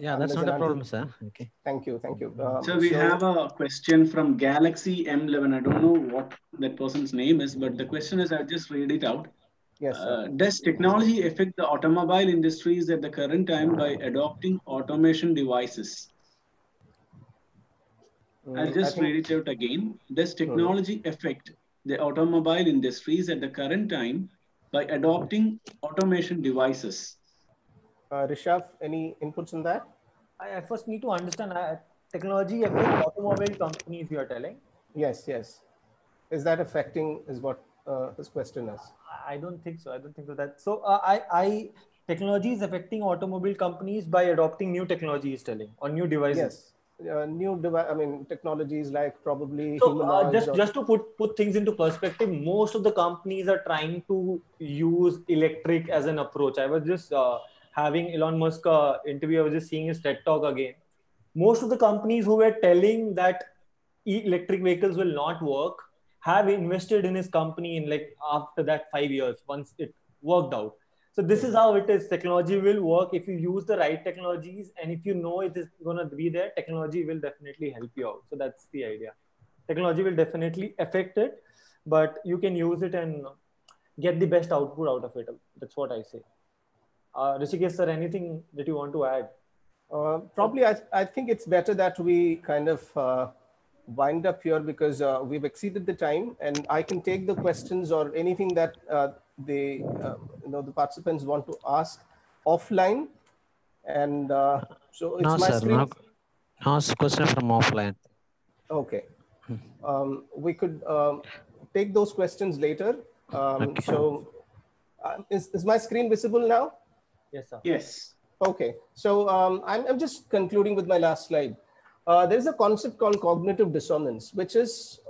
yeah, that's not a problem, sir. Okay. Thank you, thank you. So we have a question from Galaxy M11. I don't know what that person's name is, but the question is, I'll just read it out. Yes, sir. Does technology affect the automobile industries at the current time by adopting automation devices? I'll just read it out again. Does technology affect the automobile industries at the current time by adopting automation devices? Rishav, any inputs on that? I first need to understand technology affects automobile companies, you are telling? Yes, yes. Is that affecting is what his question is? I don't think so. I don't think so. Technology is affecting automobile companies by adopting new technology, is telling, or new devices. Yes. Technologies like probably so just to put things into perspective, most of the companies are trying to use electric as an approach. I was just having Elon Musk interview. I was just seeing his TED talk again. Most of the companies who were telling that electric vehicles will not work have invested in his company in after that 5 years once it worked out. So this is how it is. Technology will work if you use the right technologies, and if you know it is going to be there, technology will definitely help you out. So that's the idea. Technology will definitely affect it, but you can use it and get the best output out of it. That's what I say. Rishikesh sir, anything that you want to add? Probably, I think it's better that we kind of wind up here because we've exceeded the time, and I can take the questions or anything that the participants want to ask offline. And so it's no, my sir, screen. No question from offline. Okay. We could take those questions later. Okay. So is my screen visible now? Yes, sir. Yes. Okay. So I'm just concluding with my last slide. There's a concept called cognitive dissonance, which is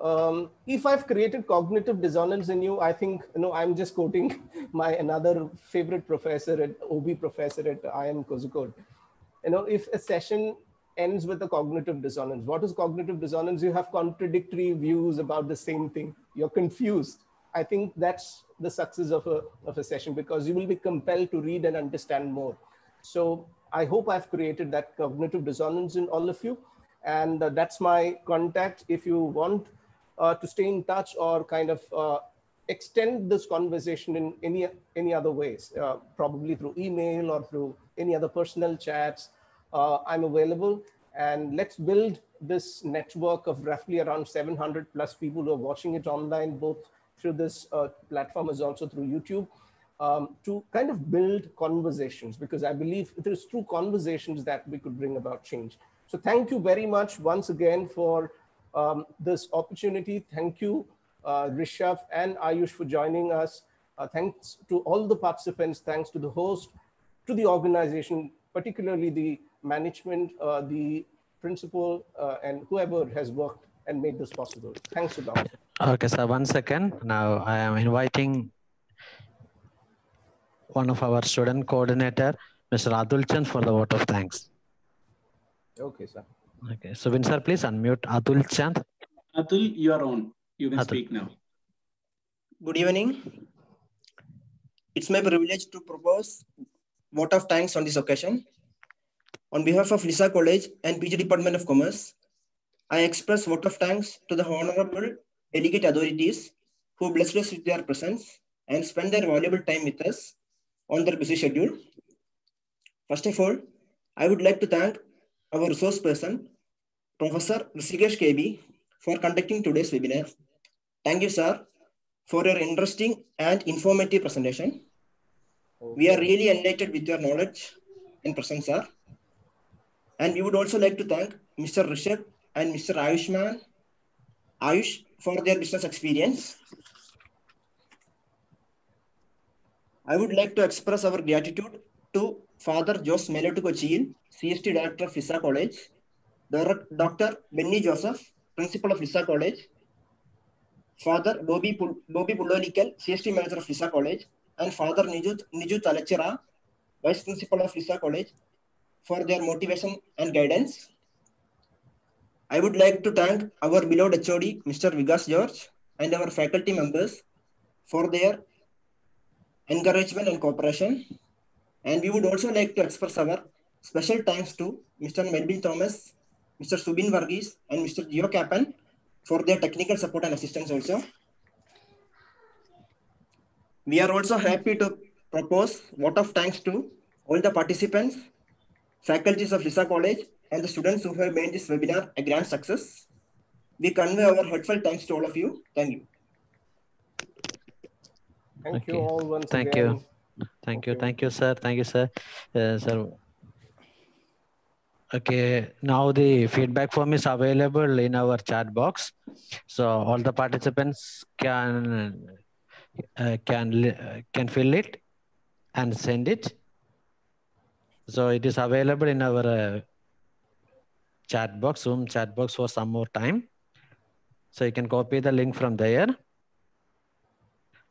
if I've created cognitive dissonance in you, I think, I'm just quoting my another favorite professor, OB professor at IIM Kozhikode. If a session ends with a cognitive dissonance, what is cognitive dissonance? You have contradictory views about the same thing. You're confused. I think that's the success of a session, because you will be compelled to read and understand more. So I hope I've created that cognitive dissonance in all of you. And that's my contact. If you want to stay in touch or kind of extend this conversation in any other ways, probably through email or through any other personal chats, I'm available. And let's build this network of roughly around 700 plus people who are watching it online, both through this platform as also through YouTube. to kind of build conversations, because I believe it is through conversations that we could bring about change. So thank you very much once again for this opportunity. Thank you, Rishav and Ayush, for joining us. Thanks to all the participants, thanks to the host, to the organization, particularly the management, the principal, and whoever has worked and made this possible. Thanks a lot. Okay, so 1 second. Now I am inviting one of our student coordinator, Mr. Atul Chand, for the vote of thanks. Okay, sir. Okay, so Vin sir, please unmute Atul Chand. Atul, you are on. You can Atul. speak now. Good evening. It's my privilege to propose vote of thanks on this occasion. On behalf of Lissah College and PG Department of Commerce, I express vote of thanks to the honorable delegate authorities who blessed us with their presence and spent their valuable time with us on their busy schedule. First of all, I would like to thank our resource person, Professor Rishikesh KB, for conducting today's webinar. Thank you, sir, for your interesting and informative presentation. Okay. We are really enlightened with your knowledge and presence, sir. And we would also like to thank Mr. Rishav and Mr. Ayush for their business experience. I would like to express our gratitude to Father Jos Melotukochil, CST Director of Lissah College, Dr. Benny Joseph, Principal of Lissah College, Father Bobby Pullolikal, CST Manager of Lissah College, and Father Niju Talachira, Vice Principal of Lissah College, for their motivation and guidance. I would like to thank our beloved HOD, Mr. Vikas George, and our faculty members for their encouragement and cooperation. And we would also like to express our special thanks to Mr. Melvin Thomas, Mr. Subin Varghese, and Mr. Gio Kapan for their technical support and assistance also. We are also happy to propose vote of thanks to all the participants, faculties of Lissah College, and the students who have made this webinar a grand success. We convey our heartfelt thanks to all of you. Thank you. Thank you all once Thank again. Thank you, sir. Thank you, sir. Sir. Okay, now the feedback form is available in our chat box. So all the participants can fill it and send it. So it is available in our chat box, Zoom chat box, for some more time. So you can copy the link from there.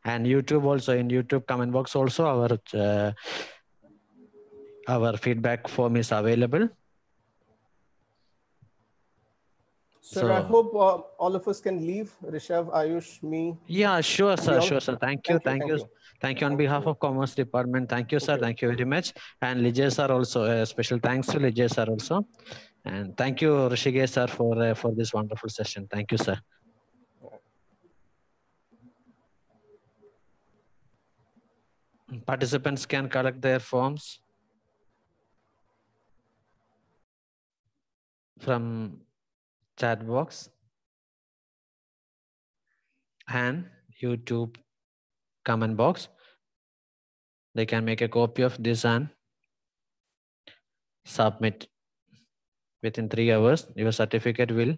And YouTube also, in YouTube comment box also, our feedback form is available. Sir, so, I hope all of us can leave. Rishav, Ayush, me. Yeah, sure, sir. Sure, sir. Thank you on behalf of Commerce Department. Thank you, sir. Okay. Thank you very much. And Lijay sir also, special thanks to Lijay sir also. And thank you, Rishikesh sir, for this wonderful session. Thank you, sir. Participants can collect their forms from chat box and YouTube comment box. They can make a copy of this and submit. Within 3 hours, your certificate will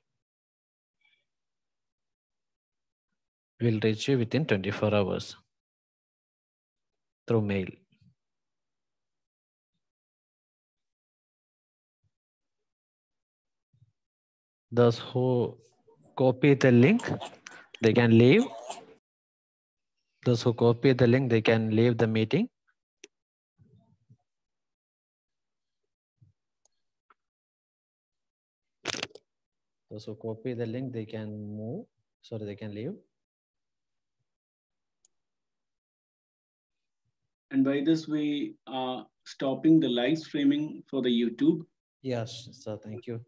reach you within 24 hours through mail. Those who copy the link, they can leave. Those who copy the link, they can leave the meeting. Those who copy the link, they can move. Sorry, they can leave. And by this, we are stopping the live streaming for the YouTube. Yes, sir. Thank you.